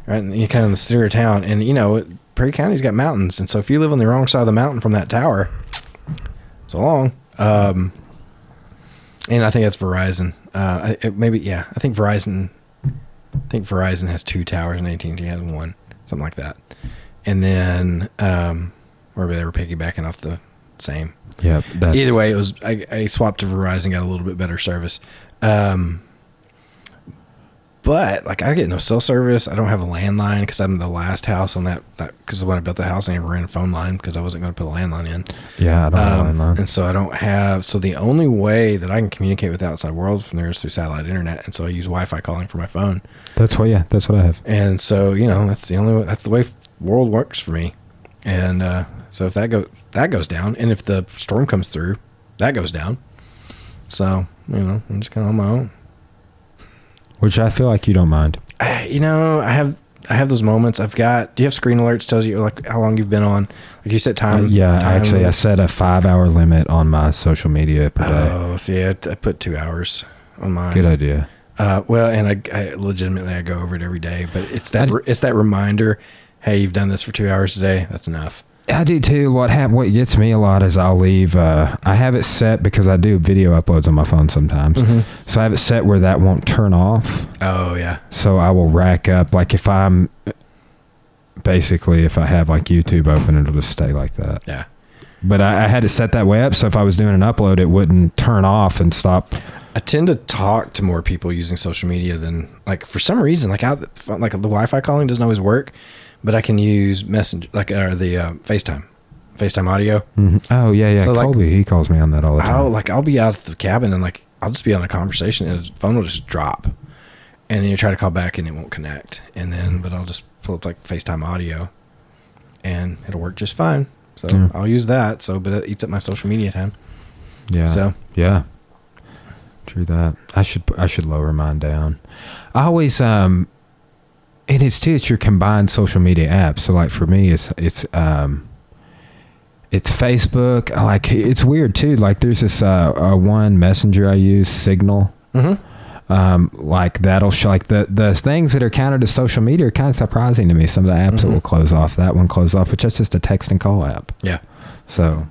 Right? And you're kind of in the center of town. And, Perry County's got mountains. And so if you live on the wrong side of the mountain from that tower, so long. And I think that's Verizon. I think Verizon has 2 towers and AT&T has 1, something like that. And then wherever they were piggybacking off the same. Yeah. Either way, it was I swapped to Verizon, got a little bit better service. But like I get no cell service. I don't have a landline because I'm the last house on that because when I built the house, I never ran a phone line because I wasn't going to put a landline in. Yeah, I don't have a landline. And so I don't have. So the only way that I can communicate with the outside world from there is through satellite internet, and so I use Wi-Fi calling for my phone. That's what I have. And so that's the way world works for me. And so if that goes down, and if the storm comes through, that goes down. So I'm just kind of on my own. Which I feel like you don't mind. I have those moments. Do you have screen alerts tells you like how long you've been on? Like you set time. I set a 5-hour limit on my social media per day. Oh, see, I put 2 hours on mine. Good idea. Well, and I legitimately go over it every day, but it's that reminder. Hey, you've done this for 2 hours today. That's enough. I do too. What gets me a lot is I'll leave. I have it set because I do video uploads on my phone sometimes. Mm-hmm. So I have it set where that won't turn off. Oh yeah. So I will rack up if I have like YouTube open, it'll just stay like that. Yeah. But I had it set that way up so if I was doing an upload, it wouldn't turn off and stop. I tend to talk to more people using social media than for some reason the Wi-Fi calling doesn't always work. But I can use Messenger, the FaceTime audio. Mm-hmm. Oh yeah. So Colby, he calls me on that all the time. I'll be out at the cabin and I'll just be on a conversation and his phone will just drop, and then you try to call back and it won't connect. But I'll just pull up FaceTime audio, and it'll work just fine. So yeah. I'll use that. But it eats up my social media time. Yeah. So yeah. True that. I should lower mine down. I always and it's your combined social media apps. So for me, it's Facebook. It's weird too. There's this one messenger I use, Signal. Mm-hmm. That'll show the things that are counted as social media are kind of surprising to me. Some of the apps that will close off. That one closed off, but that's just a text and call app. Yeah. So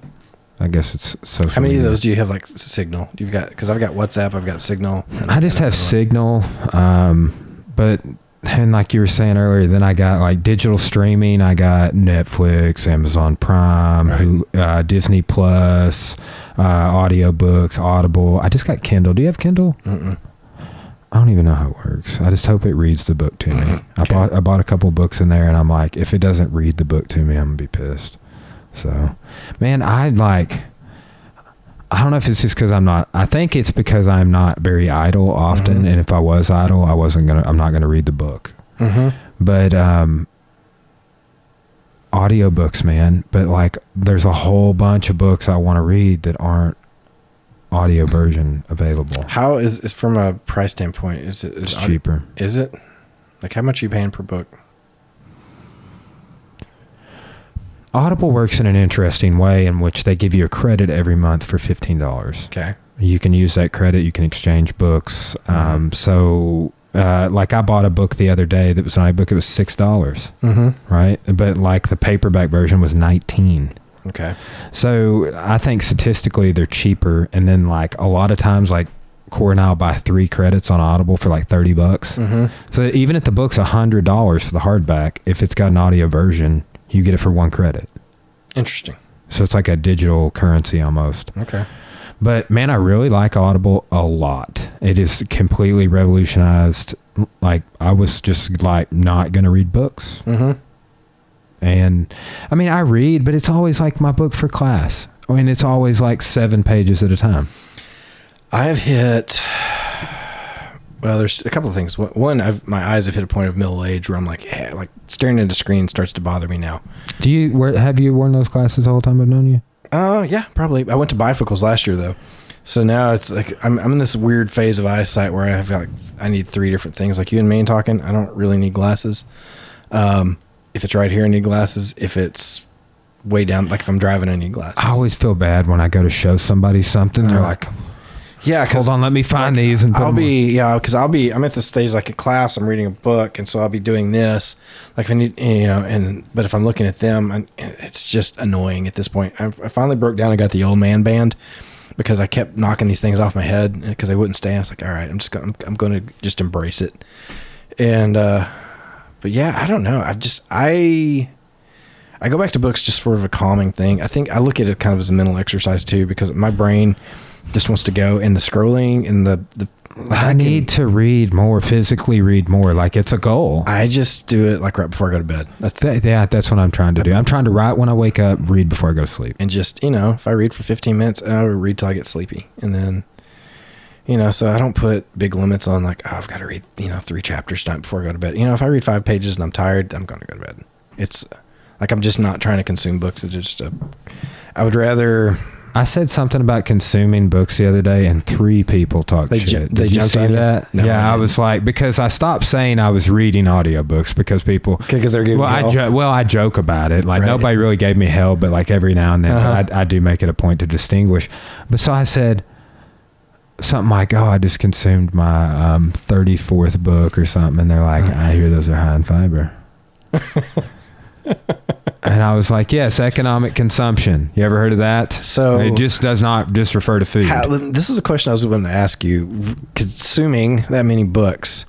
I guess it's social. How many media. of those do you have Signal? Because I've got WhatsApp, I've got Signal. I just have Signal, but. And like you were saying earlier, then I got digital streaming. I got Netflix, Amazon Prime, right. Disney Plus, audiobooks, Audible. I just got Kindle. Do you have Kindle? Mm-mm. I don't even know how it works. I just hope it reads the book to me. Okay. I bought a couple books in there, and I'm like, if it doesn't read the book to me, I'm gonna be pissed. So, man, I don't know if it's just because I think it's because I'm not very idle often. Mm-hmm. And if I was idle, I'm not going to read the book. Mm-hmm. But, audiobooks, man. But there's a whole bunch of books I want to read that aren't audio version available. How is from a price standpoint, it's cheaper. Is it? How much are you paying per book? Audible works in an interesting way in which they give you a credit every month for $15. Okay. You can use that credit. You can exchange books. Mm-hmm. I bought a book the other day that was an iBook. It was $6. Mm-hmm. Right? But the paperback version was $19. Okay. So I think statistically they're cheaper. And then a lot of times Corey and I'll buy 3 credits on Audible for $30. Mm-hmm. So even if the book's $100 for the hardback, if it's got an audio version, you get it for 1 credit. Interesting. So it's like a digital currency almost. Okay. But man, I really like Audible a lot. It is completely revolutionized. I was just not going to read books. Mm-hmm. And I read, but it's always my book for class. It's always 7 pages at a time. I have hit... Well, there's a couple of things. One, my eyes have hit a point of middle age where I'm staring at a screen starts to bother me now. Have you worn those glasses the whole time I've known you? Yeah, probably. I went to bifocals last year though, so now it's I'm in this weird phase of eyesight where I need 3 different things. Like you and me talking, I don't really need glasses. If it's right here, I need glasses. If it's way down, if I'm driving, I need glasses. I always feel bad when I go to show somebody something. They're like. Yeah, hold on, let me find these and put because I'm at the stage at class, I'm reading a book, and so I'll be doing this. If I need, but if I'm looking at them, it's just annoying at this point. I finally broke down and got the old man band because I kept knocking these things off my head because they wouldn't stay. I was like, all right, I'm going to just embrace it. And but yeah, I don't know. I go back to books just for a calming thing. I think I look at it kind of as a mental exercise too because my brain just wants to go, and the scrolling and the I need to read more, physically read more. Like, it's a goal. I just do it like right before I go to bed. That's what I'm trying to do. I'm trying to write when I wake up, read before I go to sleep. And just, if I read for 15 minutes, I'll read till I get sleepy. And then, so I don't put big limits on like, I've got to read, 3 chapters tonight before I go to bed. If I read 5 pages and I'm tired, I'm going to go to bed. It's like, I'm just not trying to consume books. It's just, I would rather... I said something about consuming books the other day, and 3 people talked shit. Did you see that? No, yeah, I was like, because I stopped saying I was reading audiobooks because people... Because they're giving me hell? I joke about it. Like, nobody really gave me hell, but like every now and then I do make it a point to distinguish. But so I said something like, I just consumed my 34th book or something. And they're like, I hear those are high in fiber. And I was like, yes, economic consumption. You ever heard of that? So it just does not just refer to food. This is a question I was going to ask you. Consuming that many books,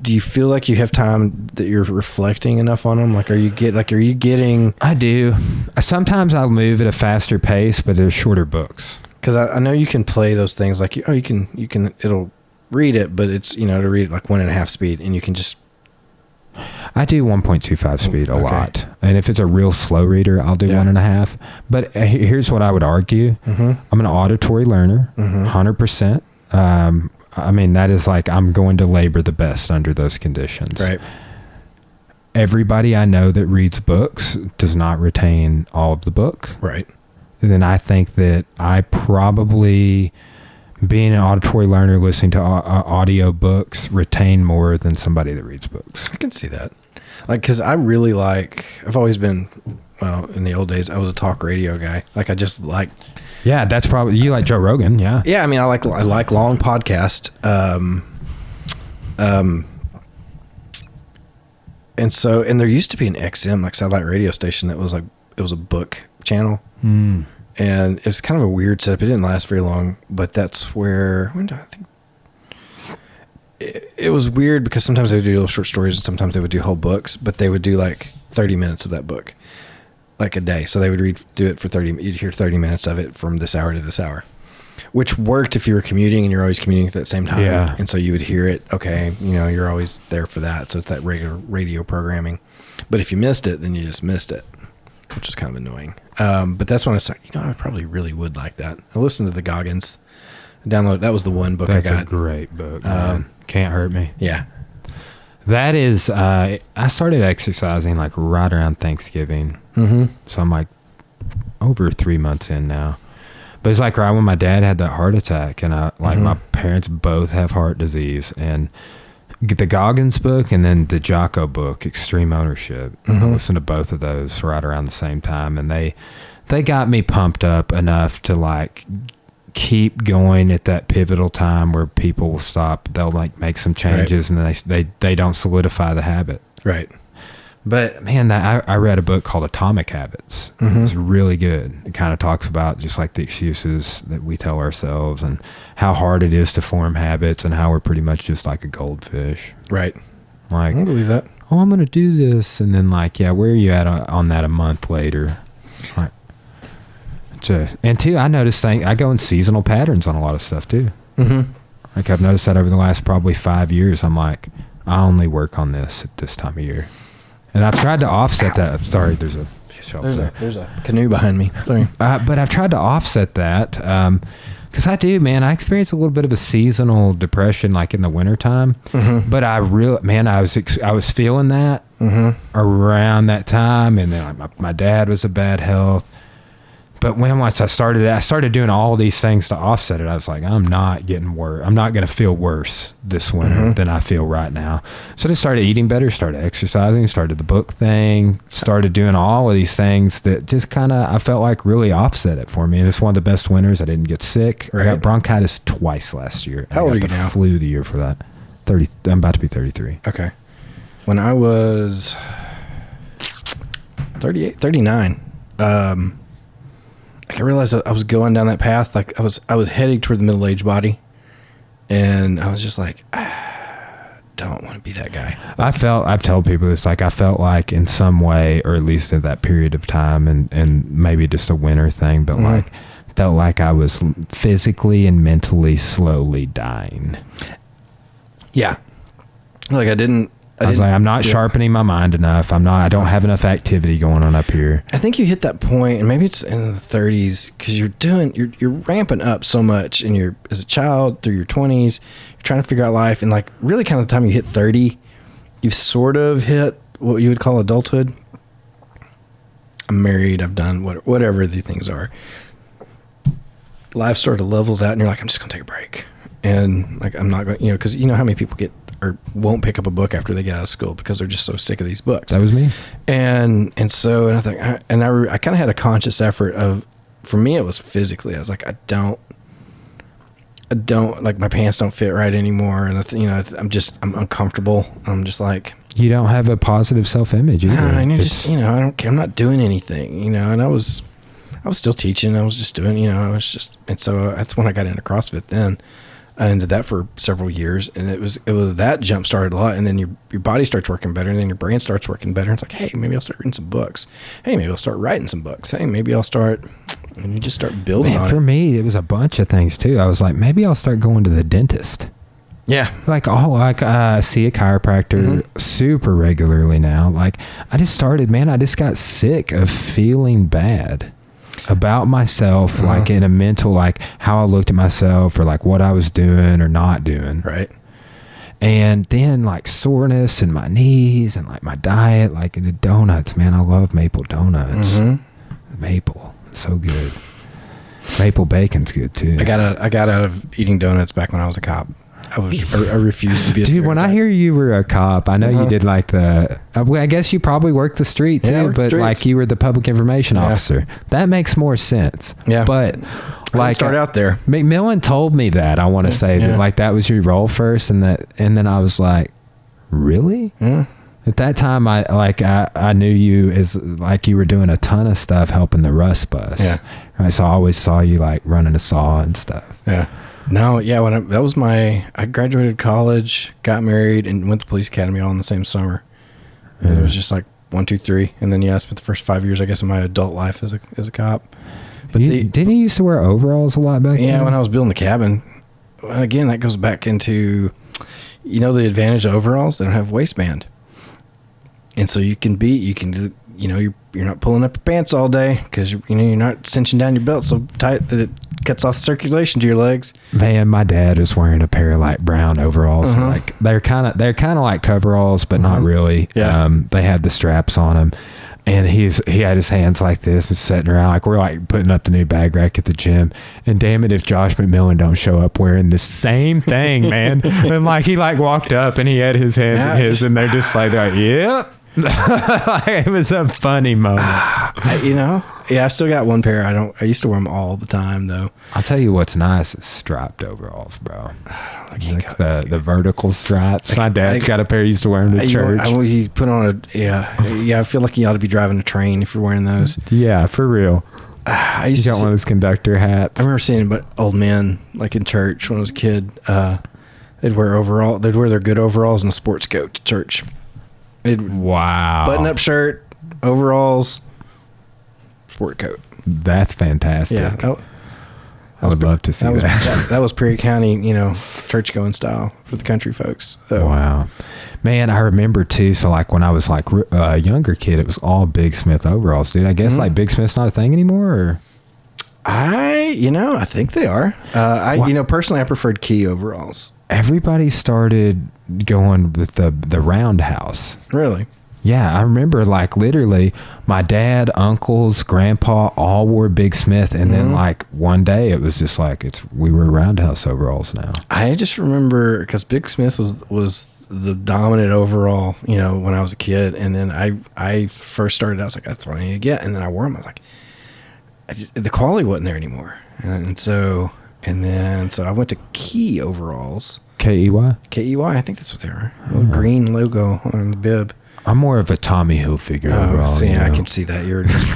do you feel like you have time that you're reflecting enough on them? Like, are you getting? I do. Sometimes I'll move at a faster pace, but they're shorter books. Because I know you can play those things like, you can, it'll read it, but it's, to read it like 1.5 speed, and you can just. I do 1.25 speed a lot. And if it's a real slow reader, I'll do 1.5. But here's what I would argue. I'm an auditory learner, 100%. I mean, that is like, I'm going to labor the best under those conditions. Right. Everybody I know that reads books does not retain all of the book. Right. And then I think that I probably, being an auditory learner, listening to audio books, retain more than somebody that reads books. I can see that. Like, because I really I've always been, well, in the old days, I was a talk radio guy. Like, I just like. Yeah, that's probably, you like Joe Rogan, yeah. Yeah, I mean, I like long podcast. And there used to be an XM, like satellite radio station that was like, it was a book channel. And it was kind of a weird setup. It didn't last very long, but that's where, when do I think? It was weird because sometimes they would do little short stories and sometimes they would do whole books, but they would do like 30 minutes of that book, like a day. So they would do it for 30, you'd hear 30 minutes of it from this hour to this hour, which worked if you were commuting and you're always commuting at that same time. Yeah. And so you would hear it. Okay. You're always there for that. So it's that regular radio programming, but if you missed it, then you just missed it, which is kind of annoying. But that's when I was like, I probably really would like that. I listened to the Goggins. That was the one book I got. That's a great book. Can't Hurt Me. Yeah. That is, I started exercising like right around Thanksgiving. So I'm like over 3 months in now. But it's like right when my dad had that heart attack, and my parents both have heart disease, and the Goggins book and then the Jocko book, Extreme Ownership. I listened to both of those right around the same time, and they got me pumped up enough to like keep going at that pivotal time where people will stop. They'll like make some changes, and then they don't solidify the habit. Right. But man, I read a book called Atomic Habits. It's really good. It kind of talks about just like the excuses that we tell ourselves and how hard it is to form habits and how we're pretty much just like a goldfish. Right. Like, I don't believe that. Oh, I'm going to do this. And then like, yeah, where are you at on that a month later? Like, and two, I noticed I go in seasonal patterns on a lot of stuff too. Like I've noticed that over the last probably 5 years, I'm like, I only work on this at this time of year. And I've tried to offset that. I'm sorry, there's a shelf there. There's a canoe behind me. Sorry. But I've tried to offset that because I experience a little bit of a seasonal depression like in the wintertime. But I was feeling that around that time. And then like my dad was in bad health. But once I started doing all these things to offset it, I was like, I'm not getting worse. I'm not going to feel worse this winter than I feel right now. So I just started eating better, started exercising, started the book thing, started doing all of these things that just kind of, I felt like really offset it for me. And it's one of the best winters. I didn't get sick. Right. I got bronchitis twice last year. How old are you now? Flu the year for that. 30. I'm about to be 33. Okay. When I was 39, I realized that I was going down that path. Like I was heading toward the middle-aged body, and I was just like, don't want to be that guy. I've told people this, like I felt like in some way, or at least at that period of time, and maybe just a winter thing, but like felt like I was physically and mentally slowly dying. Yeah. Like I was like, I'm not sharpening my mind enough. I don't have enough activity going on up here. I think you hit that point, and maybe it's in the 30s, because you're ramping up so much as a child through your 20s. You're trying to figure out life, and like really kind of the time you hit 30, you've sort of hit what you would call adulthood. I'm married. I've done whatever the things are. Life sort of levels out, and you're like, I'm just going to take a break. And like, I'm not going, because you know how many people get or won't pick up a book after they get out of school because they're just so sick of these books. That was me. And so I think, I kind of had a conscious effort of, for me, it was physically. I was like, I don't like, my pants don't fit right anymore, and I'm uncomfortable. I'm just like, you don't have a positive self-image either. And you're just, I don't care. I'm not doing anything, and I was still teaching. I was just doing, and so that's when I got into CrossFit then. I did that for several years, and it was that jump started a lot, and then your body starts working better, and then your brain starts working better. And it's like, hey, maybe I'll start reading some books. Hey, maybe I'll start writing some books. Hey, maybe I'll start, and you just start building on it. For me, it was a bunch of things too. I was like, maybe I'll start going to the dentist. Yeah. Like, see a chiropractor super regularly now. Like, I just got sick of feeling bad about myself, like in a mental, like how I looked at myself or like what I was doing or not doing. Right. And then like soreness in my knees and like my diet, like the donuts, man, I love maple donuts. Maple, so good. Maple bacon's good too. I got out of eating donuts back when I was a cop. I refused to be a dude. When I hear you were a cop, I know you did like I guess you probably worked the street too, but like you were the public information officer. That makes more sense. Yeah, but like start out there. McMillan told me that. I want to say that like that was your role first, and then I was like, really? Yeah. At that time, I knew you as like you were doing a ton of stuff helping the Rust Bus. Yeah. Right. So I always saw you like running a saw and stuff. Yeah. No, yeah, I graduated college, got married, and went to police academy all in the same summer. And it was just like 1, 2, 3, and then I spent the first 5 years, I guess, of my adult life as a cop. But didn't you used to wear overalls a lot back then? Yeah, when I was building the cabin. Again, that goes back into, the advantage of overalls. They don't have waistband, and so you're not pulling up your pants all day because you're not cinching down your belt so tight that it cuts off circulation to your legs. Man, my dad was wearing a pair of like brown overalls. Like they're kind of like coveralls, but not really. Yeah. They had the straps on them, and he had his hands like this, and sitting around like we're like putting up the new bag rack at the gym. And damn it, if Josh McMillan don't show up wearing the same thing, man. And like he like walked up and he had his hands in his, and they're just like, yep. It was a funny moment. I still got one pair. I used to wear them all the time though. I'll tell you what's nice is striped overalls, bro. Like the vertical stripes. My dad's got a pair. He used to wear them to church. He put on I feel like you ought to be driving a train if you're wearing those. Yeah, for real. You got one of those conductor hats. I remember seeing old men like in church when I was a kid. They'd wear their good overalls and a sports coat to church. Wow. Button-up shirt, overalls, sport coat. That's fantastic. Yeah. I would love to see that. That was Prairie County, church-going style for the country folks. So. Wow. Man, I remember too, so like when I was like a younger kid, it was all Big Smith overalls, dude. I guess like Big Smith's not a thing anymore, or? I think they are. Personally, I preferred Key overalls. Everybody started going with the roundhouse. Really? Yeah, I remember like literally my dad, uncles, grandpa all wore Big Smith, and then like one day it was just like we were roundhouse overalls now. I just remember because Big Smith was the dominant overall, when I was a kid, and then I first started. I was like, that's what I need to get, and then I wore them. I was like, the quality wasn't there anymore, and so I went to Key overalls. Key? Key, I think that's what they are. Green logo on the bib. I'm more of a Tommy Hilfiger overall. I can see that. You're just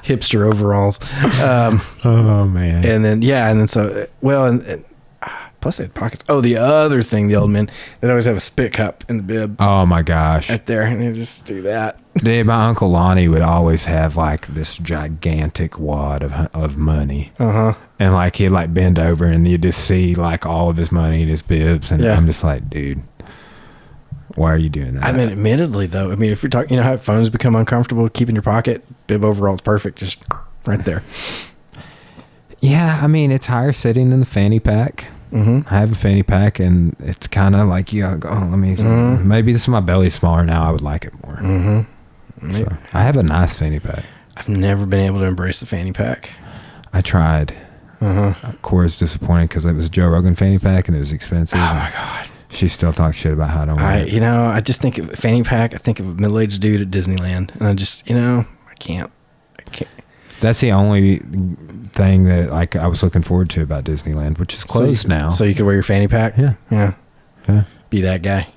hipster overalls. Oh man. And then plus they had pockets. Oh, the other thing, the old men, they always have a spit cup in the bib. Oh my gosh. Right there, and they just do that. Dude, my Uncle Lonnie would always have like this gigantic wad of money. And like he'd like bend over and you just see like all of his money in his bibs, and I'm just like, dude, why are you doing that? I mean, admittedly though, I mean, if you're talking, you know how phones become uncomfortable, keep in your pocket, bib overall's perfect, just right there. Yeah, I mean, it's higher sitting than the fanny pack. I have a fanny pack, and it's kind of like, let me, maybe this is my belly smaller now. I would like it more. So, I have a nice fanny pack. I've never been able to embrace the fanny pack. I tried. Cora's disappointed because it was a Joe Rogan fanny pack and it was expensive. Oh my God. She still talks shit about how I don't wear it. You know, I just think of fanny pack. I think of a middle-aged dude at Disneyland, and I just, you know, I can't. That's the only thing that like I was looking forward to about Disneyland, which is closed now. So you could wear your fanny pack? Yeah. Be that guy.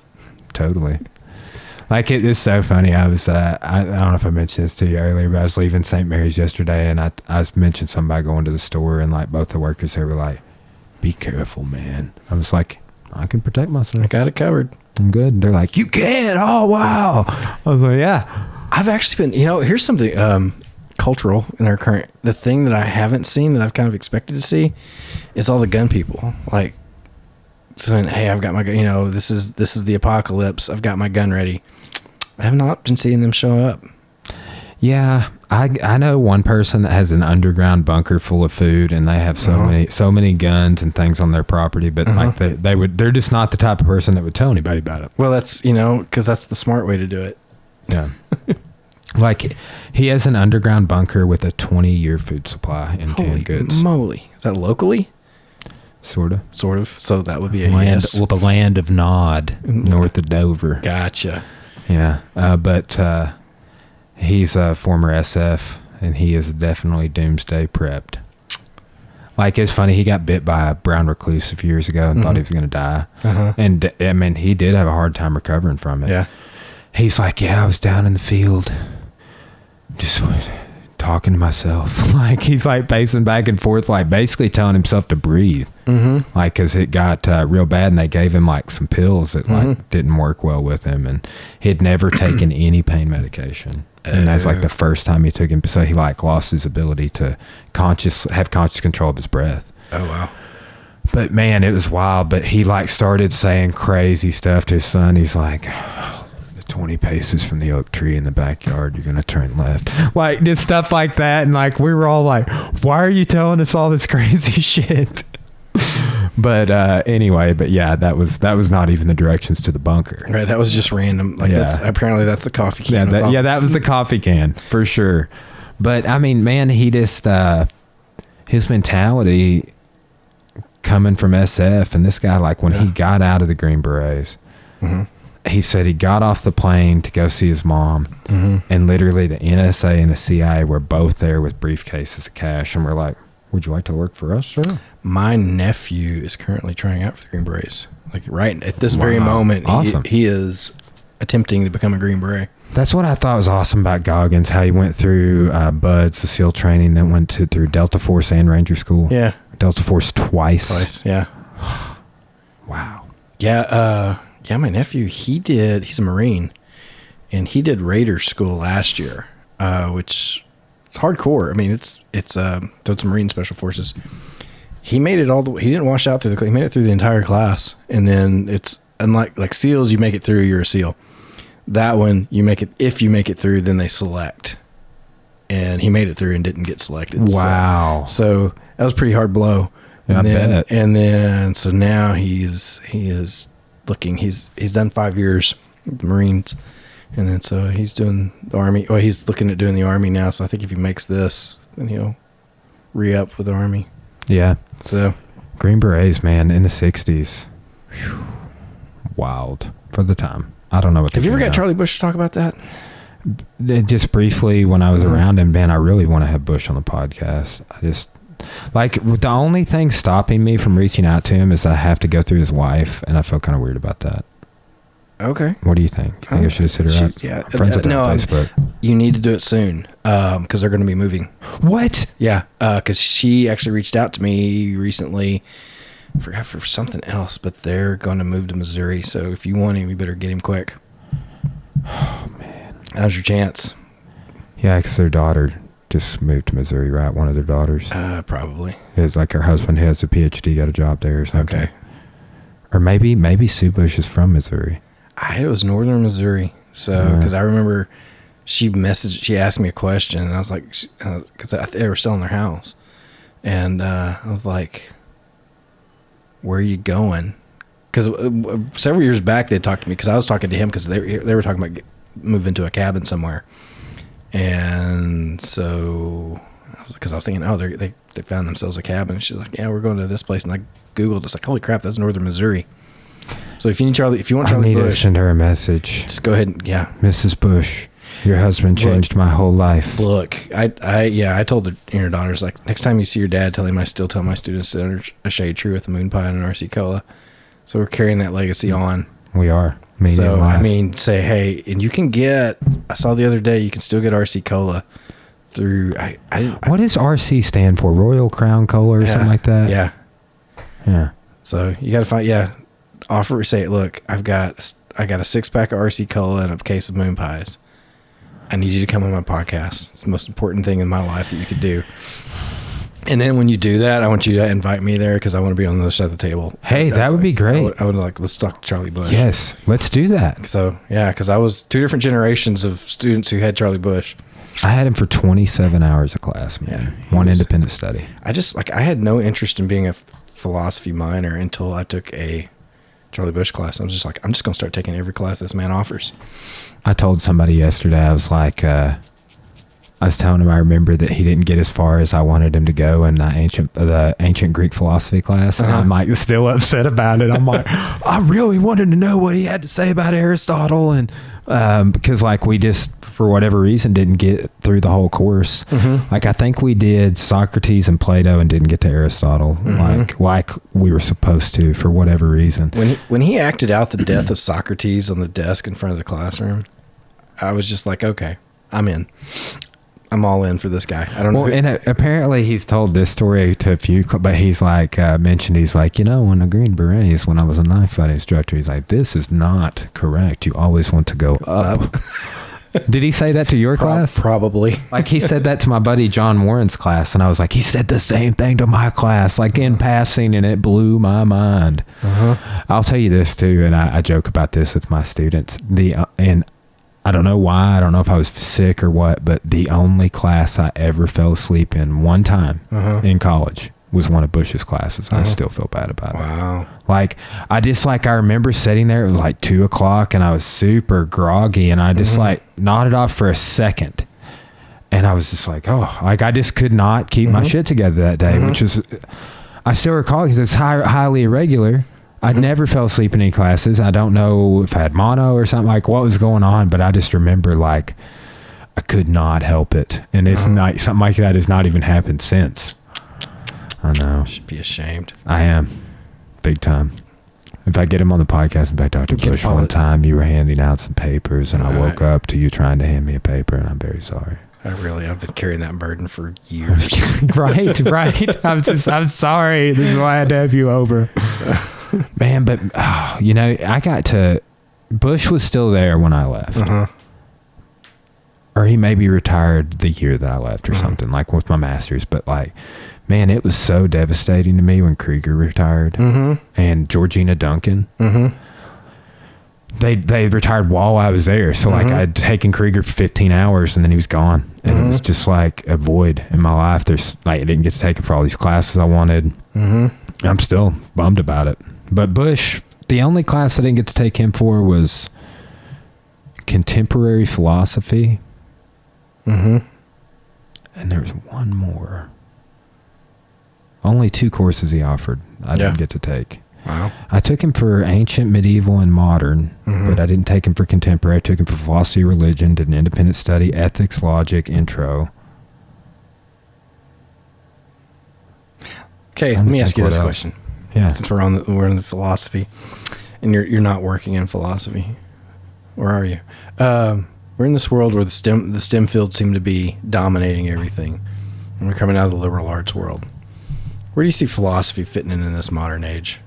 Totally. Like it's so funny. I was I don't know if I mentioned this to you earlier, but I was leaving St. Mary's yesterday, and I mentioned somebody going to the store, and like both the workers there were like, "Be careful, man." I was like, "I can protect myself. I got it covered. I'm good." And they're like, "You can." Oh wow. I was like, "Yeah." I've actually been. You know, here's something cultural in our current. The thing that I haven't seen that I've kind of expected to see is all the gun people like saying, "Hey, I've got my gun. You know, this is the apocalypse. I've got my gun ready." I have not been seeing them show up. Yeah, I know one person that has an underground bunker full of food, and they have so many guns and things on their property, but like they're just not the type of person that would tell anybody about it. Well, that's, you know, because that's the smart way to do it. Yeah. Like he has an underground bunker with a 20-year food supply in canned goods. Moly. Is that locally? Sort of. So that would be a land, yes. well, the land of Nod, north of Dover. Gotcha. Yeah, but he's a former SF, and he is definitely doomsday prepped. Like, it's funny, he got bit by a brown recluse a few years ago and thought he was going to die. And, I mean, he did have a hard time recovering from it. Yeah. He's like, yeah, I was down in the field, just talking to myself. Like, he's, like, pacing back and forth, like, basically telling himself to breathe. Like, because it got real bad, and they gave him, like, some pills that, like, didn't work well with him, and he'd never taken any pain medication. And that's, like, the first time he took him. So he, like, lost his ability to have conscious control of his breath. Oh, wow. But, man, it was wild. But he, like, started saying crazy stuff to his son. He's like, 20 paces from the oak tree in the backyard, you're gonna turn left, like just stuff like that. And like we were all like, why are you telling us all this crazy shit? But anyway, but yeah, that was not even the directions to the bunker. Right, that was just random. Like that's the coffee can. That was the coffee can for sure. But I mean, man, he just his mentality coming from SF, and this guy, like when he got out of the Green Berets, he said he got off the plane to go see his mom, and literally the NSA and the CIA were both there with briefcases of cash, and we're like, would you like to work for us, sir? My nephew is currently trying out for the Green Berets. Like right at this very moment, awesome. he is attempting to become a Green Beret. That's what I thought was awesome about Goggins, how he went through BUDS, the SEAL training, then went through Delta Force and Ranger School. Yeah. Delta Force twice. Yeah. Wow. Yeah, my nephew, he's a Marine, and he did Raider school last year, which is hardcore. I mean, it's Marine Special Forces. He made it all the way. He didn't wash out through he made it through the entire class. And then it's unlike like SEALs, you make it through, you're a SEAL. That one, if you make it through, then they select. And he made it through and didn't get selected. Wow. So that was a pretty hard blow. Yeah, and I then, bet. And then, so now he is looking, he's done 5 years with the Marines. And then, so he's doing the Army. Well, he's looking at doing the Army now. So I think if he makes this, then he'll re-up with the Army. Yeah. So Green Berets, man, in the 60s. Whew, wild for the time. I don't know what. Have you ever got Charlie Bush to talk about that? Just briefly when I was around him, man, I really want to have Bush on the podcast. I just like the only thing stopping me from reaching out to him is that I have to go through his wife, and I feel kind of weird about that. Okay. What do you think? You think I should just hit her up? Yeah. Friends with her on Facebook. You need to do it soon because they're going to be moving. What? Yeah, because she actually reached out to me recently. I forgot for something else, but they're going to move to Missouri. So if you want him, you better get him quick. Oh, man. Now's your chance. Yeah, because their daughter just moved to Missouri, right? One of their daughters. Probably. It's like her husband has a PhD, got a job there or something. Okay. Or maybe Sue Bush is from Missouri. It was northern Missouri. So, because I remember she asked me a question, and I was like, because they were selling their house. And I was like, where are you going? Because several years back, they talked to me, because I was talking to him, because they were talking about moving to a cabin somewhere. And so, because I was thinking, they found themselves a cabin. She's like, yeah, we're going to this place. And I Googled, it's like, holy crap, that's northern Missouri. So if you want Charlie Bush, I need to send her a message. Just go ahead and, Mrs. Bush, your husband changed my whole life. Look, I told your daughters, like, next time you see your dad, tell him I still tell my students that are a shade true with a moon pie and an RC Cola. So we're carrying that legacy on. We are. So, I mean, say, hey, and you can I saw the other day, you can still get RC Cola through, what does RC stand for? Royal Crown Cola or something like that? Yeah. Yeah. So you got to find, say, look, I got a 6-pack of RC Cola and a case of moon pies. I need you to come on my podcast. It's the most important thing in my life that you could do. And then when you do that, I want you to invite me there, because I want to be on the other side of the table. Hey, that would be great. I would like, let's talk to Charlie Bush. Yes, let's do that. So, yeah, because I was 2 different generations of students who had Charlie Bush. I had him for 27 hours of class, man. One independent study. I had no interest in being a philosophy minor until I took a Charlie Bush class. I was just like, I'm just going to start taking every class this man offers. I told somebody yesterday, I was like, I was telling him I remember that he didn't get as far as I wanted him to go in the ancient Greek philosophy class. And I'm like still upset about it. I'm like, I really wanted to know what he had to say about Aristotle. And because like we just, for whatever reason, didn't get through the whole course. Like I think we did Socrates and Plato and didn't get to Aristotle like we were supposed to, for whatever reason. When he acted out the death of Socrates on the desk in front of the classroom, I was just like, okay, I'm in. I'm all in for this guy. I don't know. Well, and apparently he's told this story to a few, but he's like mentioned, he's like, when the Green Berets, when I was a knife fighting instructor, he's like, this is not correct. You always want to go up. Did he say that to your class? Probably. Like he said that to my buddy John Warren's class, and I was like, he said the same thing to my class, like in passing, and it blew my mind. I'll tell you this too, and I joke about this with my students. And I don't know why. I don't know if I was sick or what, but the only class I ever fell asleep in one time in college was one of Bush's classes. I still feel bad about it. Wow. Like, I remember sitting there, it was like 2:00 and I was super groggy, and I just like nodded off for a second. And I was just like, I just could not keep my shit together that day, which is, I still recall, because it's highly irregular. I never fell asleep in any classes. I don't know if I had mono or something, like what was going on, but I just remember like I could not help it. And it's not something like that has not even happened since. I know. Should be ashamed. I am. Big time. If I get him on the podcast and back, Dr. Bush, one time you were handing out some papers and I woke up to you trying to hand me a paper, and I'm very sorry. I've been carrying that burden for years. Right. I'm sorry. This is why I had to have you over. Man, but Bush was still there when I left. Or he maybe retired the year that I left or something, like with my master's. But like, man, it was so devastating to me when Krieger retired and Georgina Duncan. They retired while I was there. So like I'd taken Krieger for 15 hours and then he was gone. And it was just like a void in my life. I didn't get to take it for all these classes I wanted. I'm still bummed about it. But Bush, the only class I didn't get to take him for was contemporary philosophy. And there was one more. Only 2 courses he offered I didn't get to take. Wow. I took him for ancient, medieval, and modern, but I didn't take him for contemporary. I took him for philosophy, religion, did an independent study, ethics, logic, intro. Okay, let me ask you this question. Yeah. Since we're in the philosophy, and you're not working in philosophy, where are you? We're in this world where the STEM fields seem to be dominating everything, and we're coming out of the liberal arts world. Where do you see philosophy fitting in this modern age?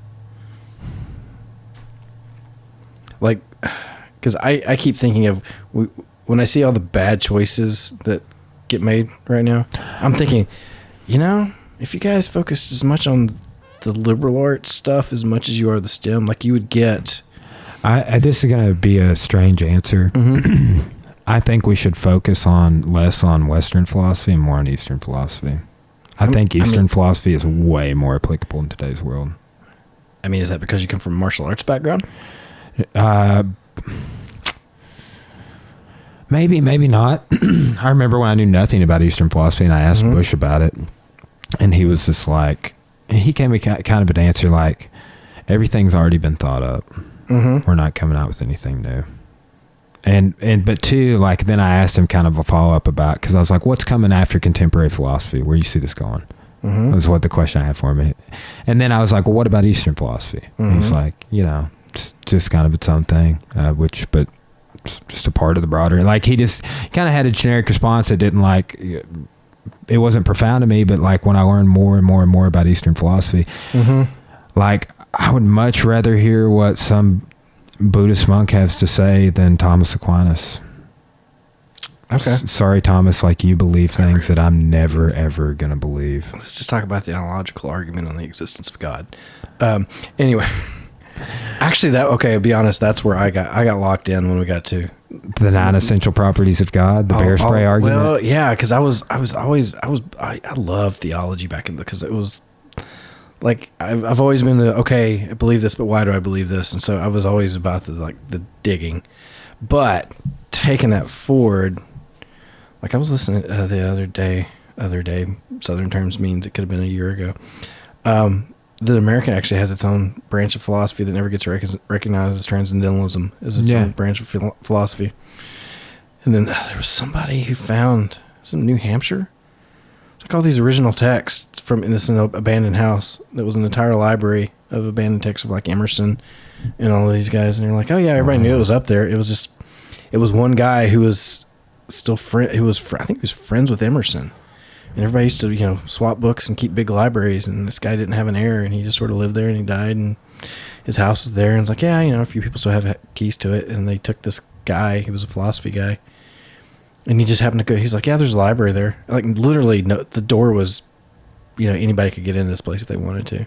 Like, because I keep thinking of when I see all the bad choices that get made right now. I'm thinking, if you guys focused as much on the liberal arts stuff as much as you are the STEM, like you would get. This is going to be a strange answer. Mm-hmm. I think we should focus less on Western philosophy and more on Eastern philosophy. I think Eastern philosophy is way more applicable in today's world. I mean, is that because you come from a martial arts background? Maybe not. I remember when I knew nothing about Eastern philosophy and I asked Bush about it, and he was just like, he gave me kind of an answer like, everything's already been thought up. Mm-hmm. We're not coming out with anything new. But too, like, then I asked him kind of a follow-up about, because I was like, what's coming after contemporary philosophy? Where do you see this going? Mm-hmm. That's what the question I had for me. And then I was like, well, what about Eastern philosophy? Mm-hmm. And he's like, it's just kind of its own thing, but it's just a part of the broader. Like, he just kind of had a generic response that didn't it wasn't profound to me, but like when I learned more and more and more about Eastern philosophy, like, I would much rather hear what some Buddhist monk has to say than Thomas Aquinas. Okay. Sorry, Thomas, like, you believe things that I'm never, ever going to believe. Let's just talk about the analogical argument on the existence of God. Anyway, actually I'll be honest, that's where I got locked in when we got to the 9 essential properties of God, the bear spray argument. Well, yeah, because I love theology back in because it was like I've always been I believe this, but why do I believe this? And so I was always about the digging, but taking that forward, like I was listening the other day, Southern terms means it could have been a year ago. The American actually has its own branch of philosophy that never gets recognized as transcendentalism, is its own branch of philosophy. And then there was somebody who found some New Hampshire. It's like all these original texts from in this abandoned house. That was an entire library of abandoned texts of like Emerson and all of these guys. And you're like, oh yeah, everybody knew it was up there. It was one guy who was still I think he was friends with Emerson. And everybody used to, swap books and keep big libraries. And this guy didn't have an heir, and he just sort of lived there, and he died, and his house was there. And it's like, yeah, a few people still have keys to it. And they took this guy, he was a philosophy guy, and he just happened to go. He's like, yeah, there's a library there. Like, literally, no, the door was, anybody could get into this place if they wanted to.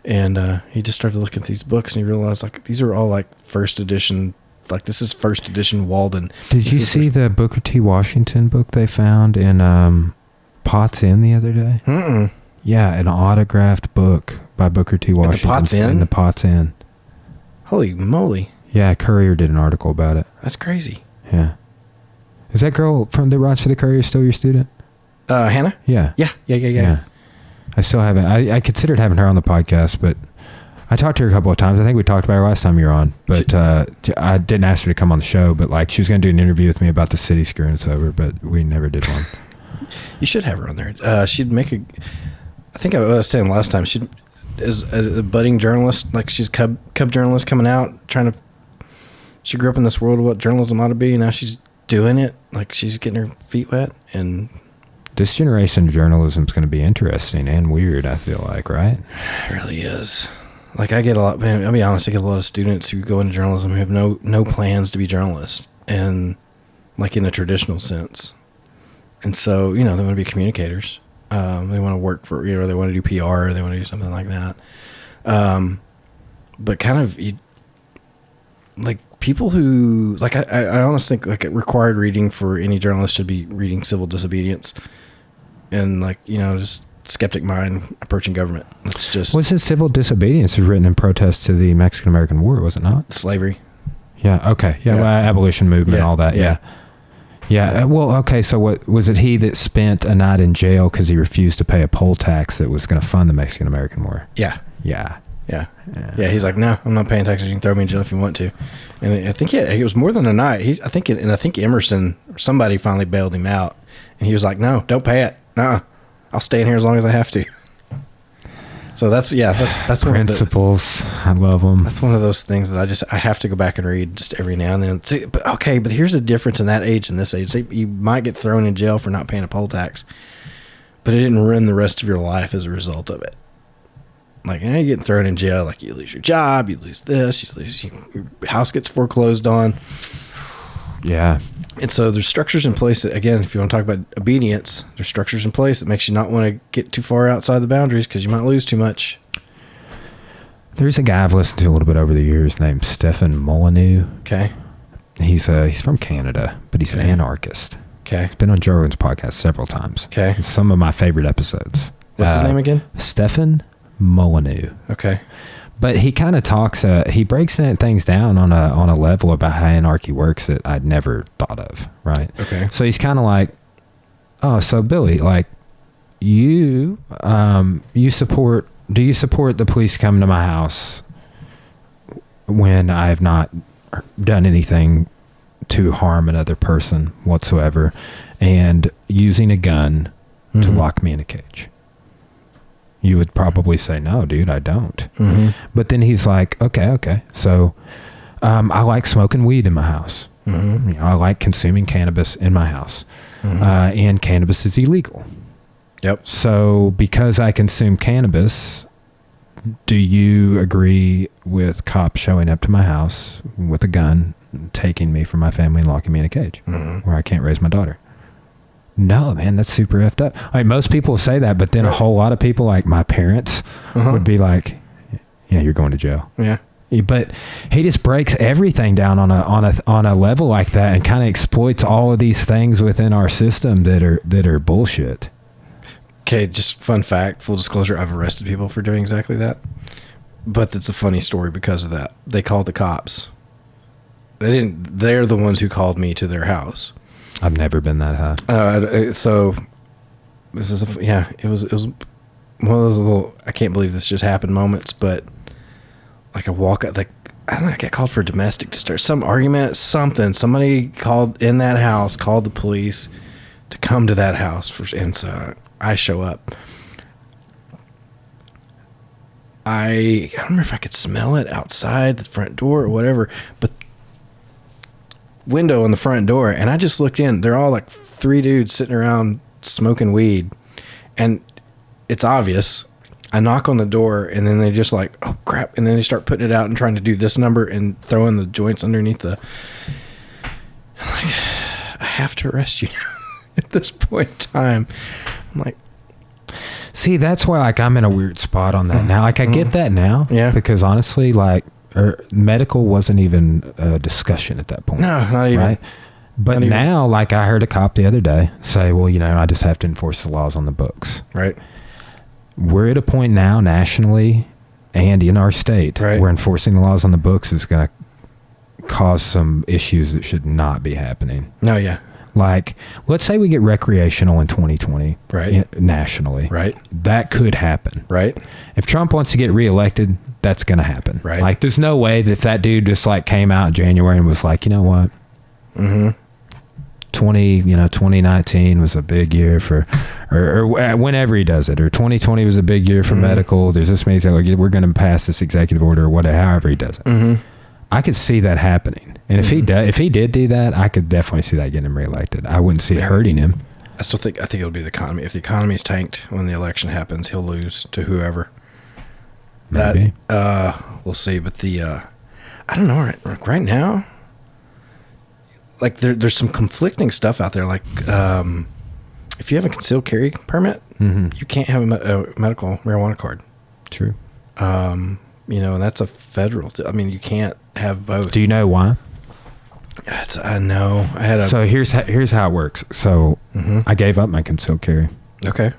And he just started looking at these books, and he realized, like, these are all like first edition. Like, this is first edition Walden. Did you see the Booker T. Washington book they found in Potts Inn the other day? Mm-mm. Yeah, an autographed book by Booker T. Washington. In the Potts Inn. Holy moly. Yeah, Courier did an article about it. That's crazy. Yeah. Is that girl from that writes for the Courier still your student? Hannah? Yeah. Yeah. I still haven't. I considered having her on the podcast, but I talked to her a couple of times. I think we talked about her last time you were on, but I didn't ask her to come on the show, but like she was going to do an interview with me about the city screwing us over, but we never did one. You should have her on there. She'd make I think I was saying last time, she is a budding journalist, like she's cub journalist coming out, she grew up in this world of what journalism ought to be, and now she's doing it, like she's getting her feet wet. And this generation of journalism is going to be interesting and weird, I feel like, right? It really is. Like, I get a lot, man, I'll be honest, I get a lot of students who go into journalism who have no plans to be journalists, and like in a traditional sense. And so, they want to be communicators. They want to work for, or they want to do PR, or they want to do something like that. But kind of, like, people who, like, I honestly think, like, required reading for any journalist should be reading Civil Disobedience. And, like, just skeptic mind approaching government. It's just... Was it Civil Disobedience was written in protest to the Mexican-American War, was it not? Slavery. Yeah, okay. Yeah, well, abolition movement, all that, yeah. Yeah, well, okay, so what was it, he that spent a night in jail because he refused to pay a poll tax that was going to fund the Mexican-American War? Yeah. Yeah, he's like, no, I'm not paying taxes, you can throw me in jail if you want to. And I think it was more than a night. I think Emerson, somebody finally bailed him out, and he was like, no, don't pay it. No, I'll stay in here as long as I have to. So that's principles. I love them. That's one of those things that I have to go back and read just every now and then. See, but here's the difference in that age and this age. You might get thrown in jail for not paying a poll tax, but it didn't ruin the rest of your life as a result of it. Like, you're getting thrown in jail, like you lose your job, you lose this, your house gets foreclosed on. Yeah. And so there's structures in place that, again, if you want to talk about obedience, there's structures in place that makes you not want to get too far outside the boundaries because you might lose too much. There's a guy I've listened to a little bit over the years named Stefan Molyneux. Okay. He's from Canada, but he's an anarchist. Okay. He's been on Joe Rogan's podcast several times. Okay. It's some of my favorite episodes. What's his name again? Stefan Molyneux. Okay. But he kind of talks, he breaks things down on a level about how anarchy works that I'd never thought of, right? Okay. So he's kind of like, oh, so Billy, like, do you support the police coming to my house when I have not done anything to harm another person whatsoever and using a gun to lock me in a cage? You would probably say, no, dude, I don't. But then he's like, okay. So I like smoking weed in my house. You know, I like consuming cannabis in my house. And cannabis is illegal. Yep. So because I consume cannabis, do you agree with cops showing up to my house with a gun, taking me from my family and locking me in a cage where I can't raise my daughter? No, man, that's super effed up. Like, most people say that, but then a whole lot of people, like my parents, would be like, yeah, you're going to jail. Yeah. But he just breaks everything down on a level like that and kind of exploits all of these things within our system that are bullshit. Okay, just fun fact, full disclosure, I've arrested people for doing exactly that. But it's a funny story because of that. They called the cops. They're the ones who called me to their house. I've never been that high. So this is it was one of those little, I can't believe this just happened moments, but like a walk out, like, I don't know, I get called for domestic disturbance, some argument, something. Somebody called in that house, called the police to come to that house and so I show up. I don't remember if I could smell it outside the front door or whatever, but window on the front door, and I just looked in. They're all like 3 dudes sitting around smoking weed, and it's obvious. I knock on the door, and then they just like, oh crap, and then they start putting it out and trying to do this number and throwing the joints underneath the. I'm like, I have to arrest you at this point in time. I'm like, see, that's why, like, I'm in a weird spot on that now. Like, I get that now, because honestly, like, medical wasn't even a discussion at that point. No, not even. Right? But now, like, I heard a cop the other day say, well, you know, I just have to enforce the laws on the books. Right. We're at a point now nationally and in our state where enforcing the laws on the books is going to cause some issues that should not be happening. No, yeah. Like, let's say we get recreational in 2020 nationally. Right. That could happen. Right. If Trump wants to get reelected, that's going to happen. Right. Like, there's no way that dude just like came out in January and was like, you know what? 2019 was a big year for, or whenever he does it, or 2020 was a big year for medical. There's this many things, like, we're going to pass this executive order or whatever, however he does it. I could see that happening. And if he did do that, I could definitely see that getting him reelected. I wouldn't see it hurting him. I think it'll be the economy. If the economy's tanked when the election happens, he'll lose to whoever. Maybe. We'll see. But I don't know. Right now, like, there's some conflicting stuff out there. Like, if you have a concealed carry permit, you can't have a medical marijuana card. True. You know, and that's a federal. I mean, you can't have both. Do you know why? I know. So here's how it works. So I gave up my concealed carry. Okay.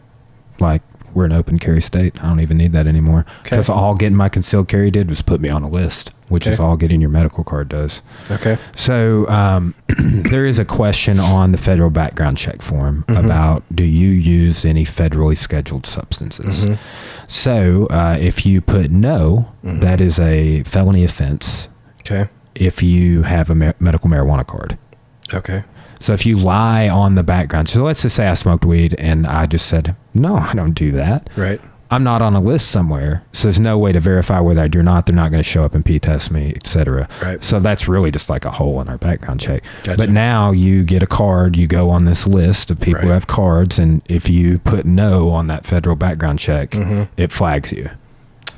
Like, we're an open carry state. I don't even need that anymore. Because all getting my concealed carry did was put me on a list, which is all getting your medical card does. Okay. So there is a question on the federal background check form about, do you use any federally scheduled substances? So if you put no, that is a felony offense. Okay. If you have a medical marijuana card. Okay. So if you lie on the background, so let's just say I smoked weed and I just said, no, I don't do that. Right. I'm not on a list somewhere, so there's no way to verify whether I do or not. They're not going to show up and P-test me, etc. Right. So that's really just like a hole in our background check. Gotcha. But now you get a card, you go on this list of people who have cards, and if you put no on that federal background check, it flags you.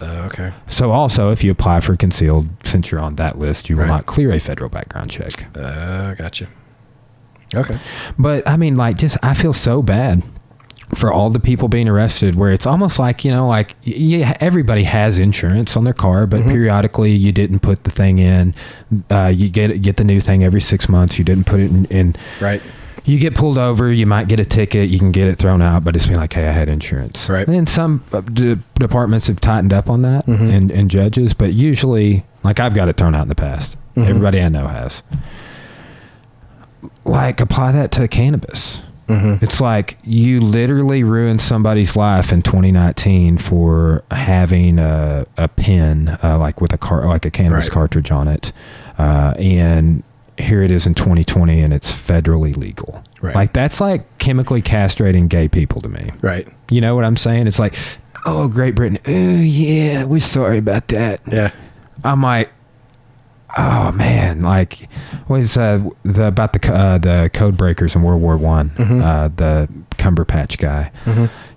Okay. So also, if you apply for concealed, since you're on that list, you will not clear a federal background check. Gotcha. Okay. But I mean, like, just I feel so bad for all the people being arrested, where it's almost like, you know, like everybody has insurance on their car, but periodically you didn't put the thing in. You get the new thing every 6 months. You didn't put it in. Right. You get pulled over, you might get a ticket, you can get it thrown out, but it's been like, hey, I had insurance. Right. And some departments have tightened up on that, and judges, but usually, like, I've got it thrown out in the past. Everybody I know has. Like, apply that to cannabis. It's like you literally ruined somebody's life in 2019 for having a pen, like with like a cannabis cartridge on it, and here it is in 2020 and it's federally legal. Right. Like, that's like chemically castrating gay people to me. Right. You know what I'm saying? It's like, oh, Great Britain. Oh, yeah, we're sorry about that. Yeah. I'm like, oh man, like, was about the code breakers in World War I, the Cumberpatch guy.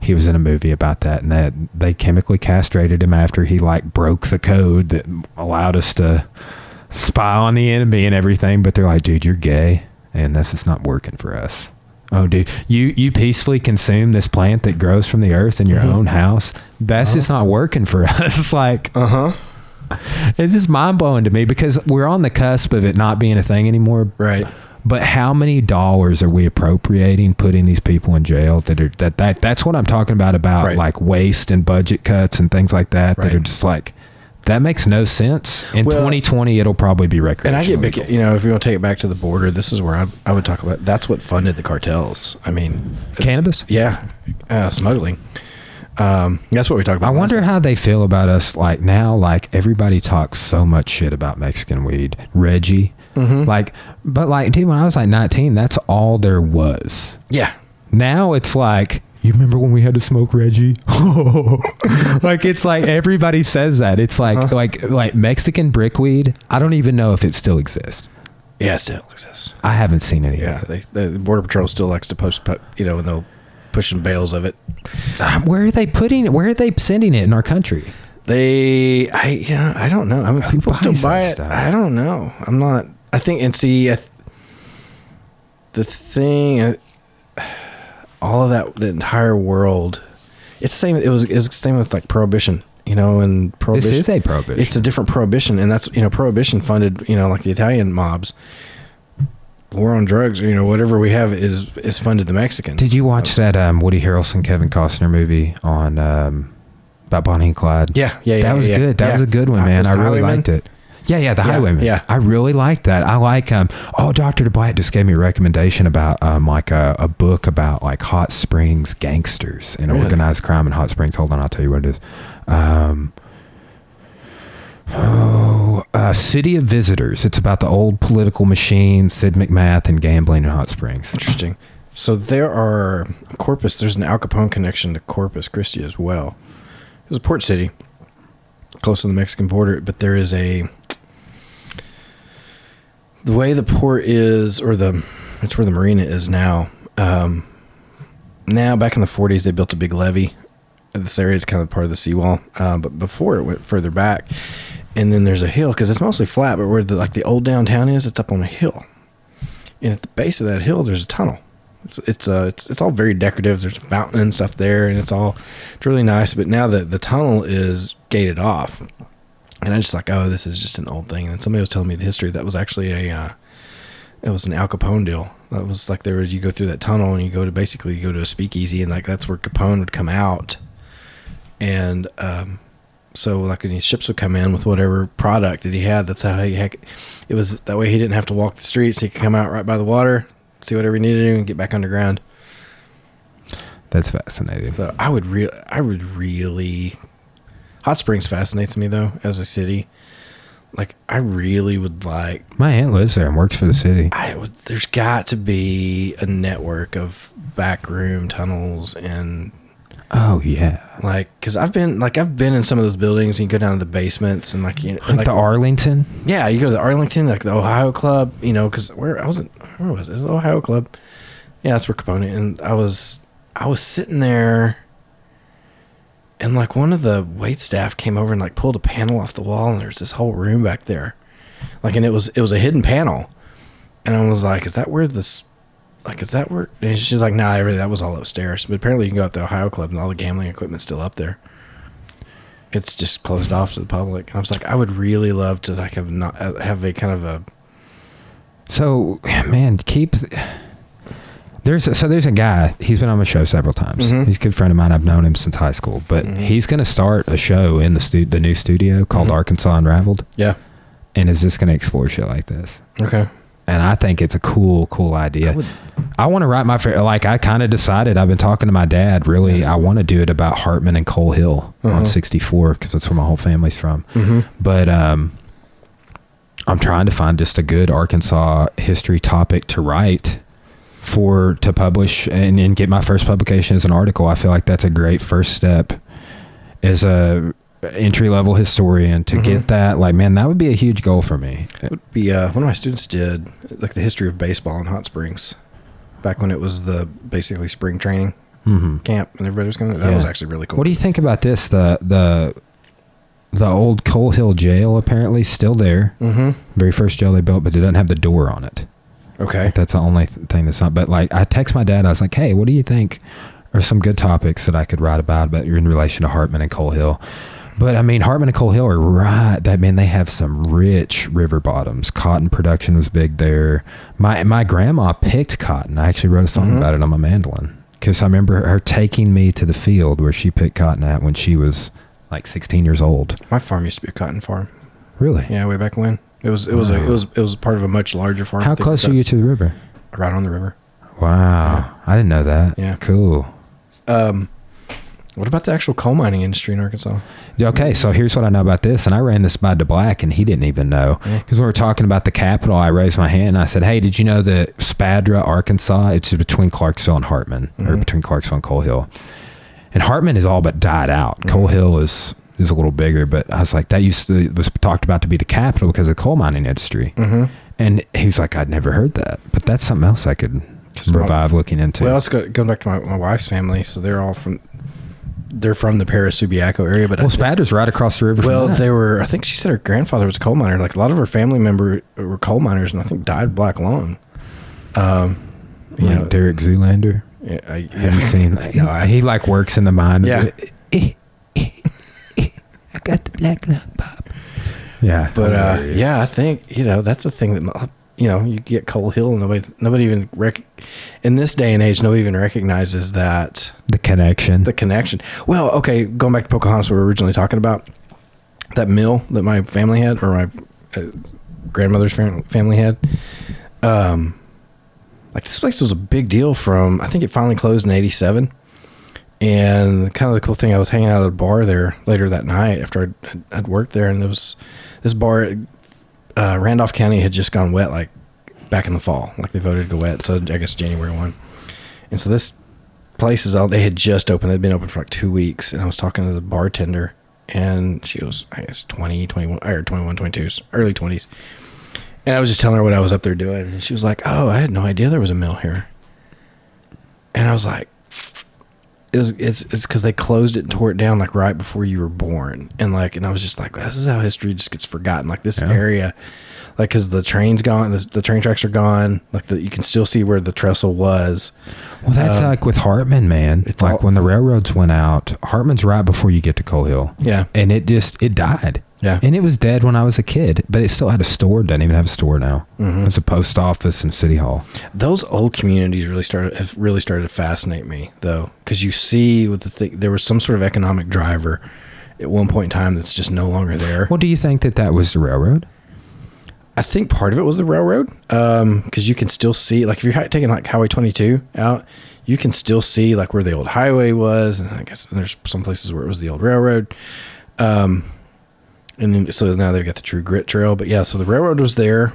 He was in a movie about that, and that they chemically castrated him after he like broke the code that allowed us to spy on the enemy and everything, but they're like, dude, you're gay and this is not working for us. Oh, dude, you peacefully consume this plant that grows from the earth in your own house. That's just not working for us. It's like, it's just mind-blowing to me, because we're on the cusp of it not being a thing anymore. Right. But how many dollars are we appropriating, putting these people in jail that's what I'm talking about like waste and budget cuts and things like that, that are just like, that makes no sense. In 2020, it'll probably be recreational. And I get big, you know, if you want to take it back to the border, this is where I would talk about, that's what funded the cartels. I mean, cannabis? Yeah. Smuggling. That's what we talked about. I wonder how they feel about us. Like now, like everybody talks so much shit about Mexican weed. Reggie. Like, but like, dude, when I was like 19, that's all there was. Yeah. Now it's like, you remember when we had to smoke Reggie? Like, it's like everybody says that. It's like like Mexican brickweed. I don't even know if it still exists. Yeah, it still exists. I haven't seen any. Yeah, the Border Patrol still likes to post, you know, and they'll pushing bales of it. Where are they putting it? Where are they sending it in our country? I don't know. I mean, people still buy it. Stuff? I don't know. I'm not. I think, and see, the thing. All of that, the entire world, it's the same. It was the same with like Prohibition, you know, and Prohibition. This is a Prohibition. It's a different Prohibition, and that's, you know, Prohibition funded, you know, like the Italian mobs. War on drugs, you know, whatever we have is funded the Mexican. Did you watch that Woody Harrelson, Kevin Costner movie on about Bonnie and Clyde? Yeah. That was good. That was a good one, man. I really liked it. Yeah, The Highwayman. Yeah, I really like that. I like Dr. DeBlatt just gave me a recommendation about like a book about like Hot Springs gangsters and organized crime in Hot Springs. Hold on, I'll tell you what it is. City of Visitors. It's about the old political machine, Sid McMath, and gambling in Hot Springs. Interesting. So there are there's an Al Capone connection to Corpus Christi as well. It's a port city close to the Mexican border, but there is the way the port is, it's where the marina is now. Now, back in the 40s, they built a big levee. This area is kind of part of the seawall, but before it went further back, and then there's a hill, because it's mostly flat, but where the old downtown is, it's up on a hill, and at the base of that hill, there's a tunnel. It's all very decorative. There's a fountain and stuff there, and it's really nice. But now the tunnel is gated off. And I just like, oh, this is just an old thing. And then somebody was telling me the history. That was actually it was an Al Capone deal. It was like you go through that tunnel and you go to a speakeasy, and like that's where Capone would come out. And so like when ships would come in with whatever product that he had, that's how it was. That way he didn't have to walk the streets. He could come out right by the water, see whatever he needed to do, and get back underground. That's fascinating. So I would really. Hot Springs fascinates me, though, as a city. Like, I really would like... My aunt lives there and works for the city. There's got to be a network of backroom tunnels and... Oh, yeah. Like, because I've been in some of those buildings, and you go down to the basements, and like... You know, like the Arlington? Yeah, you go to the Arlington, like the Ohio Club, you know, because where was it? It was the Ohio Club. Yeah, that's where Capone... And I was sitting there... And like one of the wait staff came over and like pulled a panel off the wall, and there's this whole room back there. Like, and it was a hidden panel. And I was like, is that where this, like, is that where, and she's like, nah, that was all upstairs. But apparently you can go up to the Ohio Club and all the gambling equipment's still up there. It's just closed off to the public. And I was like, I would really love to like have a kind of a. So, man, there's a guy, he's been on my show several times. Mm-hmm. He's a good friend of mine. I've known him since high school, but he's going to start a show in the new studio called Arkansas Unraveled. Yeah. And is just going to explore shit like this. Okay. And I think it's a cool idea. I want to write I kind of decided, I've been talking to my dad, really, I want to do it about Hartman and Coal Hill on 64, because that's where my whole family's from. Mm-hmm. But I'm trying to find just a good Arkansas history topic to write to publish and get my first publication as an article. I feel like that's a great first step as a entry-level historian to get that. Like, man, that would be a huge goal for me. It would be one of my students did like the history of baseball in Hot Springs back when it was the basically spring training camp and everybody was going. That was actually really cool. What do you think about this? The old Coal Hill jail apparently still there. Very first jail they built, but it doesn't have the door on it. Okay. Like, that's the only thing that's not. But like, I text my dad. I was like, hey, what do you think are some good topics that I could write about in relation to Hartman and Coal Hill? But I mean, Hartman and Coal Hill are right. That, man, they have some rich river bottoms. Cotton production was big there. My grandma picked cotton. I actually wrote a song about it on my mandolin, because I remember her taking me to the field where she picked cotton at when she was like 16 years old. My farm used to be a cotton farm. Really? Yeah, way back when. It was part of a much larger farm. How close are you to the river? Right on the river. Wow. Yeah. I didn't know that. Yeah. Cool. What about the actual coal mining industry in Arkansas? Okay, so here's what I know about this, and I ran this by DeBlack, and he didn't even know. Because when we were talking about the capital, I raised my hand, and I said, hey, did you know that Spadra, Arkansas, it's between Clarksville and Hartman, or between Clarksville and Coal Hill. And Hartman is all but died out. Coal Hill is a little bigger, but I was like, that was talked about to be the capital because of the coal mining industry. And he's like, I'd never heard that, but that's something else I could revive looking into. Well, let's go back to my wife's family. So they're from the Paris Subiaco area, but Spadra's right across the river. Well, they were. I think she said her grandfather was a coal miner. Like a lot of her family members were coal miners, and I think died black lung. Derek Zoolander. Yeah, have you seen that? No, he like works in the mine. Yeah. I got the black lung pop. Yeah, but I think that's a thing that you get Coal Hill, and nobody even in this day and age, nobody even recognizes that the connection. Well, okay, going back to Pocahontas, we were originally talking about that mill that my family had, or my grandmother's family had. Like this place was a big deal from, I think it finally closed in 87. And kind of the cool thing, I was hanging out at a bar there later that night after I'd worked there, and there was this bar. Randolph County had just gone wet, like back in the fall, like they voted to go wet. So I guess January 1. And so this place they had just opened. They'd been open for like 2 weeks. And I was talking to the bartender, and she was, I guess, 20, 21, or 21, 22, early 20s. And I was just telling her what I was up there doing. And she was like, oh, I had no idea there was a mill here. And I was like, it's because they closed it and tore it down like right before you were born, and I was just like, this is how history just gets forgotten. Like this area, like because the train's gone, the train tracks are gone. Like you can still see where the trestle was. Well, that's like with Hartman, man. It's like when the railroads went out. Hartman's right before you get to Coal Hill. Yeah, and it died. Yeah, and it was dead when I was a kid, but it still had a store. Doesn't even have a store now. It's a post office and city hall. Those old communities have really started to fascinate me, though, because you see with there was some sort of economic driver at one point in time that's just no longer there. Well, do you think that was the railroad? I think part of it was the railroad, because you can still see, like if you're taking like Highway 22 out, you can still see like where the old highway was, and I guess there's some places where it was the old railroad. And then, so now they've got the True Grit Trail, but yeah, so the railroad was there.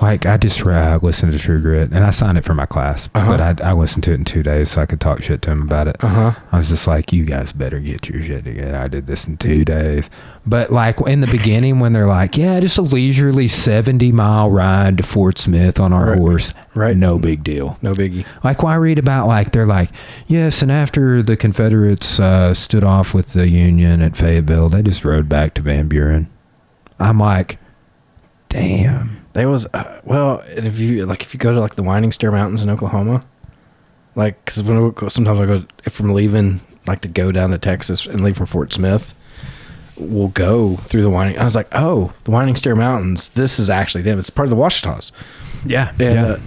Like, I just listened to True Grit, and I signed it for my class, but I listened to it in 2 days so I could talk shit to him about it. I was just like, you guys better get your shit together. I did this in 2 days. But, like, in the beginning, when they're like, yeah, just a leisurely 70-mile ride to Fort Smith on our horse. Right. No big deal. No biggie. Like, when I read about, like, they're like, yes, and after the Confederates stood off with the Union at Fayetteville, they just rode back to Van Buren. I'm like, damn. There was if you go to like the Winding Stair Mountains in Oklahoma, like because sometimes I go if I'm leaving like to go down to Texas and leave from Fort Smith, we'll go through the Winding. I was like, oh, the Winding Stair Mountains. This is actually them. It's part of the Ouachitas. Yeah, and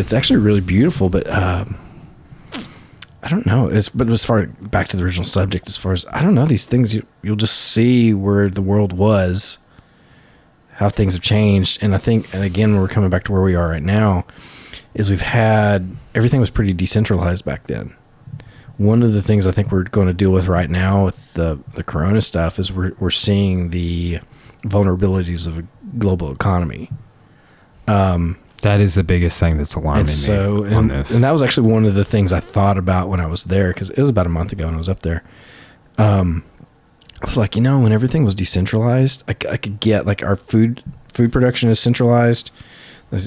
it's actually really beautiful. But I don't know. But as far back to the original subject, as far as I don't know, these things you'll just see where the world was. How things have changed. And I think, and again, we're coming back to where we are right now, is everything was pretty decentralized back then. One of the things I think we're going to deal with right now with the corona stuff is we're seeing the vulnerabilities of a global economy. That is the biggest thing that's alarming me on this. And that was actually one of the things I thought about when I was there, because it was about a month ago when I was up there. I was like, when everything was decentralized, I could get like our food production is centralized.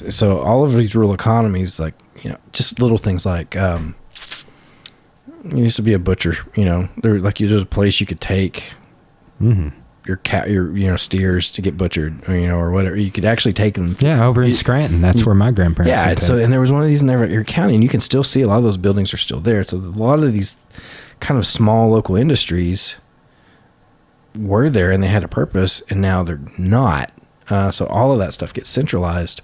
So all of these rural economies, like, just little things like, there used to be a butcher, there's a place you could take your steers to get butchered, or whatever. You could actually take them. Yeah. Over in Scranton. That's where my grandparents. Yeah. So, and there was one of these in Everett County, and you can still see a lot of those buildings are still there. So a lot of these kind of small local industries were there and they had a purpose, and now they're not. So all of that stuff gets centralized,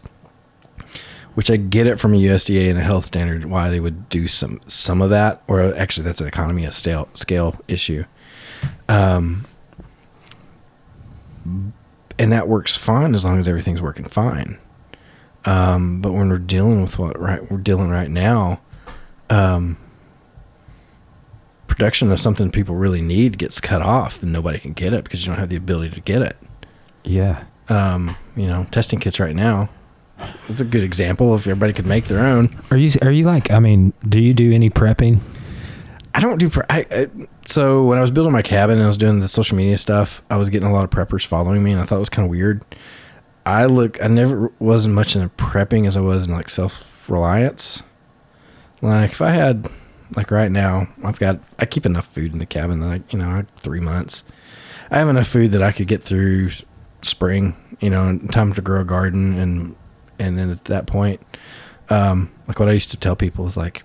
which I get it from a USDA and a health standard why they would do some of that, or actually that's an economy of scale issue. And that works fine as long as everything's working fine. But when we're dealing with we're dealing right now, production of something people really need gets cut off, then nobody can get it because you don't have the ability to get it. Yeah. Testing kits right now. It's a good example if everybody could make their own. Are you like, do you do any prepping? I don't do so when I was building my cabin and I was doing the social media stuff, I was getting a lot of preppers following me, and I thought it was kind of weird. I never was much in prepping as I was in like self-reliance. Like if I had, like right now, I keep enough food in the cabin that I have 3 months. I have enough food that I could get through spring, time to grow a garden. And then at that point, like what I used to tell people is like,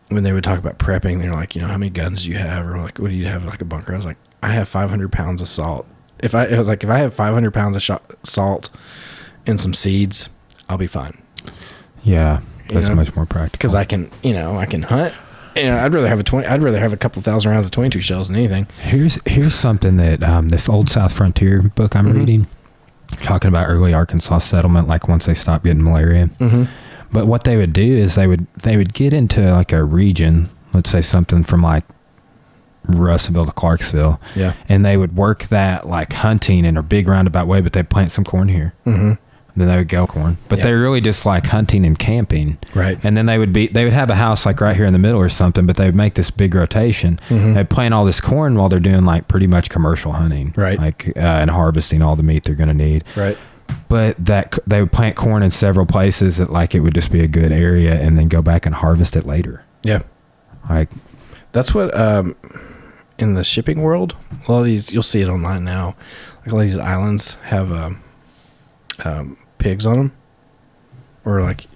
when they would talk about prepping, they're like, how many guns do you have? Or like, what do you have, like a bunker? I was like, I have 500 pounds of salt. If I have 500 pounds of salt and some seeds, I'll be fine. Yeah. That's much more practical. Because I can hunt. I'd rather have a couple of thousand rounds of 22 shells than anything. Here's something that this Old South Frontier book I'm reading, talking about early Arkansas settlement, like once they stopped getting malaria. But what they would do is they would get into like a region, let's say something from like Russellville to Clarksville. Yeah. And they would work that like hunting in a big roundabout way, but they'd plant some corn here. Then they would go corn, but they're really just like hunting and camping. Right. And then they would have a house like right here in the middle or something, but they would make this big rotation. They'd plant all this corn while they're doing like pretty much commercial hunting. Right. Like, and harvesting all the meat they're going to need. Right. But they would plant corn in several places that like, it would just be a good area, and then go back and harvest it later. Yeah. Like that's what, in the shipping world, a lot of these, you'll see it online now. Like a lot of these islands have, pigs on them, or like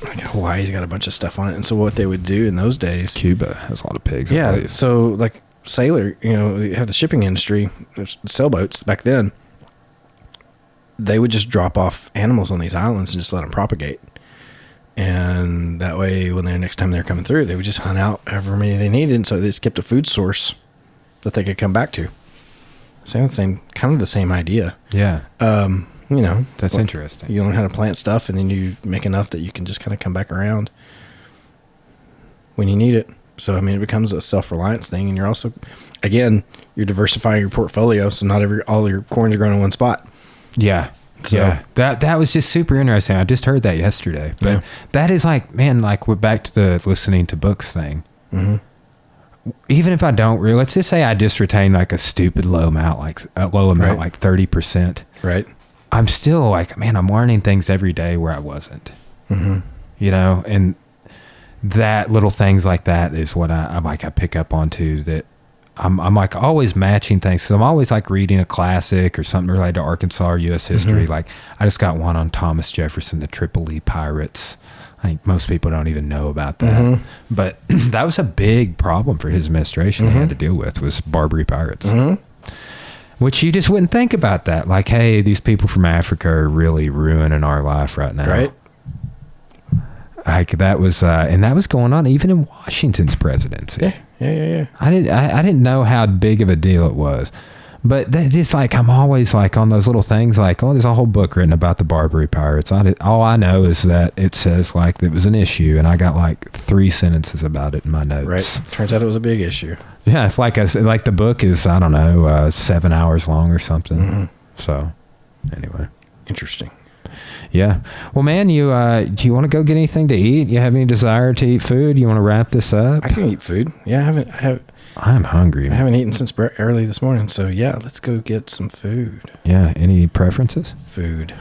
Hawaii's got a bunch of stuff on it. And so what they would do in those days, Cuba has a lot of pigs. Yeah. So like sailor, you have the shipping industry, sailboats back then, they would just drop off animals on these islands and just let them propagate. And that way, when next time they're coming through, they would just hunt out however many they needed. And so they just kept a food source that they could come back to. Kind of the same idea. Yeah. That's interesting. You learn how to plant stuff, and then you make enough that you can just kind of come back around when you need it. So, it becomes a self-reliance thing, and you're also, again, you're diversifying your portfolio, so not all your corns are growing in one spot. Yeah. So yeah, that was just super interesting. I just heard that yesterday. But that is like, man, like we're back to the listening to books thing. Mm-hmm. Even if I don't really, let's just say I just retain like a stupid low amount, like 30%. Right. I'm still like, man, I'm learning things every day where I wasn't. Mm-hmm. You know, and that little things like that is what I pick up on too, that I'm like always matching things. So I'm always like reading a classic or something related to Arkansas or U.S. history. Mm-hmm. Like I just got one on Thomas Jefferson, the Tripoli Pirates. I think most people don't even know about that. Mm-hmm. But that was a big problem for his administration he had to deal with, was Barbary pirates. Mm-hmm. Which you just wouldn't think about that. Like, hey, these people from Africa are really ruining our life right now. Right. Like that was, and that was going on even in Washington's presidency. Yeah. I didn't know how big of a deal it was, but that's just like I'm always like on those little things. Like, oh, there's a whole book written about the Barbary pirates. All I know is that it says like it was an issue, and I got like 3 sentences about it in my notes. Right. Turns out it was a big issue. Yeah, if like I said, like the book is 7 hours long or something. Mm-hmm. So, anyway, interesting. Yeah. Well, man, do you want to go get anything to eat? You have any desire to eat food? You want to wrap this up? I can eat food. Yeah, I'm hungry. I haven't eaten since early this morning. So yeah, let's go get some food. Yeah. Any preferences? Food.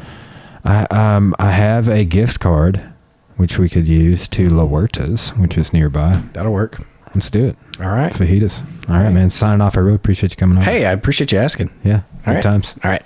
I have a gift card, which we could use to La Huerta's, which is nearby. That'll work. Let's do it. All right. Fajitas. All right, man. Signing off. I really appreciate you coming on. Hey, I appreciate you asking. Yeah. Good times. All right.